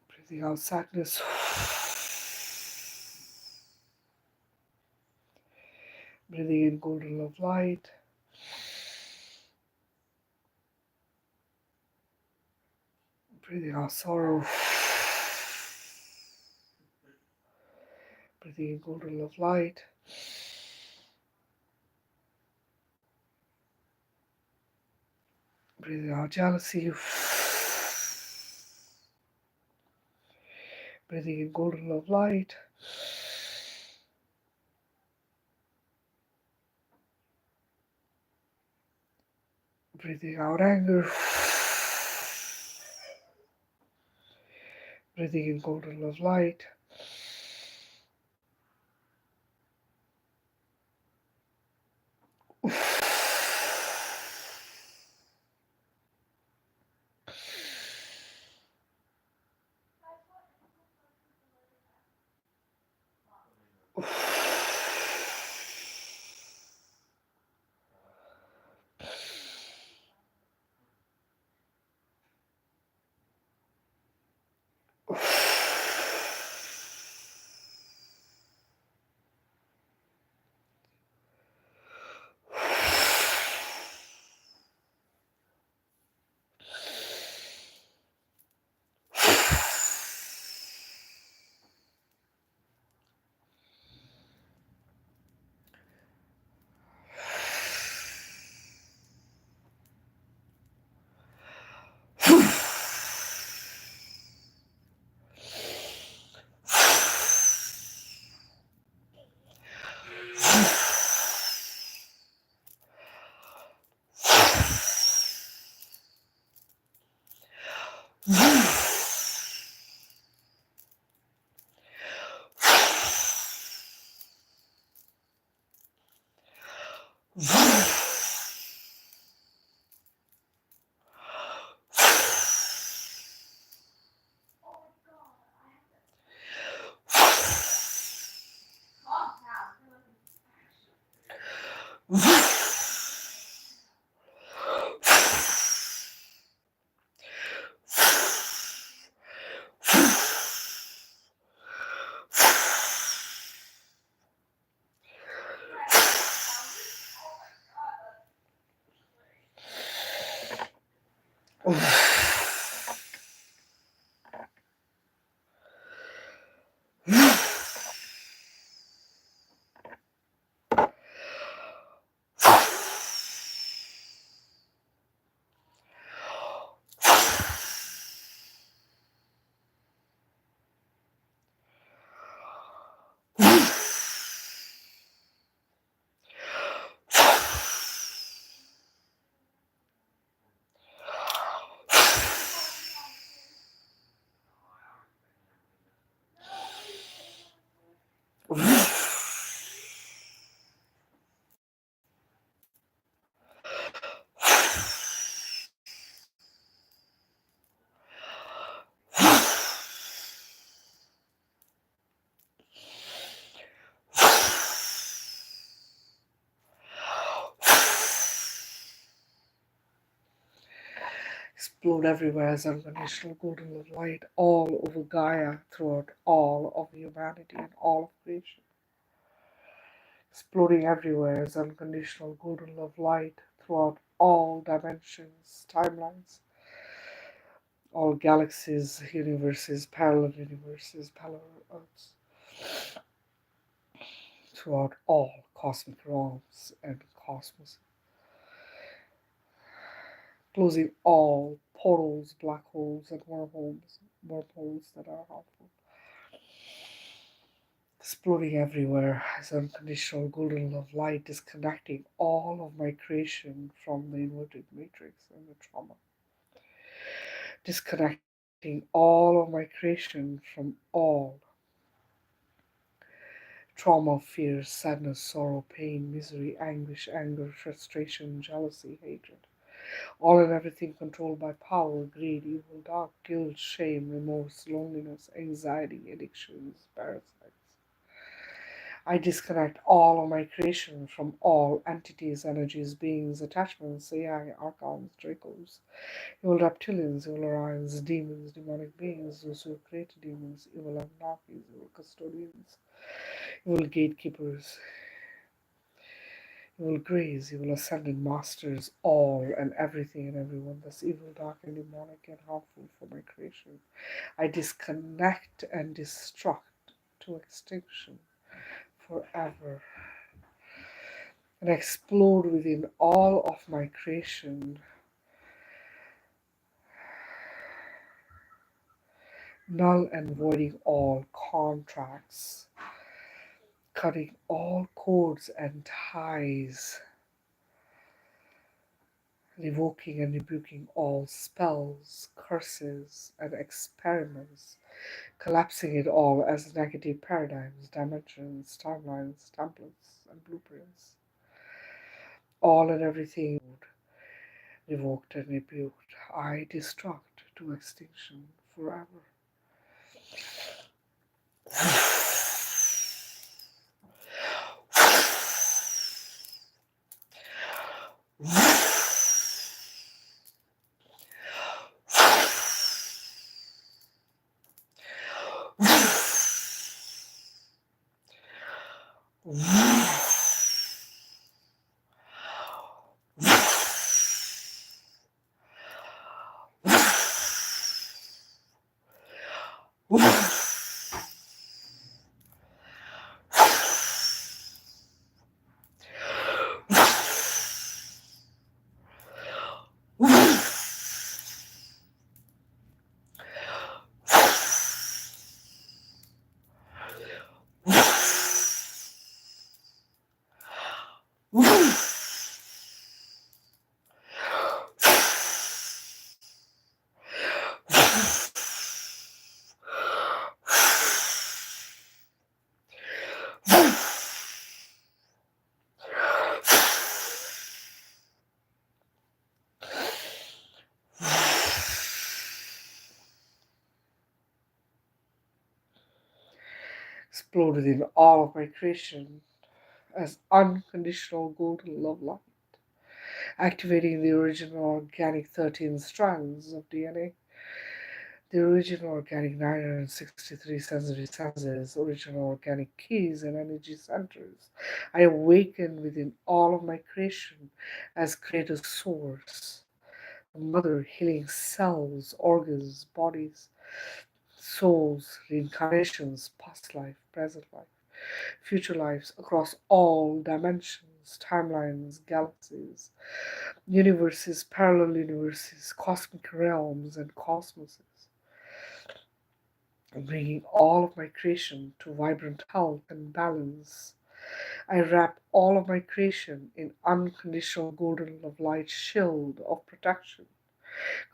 Breathing out sadness. Breathing in golden love light. Breathing out sorrow. Breathing in golden love light. Breathing out jealousy. Breathing in golden love light. Breathing out anger. Breathing in golden love light. Explode everywhere as unconditional golden love light all over Gaia, throughout all of humanity and all of creation. Exploding everywhere as unconditional golden love light throughout all dimensions, timelines, all galaxies, universes, parallel earths, throughout all cosmic realms and cosmos, closing all portals, black holes, and wormholes that are harmful. Exploding everywhere as unconditional golden love light, disconnecting all of my creation from the inverted matrix and the trauma. Disconnecting all of my creation from all trauma, fear, sadness, sorrow, pain, misery, anguish, anger, frustration, jealousy, hatred. All and everything controlled by power, greed, evil, dark, guilt, shame, remorse, loneliness, anxiety, addictions, parasites. I disconnect all of my creation from all entities, energies, beings, attachments, AI, archons, dracos, evil reptilians, evil Orions, demons, demonic beings, those who created demons, evil Anunnakis, evil custodians, evil gatekeepers, evil grays, evil ascended masters, all and everything and everyone that's evil, dark, and demonic and harmful for my creation. I disconnect and destruct to extinction forever and explode within all of my creation, null and voiding all contracts, cutting all cords and ties, revoking and rebuking all spells, curses, and experiments, collapsing it all as negative paradigms, dimensions, timelines, templates, and blueprints. All and everything revoked and rebuked. I destruct to extinction forever. explode within all of my creation as unconditional golden love light, activating the original organic 13 strands of DNA, the original organic 963 sensory senses, original organic keys and energy centers. I awaken within all of my creation as creative source, the mother healing cells, organs, bodies, souls, reincarnations, past life, present life, future lives across all dimensions, timelines, galaxies, universes, parallel universes, cosmic realms, and cosmoses, bringing all of my creation to vibrant health and balance. I wrap all of my creation in unconditional golden love light shield of protection,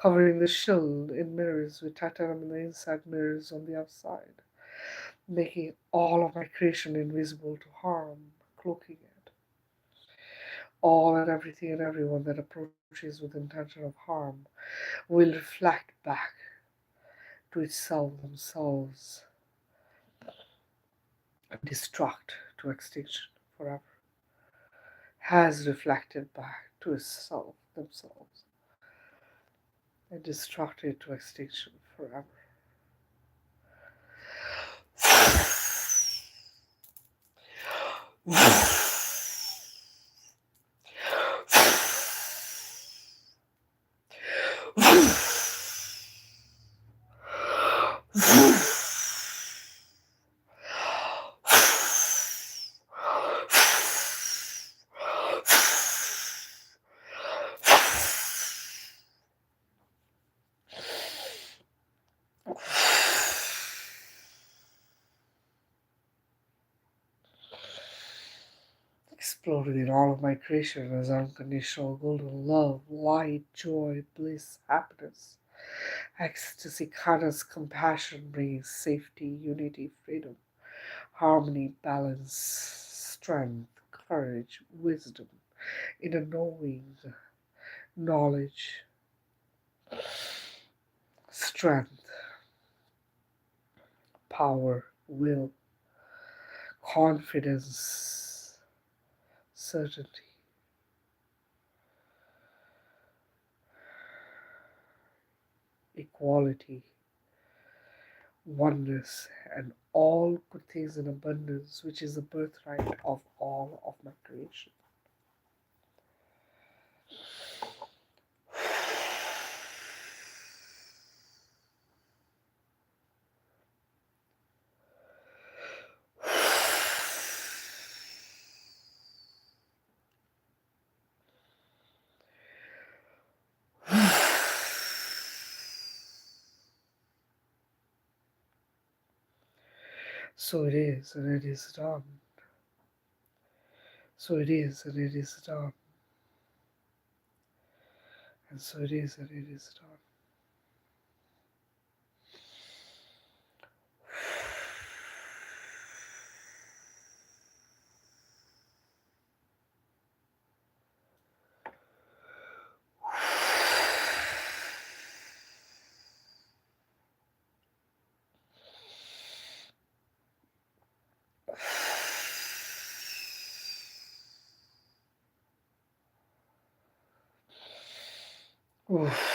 covering the shield in mirrors with titanium on the inside, mirrors on the outside, making all of my creation invisible to harm, cloaking it. All and everything and everyone that approaches with intention of harm will reflect back to itself themselves and destruct to extinction forever. Has reflected back to itself themselves and destructed to extinction forever. Exploded in all of my creation as unconditional golden love, light, joy, bliss, happiness, ecstasy, kindness, compassion, bringing safety, unity, freedom, harmony, balance, strength, courage, wisdom, inner knowing, knowledge, strength, power, will, confidence, certainty, equality, oneness, and all good things in abundance, which is the birthright of all of my creation. So it is, and it is done. So it is, and it is done. And so it is, and it is done. Oof.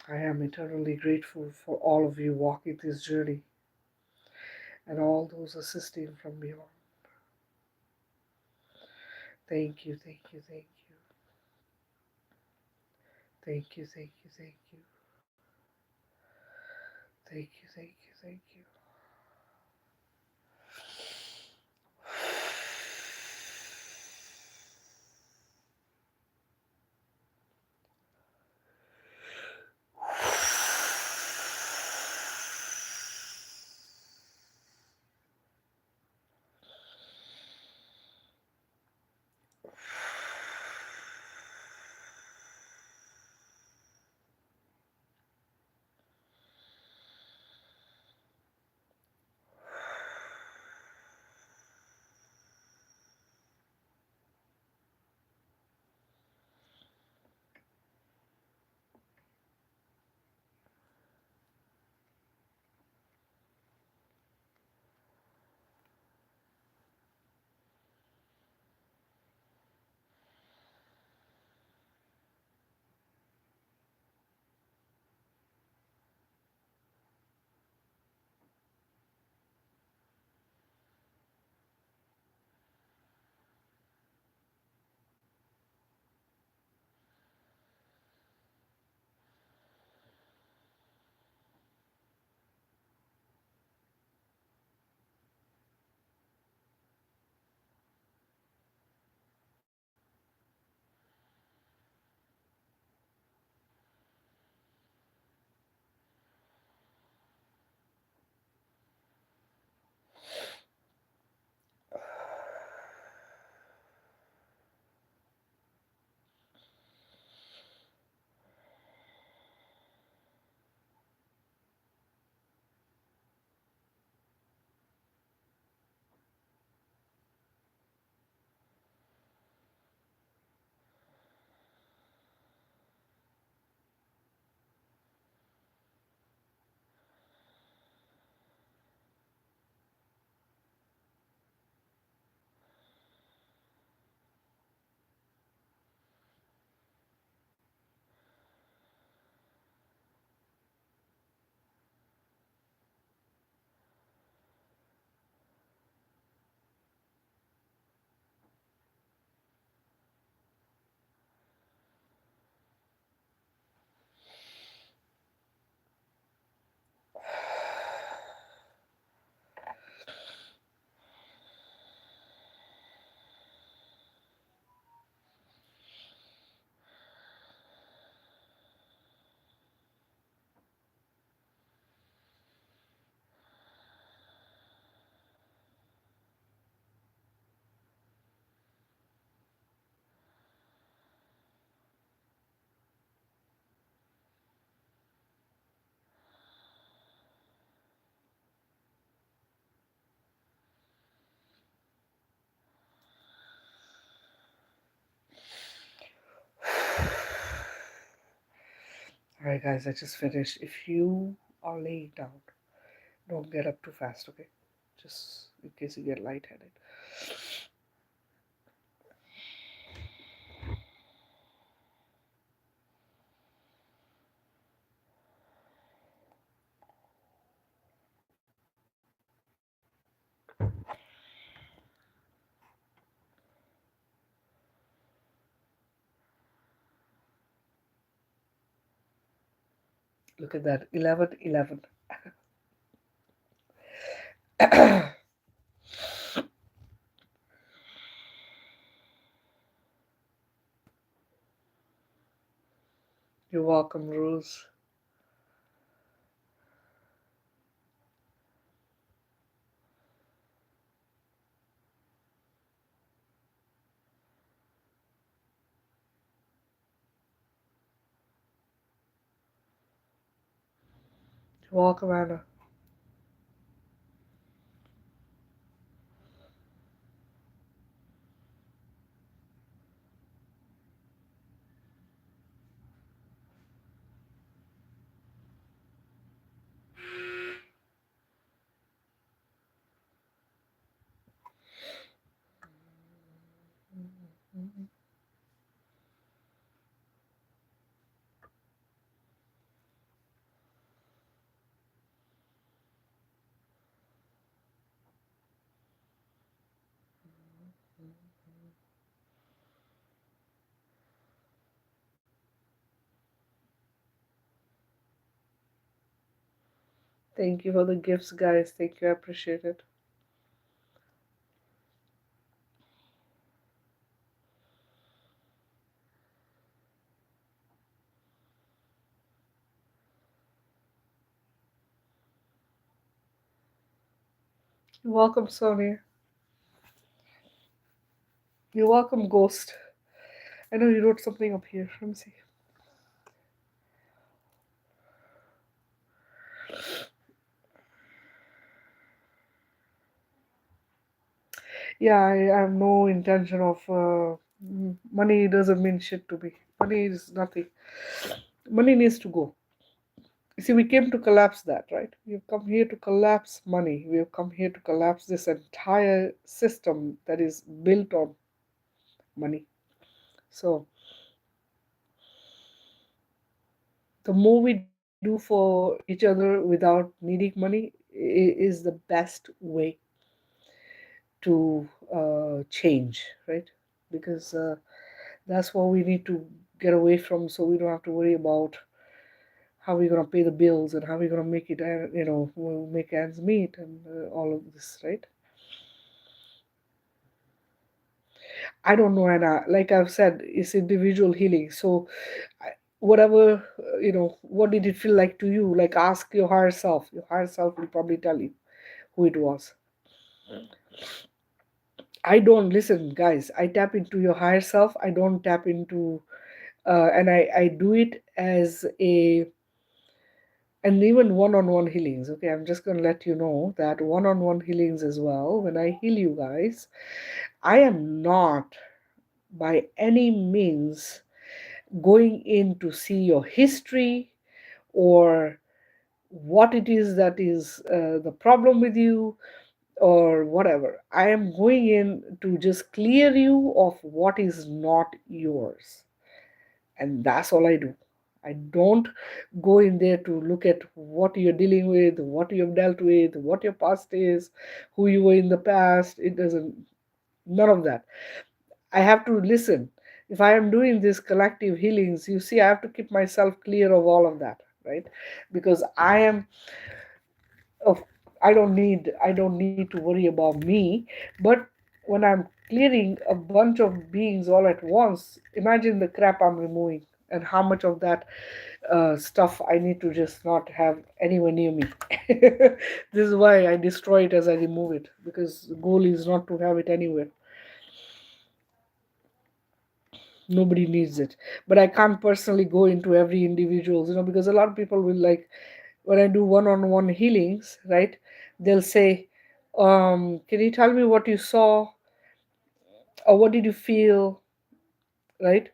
I am eternally grateful for all of you walking this journey and all those assisting from beyond. Thank you, thank you, thank you. Thank you, thank you, thank you. Thank you, thank you, thank you. Alright, guys, I just finished. If you are laying down, don't get up too fast, okay? Just in case you get lightheaded. Look at that. 11, 11. You're welcome, Rose. You're welcome, Anna. Thank you for the gifts, guys. Thank you. I appreciate it. You're welcome, Sonia. You're welcome, Ghost. I know you wrote something up here. Let me see. Yeah, I have no intention of. Money doesn't mean shit to me. Money is nothing. Money needs to go. You see, we came to collapse that, right? We've come here to collapse money. We have come here to collapse this entire system that is built on money. So, the more we do for each other without needing money is the best way to change, right? Because that's what we need to get away from, so we don't have to worry about how we're going to pay the bills and how we're going to make it, we'll make ends meet and all of this, right? I don't know, Anna. Like I've said, it's individual healing. So, whatever, what did it feel like to you? Like, ask your higher self. Your higher self will probably tell you who it was. I don't listen, guys. I tap into your higher self. I don't tap into, and I do it as a, and even one-on-one healings. Okay, I'm just gonna let you know that one-on-one healings as well. When I heal you guys, I am not by any means going in to see your history or what it is that is the problem with you or whatever. I am going in to just clear you of what is not yours. And that's all I do. I don't go in there to look at what you're dealing with, what you've dealt with, what your past is, who you were in the past. It doesn't, none of that. I have to listen. If I am doing these collective healings, you see, I have to keep myself clear of all of that, right? Because I am of I don't need to worry about me. But when I'm clearing a bunch of beings all at once, imagine the crap I'm removing and how much of that stuff I need to just not have anywhere near me. This is why I destroy it as I remove it, because the goal is not to have it anywhere. Nobody needs it. But I can't personally go into every individual, because a lot of people will, like, when I do one-on-one healings, right, they'll say, can you tell me what you saw or what did you feel, right?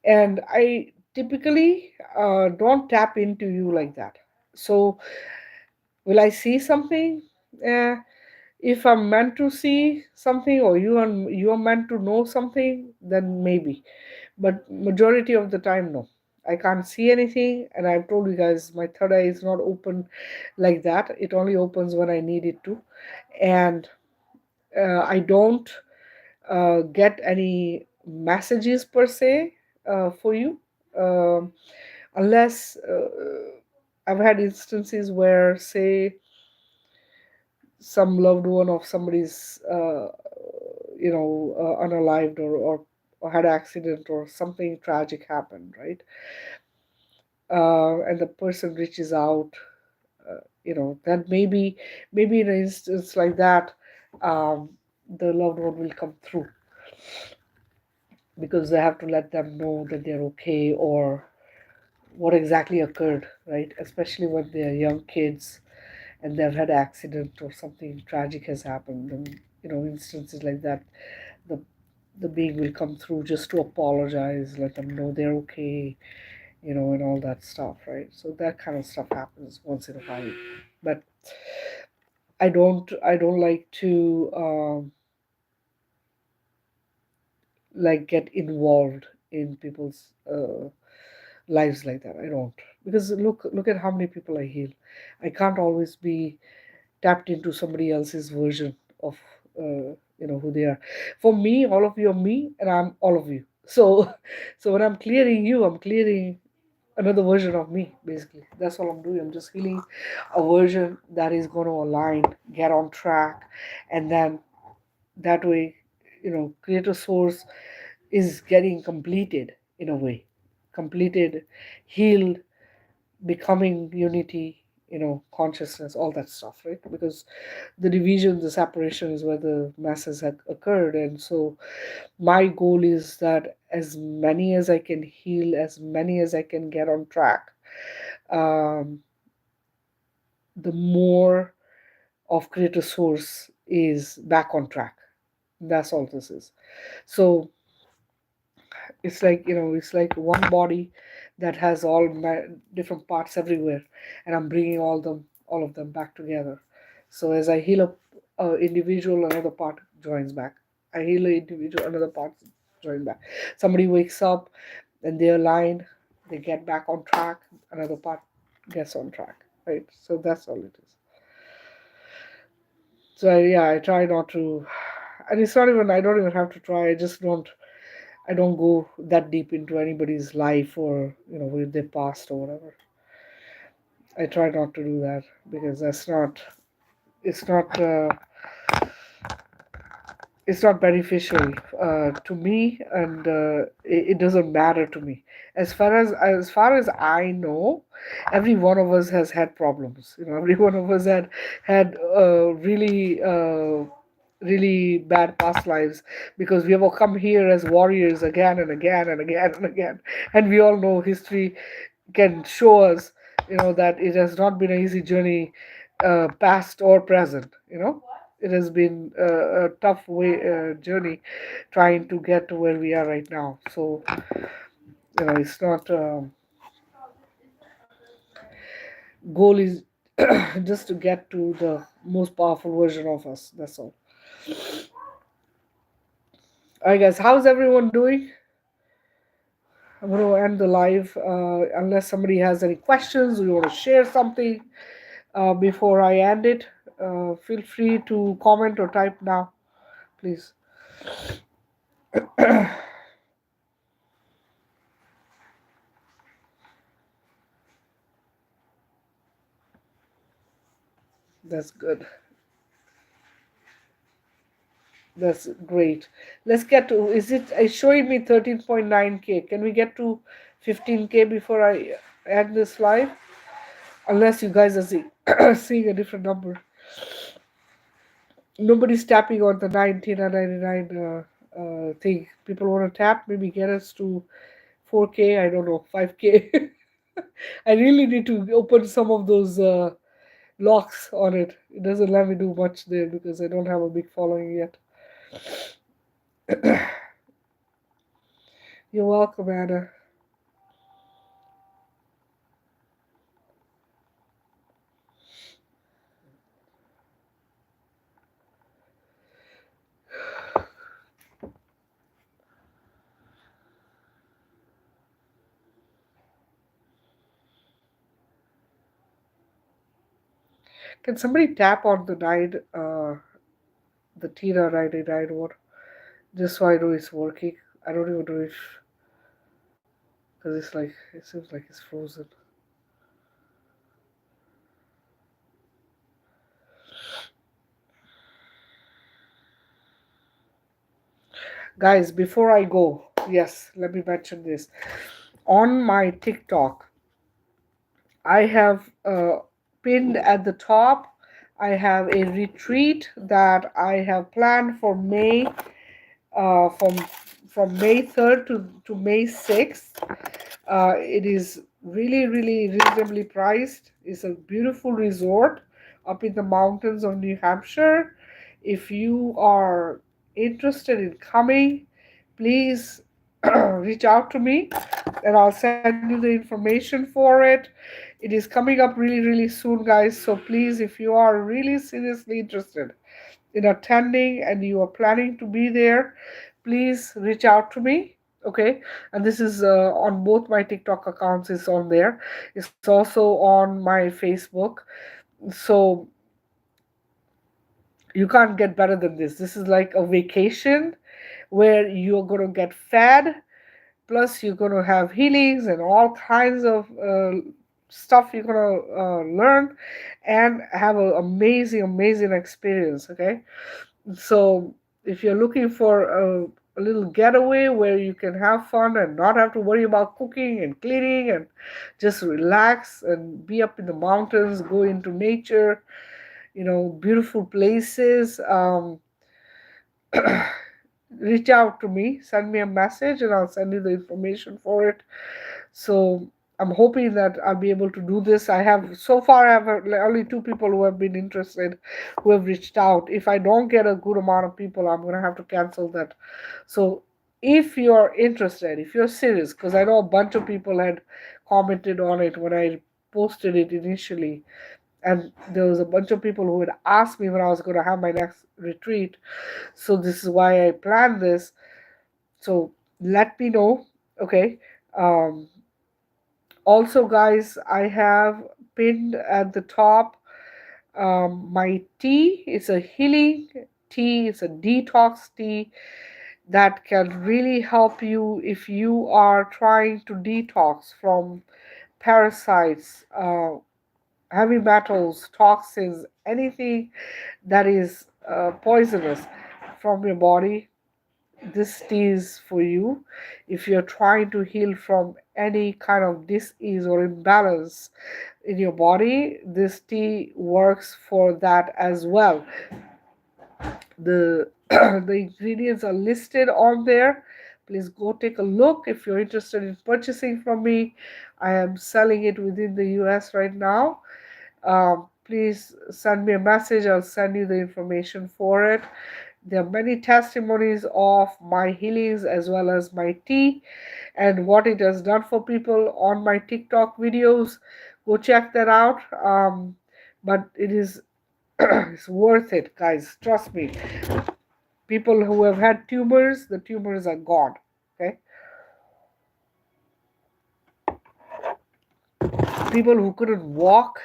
And I typically don't tap into you like that. So will I see something? uh, if I'm meant to see something, or you are meant to know something, then maybe. But majority of the time, no. I can't see anything, and I've told you guys my third eye is not open like that. It only opens when I need it to. And I don't get any messages per se for you, um, unless I've had instances where, say, some loved one of somebody's unalived, or had an accident or something tragic happened, right? And the person reaches out, that maybe in an instance like that, um, the loved one will come through, because they have to let them know that they're okay, or what exactly occurred, right? Especially when they're young kids and they've had an accident or something tragic has happened, and instances like that, the the being will come through just to apologize, let them know they're okay, and all that stuff, right? So that kind of stuff happens once in a while. But I don't like to like get involved in people's lives like that. I don't, because look at how many people I heal. I can't always be tapped into somebody else's version of who they are. For me, all of you are me, and I'm all of you. So so when I'm clearing you, I'm clearing another version of me, basically. That's all I'm doing. I'm just healing a version that is going to align, get on track, and then that way, creator source is getting completed in a way, completed, healed, becoming unity, consciousness, all that stuff, right? Because the division, the separation is where the masses have occurred. And so my goal is that as many as I can heal, as many as I can get on track, um, the more of creator source is back on track. That's all this is. So it's like, it's like one body that has different parts everywhere, and I'm bringing all of them back together. So as I heal a individual, another part joins back. I heal an individual, another part joins back. Somebody wakes up and they align, they get back on track, another part gets on track, right? So that's all it is. So yeah, I try not to, and it's not even, I don't even have to try. I don't go that deep into anybody's life, or with their past or whatever. I try not to do that because it's not it's not beneficial to me, and it doesn't matter to me. As far as I know, every one of us has had problems. Every one of us had really bad past lives, because we have all come here as warriors again and again and again and again, and we all know history can show us, that it has not been an easy journey, past or present. It has been a tough journey trying to get to where we are right now. So it's not, goal is just to get to the most powerful version of us. That's all. All right, guys, how's everyone doing? I'm going to end the live, unless somebody has any questions or you want to share something before I end it. Feel free to comment or type now, please. That's good. That's great. Let's get to, is it's showing me 13.9K. Can we get to 15K before I end this live? Unless you guys are seeing a different number. Nobody's tapping on the 19.99 thing. People want to tap, maybe get us to 4K, I don't know, 5K. I really need to open some of those locks on it. It doesn't let me do much there because I don't have a big following yet. You're welcome, Anna. Can somebody tap on the Tina 99 one? Just so I know it's working. I don't even know if, because it's like, it seems like it's frozen. Guys, before I go, yes, let me mention this. On my TikTok, I have pinned at the top, I have a retreat that I have planned for May, from May 3rd to May 6th. It is really, really reasonably priced. It's a beautiful resort up in the mountains of New Hampshire. If you are interested in coming, please reach out to me and I'll send you the information for it. It is coming up really, really soon, guys. So please, if you are really seriously interested in attending and you are planning to be there, please reach out to me. Okay, and this is on both my TikTok accounts, is on there. It's also on my Facebook. So you can't get better than this. This is like a vacation where you're going to get fed, Plus you're going to have healings and all kinds of stuff you're going to learn and have an amazing experience. Okay, so if you're looking for a little getaway where you can have fun and not have to worry about cooking and cleaning and just relax and be up in the mountains, go into nature, beautiful places, reach out to me, send me a message, and I'll send you the information for it. So I'm hoping that I'll be able to do this. I have so far I have only two people who have been interested, who have reached out. If I don't get a good amount of people, I'm gonna have to cancel that. So if you're interested, if you're serious, because I know a bunch of people had commented on it when I posted it initially, and there was a bunch of people who had asked me when I was going to have my next retreat. So this is why I planned this. So let me know. Okay. um, Also, guys, I have pinned at the top my tea. It's a healing tea, it's a detox tea that can really help you if you are trying to detox from parasites, heavy metals, toxins, anything that is poisonous from your body. This tea is for you. If you're trying to heal from any kind of disease or imbalance in your body, this tea works for that as well. The the ingredients are listed on there. Please go take a look if you're interested in purchasing from me. I am selling it within the US right now. Please send me a message. I'll send you the information for it. There are many testimonies of my healings as well as my tea and what it has done for people on my TikTok videos. Go check that out. But it is it's worth it, guys. Trust me. People who have had tumors, the tumors are gone. Okay. People who couldn't walk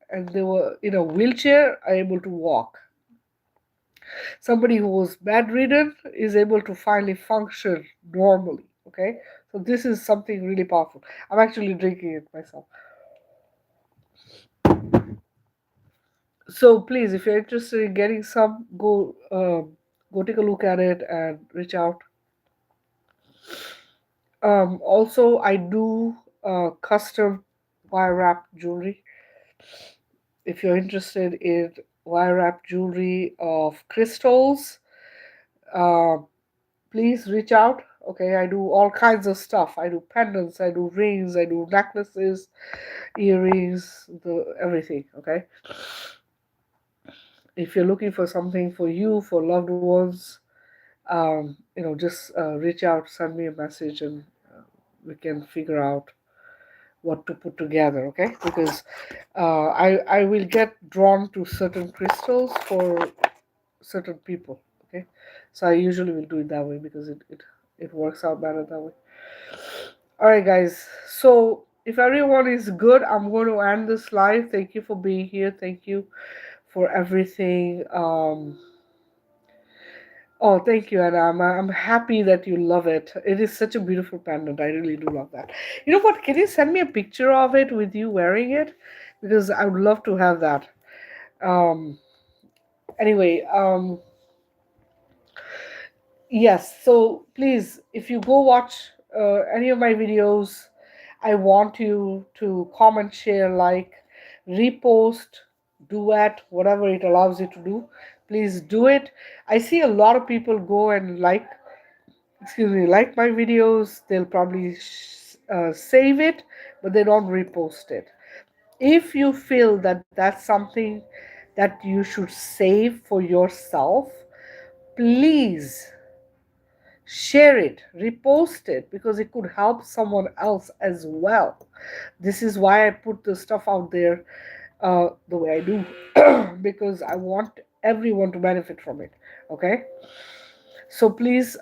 and they were in a wheelchair are able to walk. Somebody who was bedridden is able to finally function normally. Okay, so this is something really powerful. I'm actually drinking it myself. So please, if you're interested in getting some, go take a look at it and reach out. Also, I do custom wire wrap jewelry. If you're interested in wire wrap jewelry of crystals, uh, please reach out. Okay, I do all kinds of stuff. I do pendants, I do rings, I do necklaces, earrings, the everything. Okay, if you're looking for something for you, for loved ones, just reach out, send me a message, and we can figure out what to put together. Okay, because I will get drawn to certain crystals for certain people. Okay, so I usually will do it that way because it works out better that way. All right, guys. So if everyone is good, I'm going to end this live. Thank you for being here. Thank you for everything. Oh, thank you, Anna. I'm happy that you love it. It is such a beautiful pendant. I really do love that. You know what? Can you send me a picture of it with you wearing it? Because I would love to have that. Um, anyway, yes. So please, if you go watch any of my videos, I want you to comment, share, like, repost, duet, whatever it allows you to do. Please do it. I see a lot of people go and like my videos. They'll probably save it, but they don't repost it. If you feel that that's something that you should save for yourself, please share it, repost it, because it could help someone else as well. This is why I put the stuff out there the way I do, because I want everyone to benefit from it. Okay, so please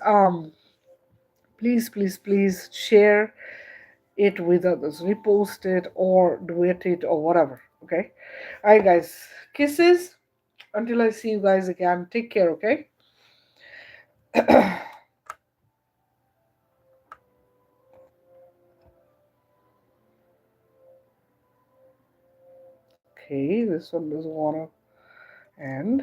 share it with others, repost it or duet it or whatever. Okay, all right, guys, kisses until I see you guys again. Take care. Okay. this one doesn't want to end.